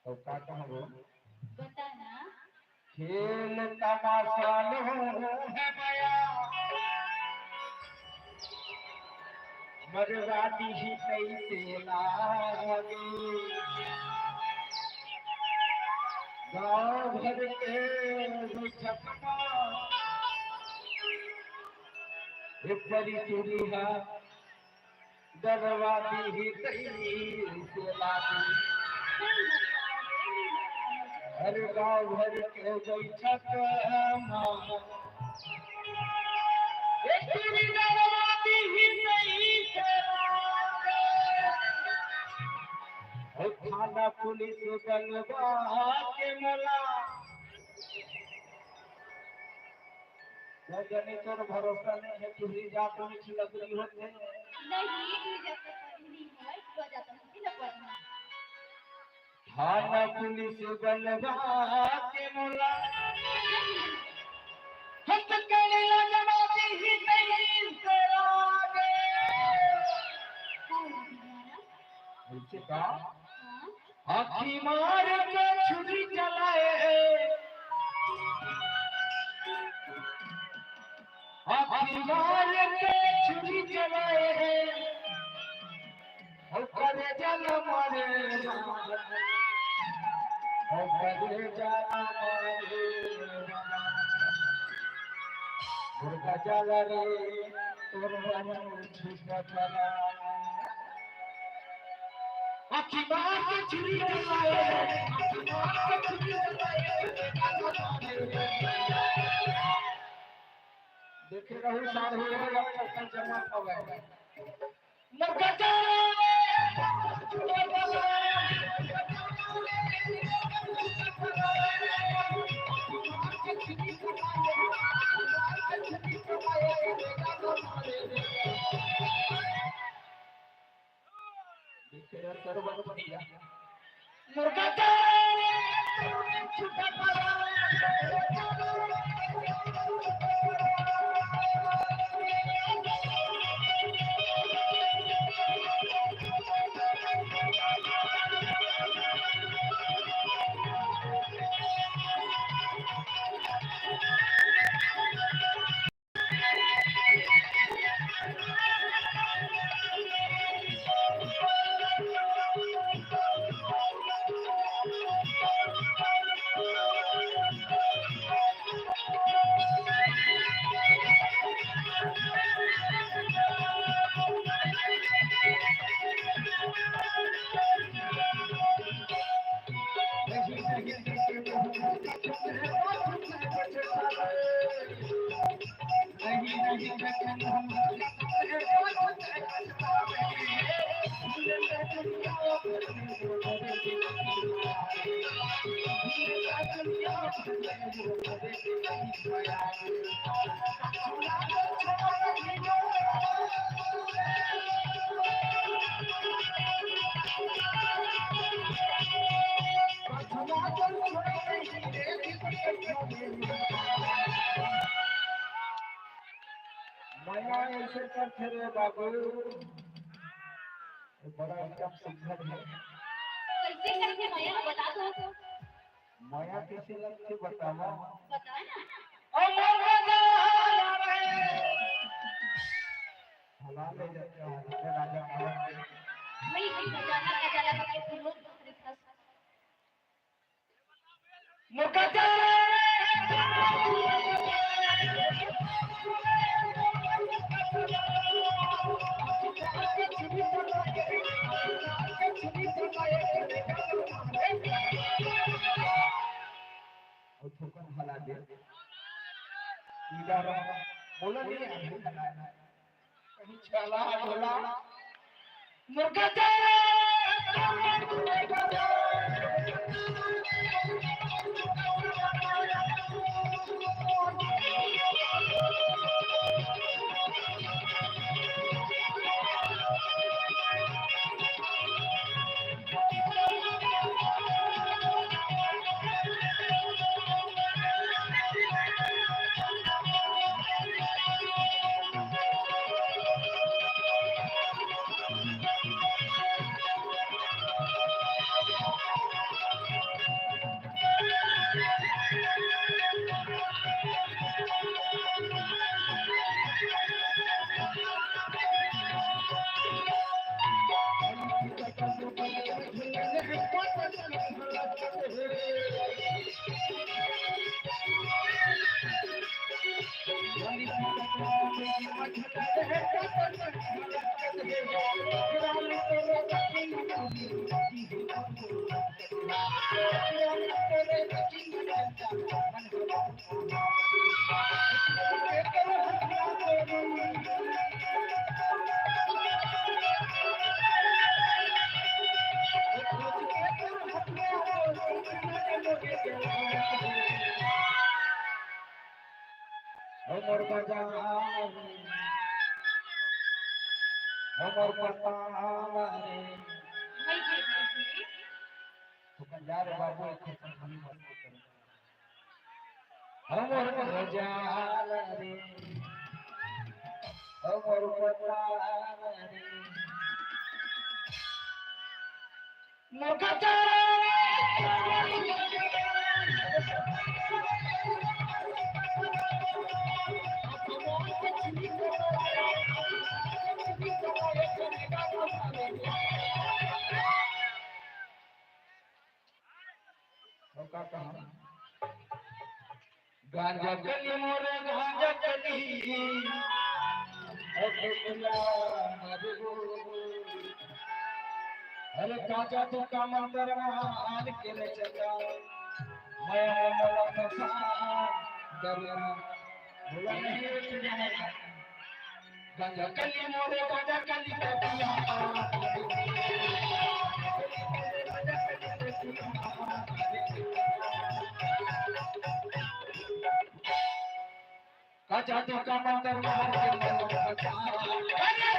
तो का कहबो बता ना। खेल तमाशा है माया मरवादी ही कैसे लागे गाँव भर के छपमा बड़ी चूड़िया दरवादी ही कैसे लागे हर गाँव भर के बैठक माँ दरवादी ही कैसे थाना पुलिस गंगवा के मला जने तोर भरोसा नहीं है तू ही जा पुलिस लगी होते नहीं तू जब तक पढ़ी है तो जाता नहीं ना पढ़ना। थाना पुलिस गंगवा के मला हट करे लगवाती ही नहीं से आगे ऐसे का आखी मार के छुरी चलाए आखी मार के छुरी चलाए और करे जल मारे और करे जल मारे मुर्गा जल रे तोर मन छुपा चला आखी मार के छुरी चलाए देखे रहू सार हो गया जमा हो गया माया ऐसे करते रे बाबू बड़ा एकदम सुंदर है कैसे करके माया बता दो माया कैसे लगते बतावा बता ना। हवा ले जाते हैं राजा वही बजाना का जला का रोज दूसरे पास मुर्गा हला दे इधर बोला नहीं कहीं चला बोला मुर्गा अमर बजावे अमर बतावे भाई जी तो कंजार बाबू खत्म होने मत करो अमर बजावे अमर बतावे नकता गांजा कली मोरे गांजा कली अरे काचा तो का मंदिर मान के ले चला मैं मोला फसा डरना बोला नहीं गांजा कली मोरे गांजा कली काचा तो का मंदिर मान के ले चला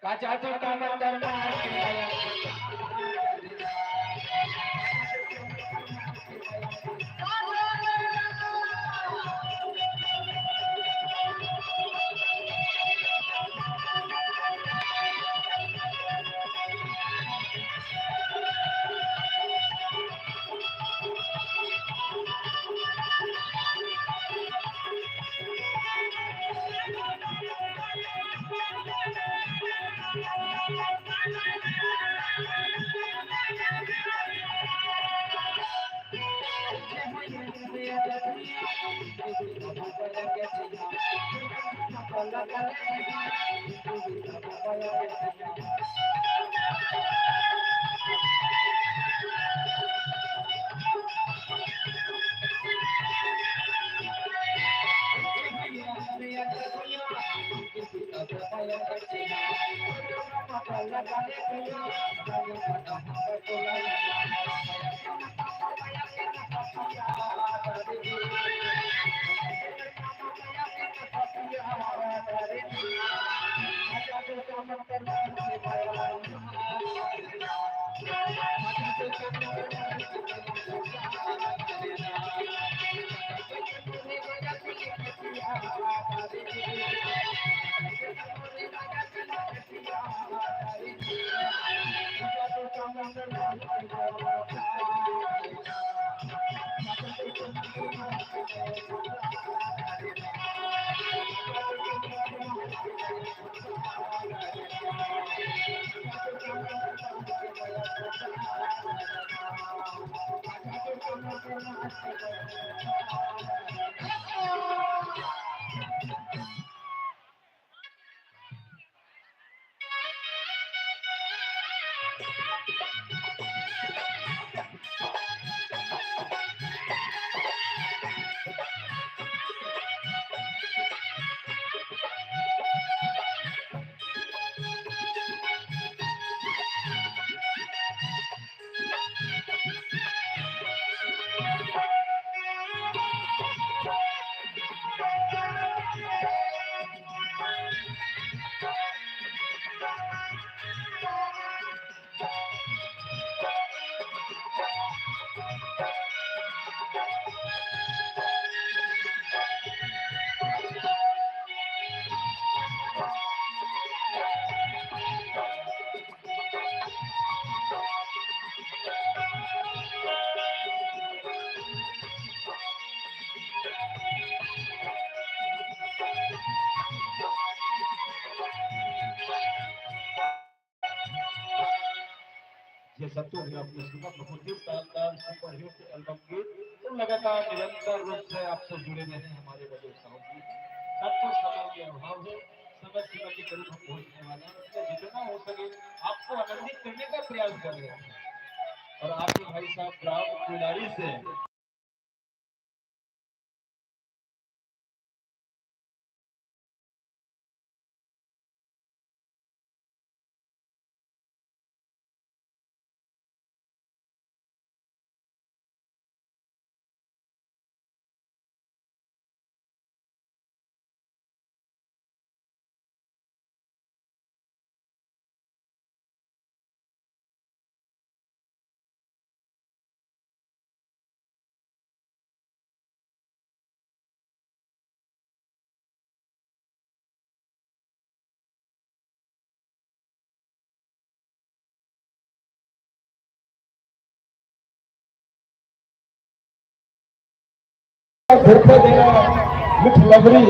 काचा तो का मंदिर काचा तो का मंदिर जैसा तुमने अपने सुना बहुत ही शानदार सुपरहिट एल्बम की तो लगातार निरंतर रूप से आप सब जुड़े रहे हैं हमारे बड़े साउंड की सबको समय के अभाव है समय सीमा के करीब हम पहुंचने वाले हैं इसलिए जितना हो सके आपको आनंदित करने का प्रयास कर रहे हैं और आपके भाई साहब राम कुलारी से धोखा देना मिठ लबरी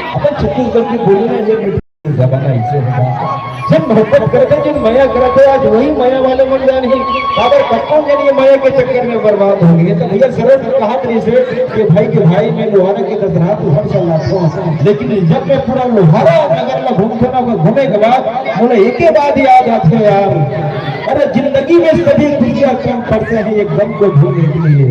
अपन छत्तीसगढ़ की बोली में ये मिठ जमाना ऐसे होगा जब मोहब्बत करते जिन माया करते आज वही माया वाले मन जान ही अगर कट्टों के लिए माया के चक्कर में बर्बाद हो गए तो भैया सरल कहा से कि भाई में लोहारा के दसरा तो हर साल लेकिन जब मैं पूरा लोहारा नगर में घूमने के बाद मुझे एक ही बात याद आते यार अरे जिंदगी में सभी खुशियां कम पड़ते हैं एक गम को भूलने के लिए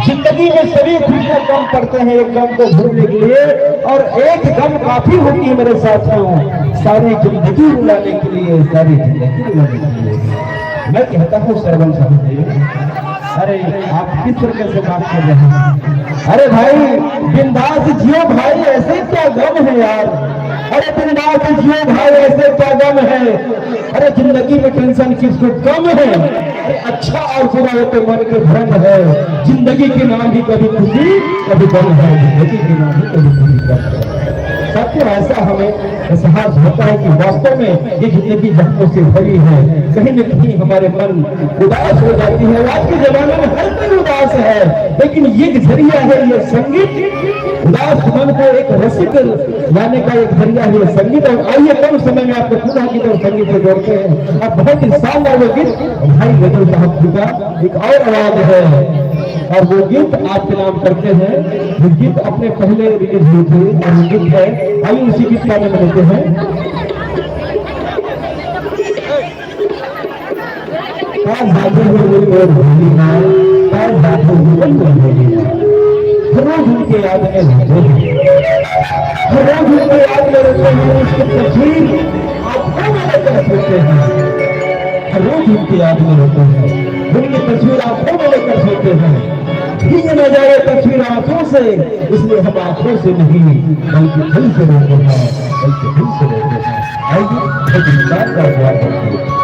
जिंदगी में सभी खुशियां कम पड़ते हैं एक गम को भूलने के लिए और एक गम काफी होती है मेरे साथियों सारी जिंदगी रुलाने के लिए सारी जिंदगी रुलाने के लिए मैं कहता हूँ सरवन साहब अरे आप किस तरह से बात कर रहे हैं अरे भाई बिंदास जियो भाई ऐसे क्या गम है यार अरे बिंदास जियो भाई ऐसे क्या गम है अरे जिंदगी में टेंशन किसको कम है अरे अच्छा और बुरा तो मन के भ्रम है जिंदगी के नाम भी कभी खुशी कभी गम है जिंदगी के नाम भी कभी खुशी गम है सत्य ऐसा हमें एहसास होता है कि वास्तव में ये जिंदगी जख्मों से भरी है कहीं न कहीं हमारे मन उदास हो जाती है आज के जमाने में हर कोई उदास है लेकिन ये जरिया है ये संगीत उदास मन को एक रसिक लाने का एक जरिया है ये संगीत और आइए कम समय में आपको खुदा की तरफ संगीत से जोड़ते हैं अब बहुत ही शानदार वो गीत भाई गजल साहब जी का एक और आवाज है और वो गीत आपके नाम करते हैं वो गीत अपने पहले रिलीज हुए थे और वो गीत है आइए उसी गीत का नाम लेते हैं रोज उनके याद में रोज उनके याद में रहते हैं उसकी तस्वीर आंखों में लेकर सोते हैं रोज उनके याद में रहते हैं उनकी तस्वीर आंखों में लेकर सोते हैं ये नजारे तस्वीर आंखों से इसलिए हम आंखों से नहीं बल्कि दिल से रोते हैं बल्कि दिल से रोते हैं आइए एक इंसान का प्यार करते हैं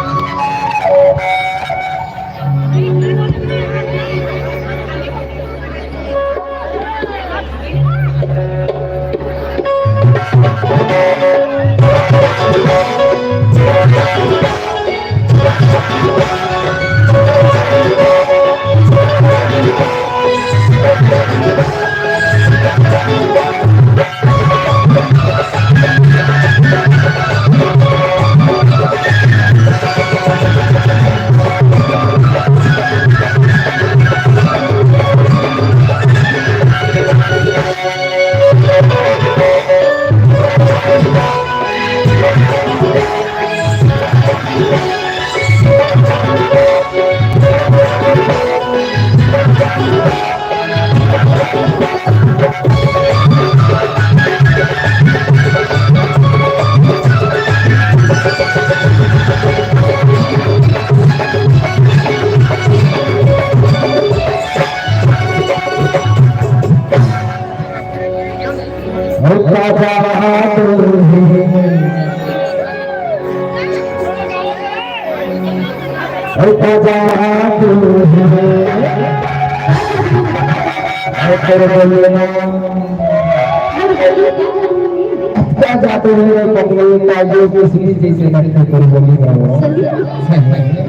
जाते हुए बंगल का जो किसी जैसे लगता कर बोली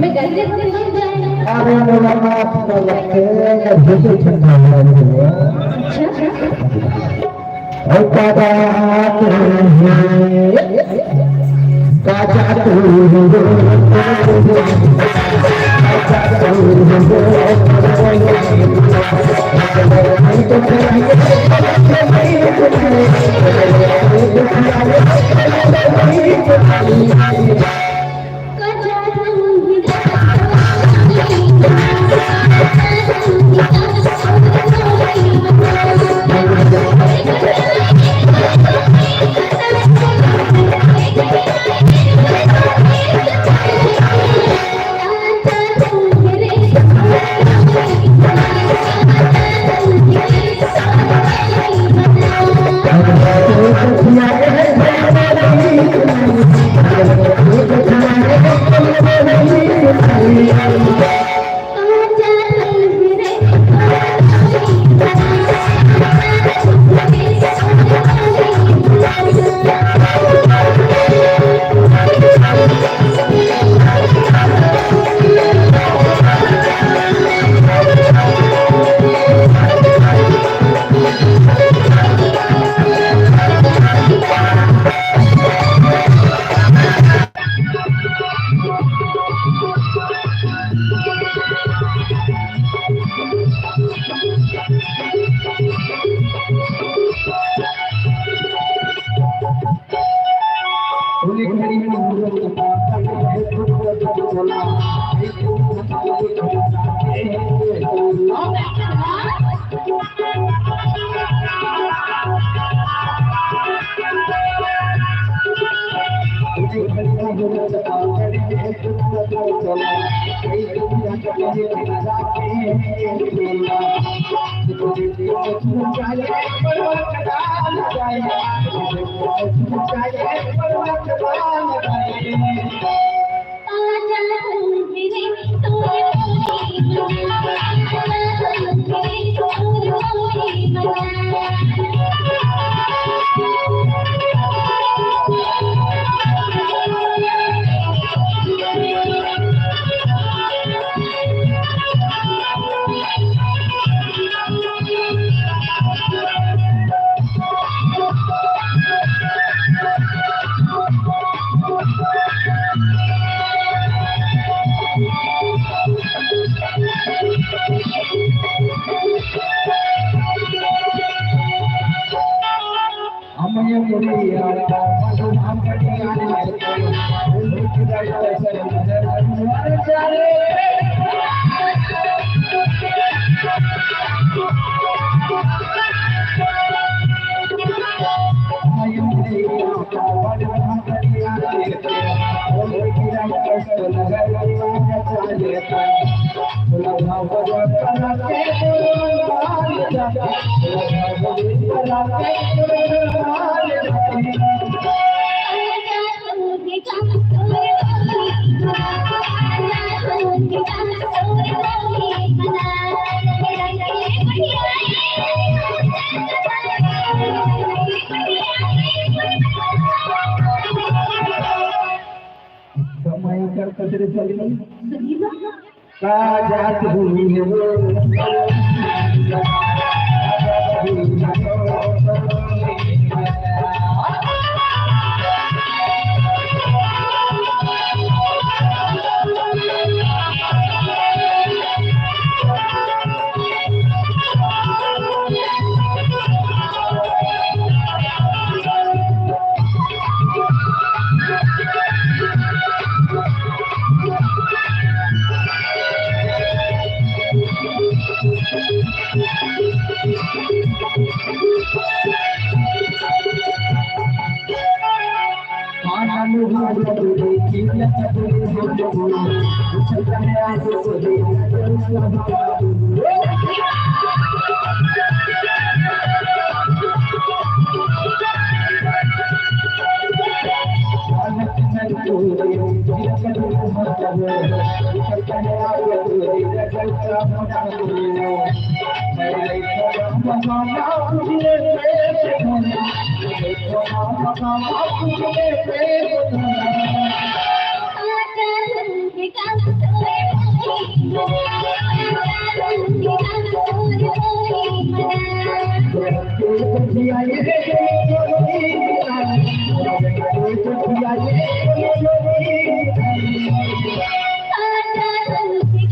मैं गलती से नहीं जाएगा अरे मेरा माफ तो लगते हैं जैसे ठंडा हुआ और काजा तू Thank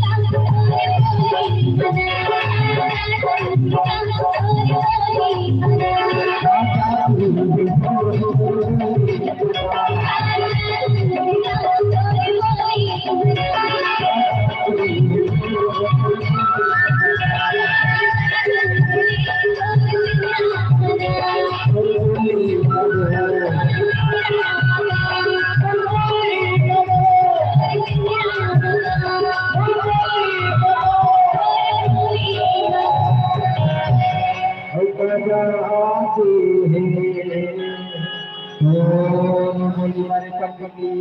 you. बोली मारे कंपनी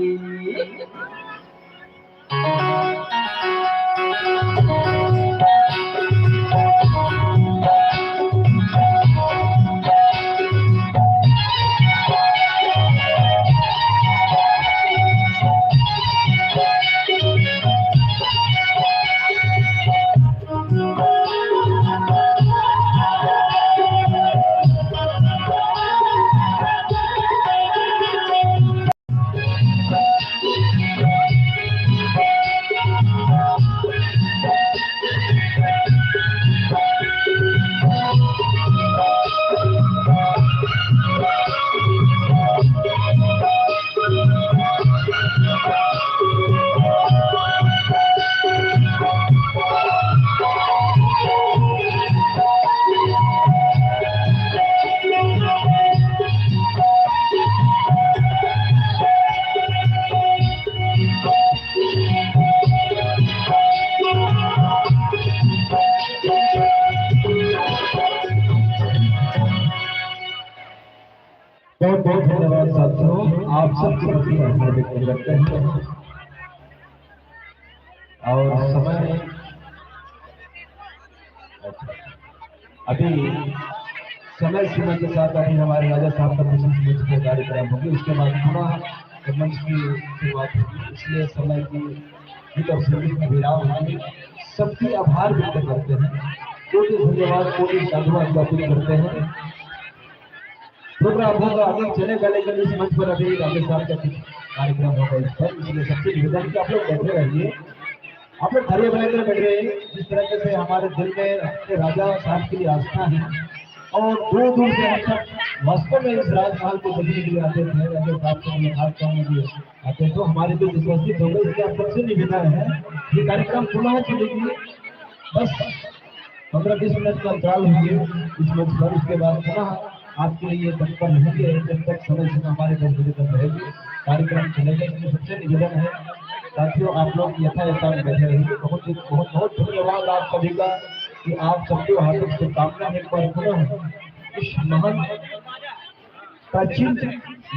बहुत बहुत धन्यवाद साथियों, आप सबके प्रति आभार व्यक्त करते हैं। और समय अभी समय सीमा के साथ अभी हमारे राजा साहब का विशेष मंच का कार्यक्रम होगी, उसके बाद पुनः मंच की शुरुआत होगी, इसलिए समय की गीत और संगीत में विराम होगी। सबकी आभार व्यक्त करते हैं, कोटि धन्यवाद, कोटि साधुवाद ज्ञापित करते हैं। प्रोग्राम होगा आगे चलेगा, लेकिन इस मंच पर अभी राजा साहब का कार्यक्रम होगा इस पर, इसलिए सबसे निवेदन कि आप लोग बैठे रहिए, आप लोग खड़े बनाकर बैठ रहे हैं। जिस तरह से हमारे दिल में अपने राजा साहब के लिए आस्था है और दूर दूर से हम सब वास्तव में इस राजमहल को देखने के लिए आते थे, राजा साहब को मुलाकात करने के लिए आते, तो हमारे जो उपस्थित हो गए, इसलिए आप सबसे निवेदन है ये कार्यक्रम पुनः चलेगी, बस 15-20 मिनट का अंतराल होंगे इस मंच पर, उसके बाद पुनः आपके लिए तत्पर रहेंगे जब तक समय सीमा हमारे 10 बजे तक रहेगी, कार्यक्रम चलेगा। इसलिए सबसे निवेदन है साथियों, आप लोग यथायथा बैठे रहेंगे। बहुत बहुत बहुत धन्यवाद आप सभी का कि आप सबको हार्दिक शुभकामनाएं। एक बार पुनः इस महान प्राचीन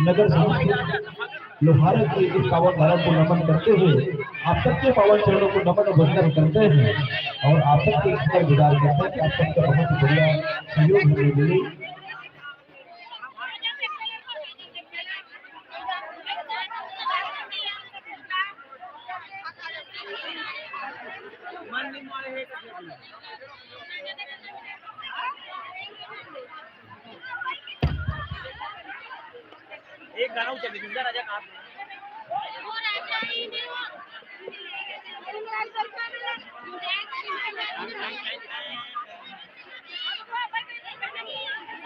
नगर संस्कृति लोहारा की इस पावन धारा को नमन करते हुए आप सबके पावन चरणों को नमन और वंदन करते हैं और आप सबके इस पर गुजार करते हैं कि आप सबका बहुत ही बढ़िया सहयोग हमें मिले। एक गाना चल जिंदा राजा कहाँ पे?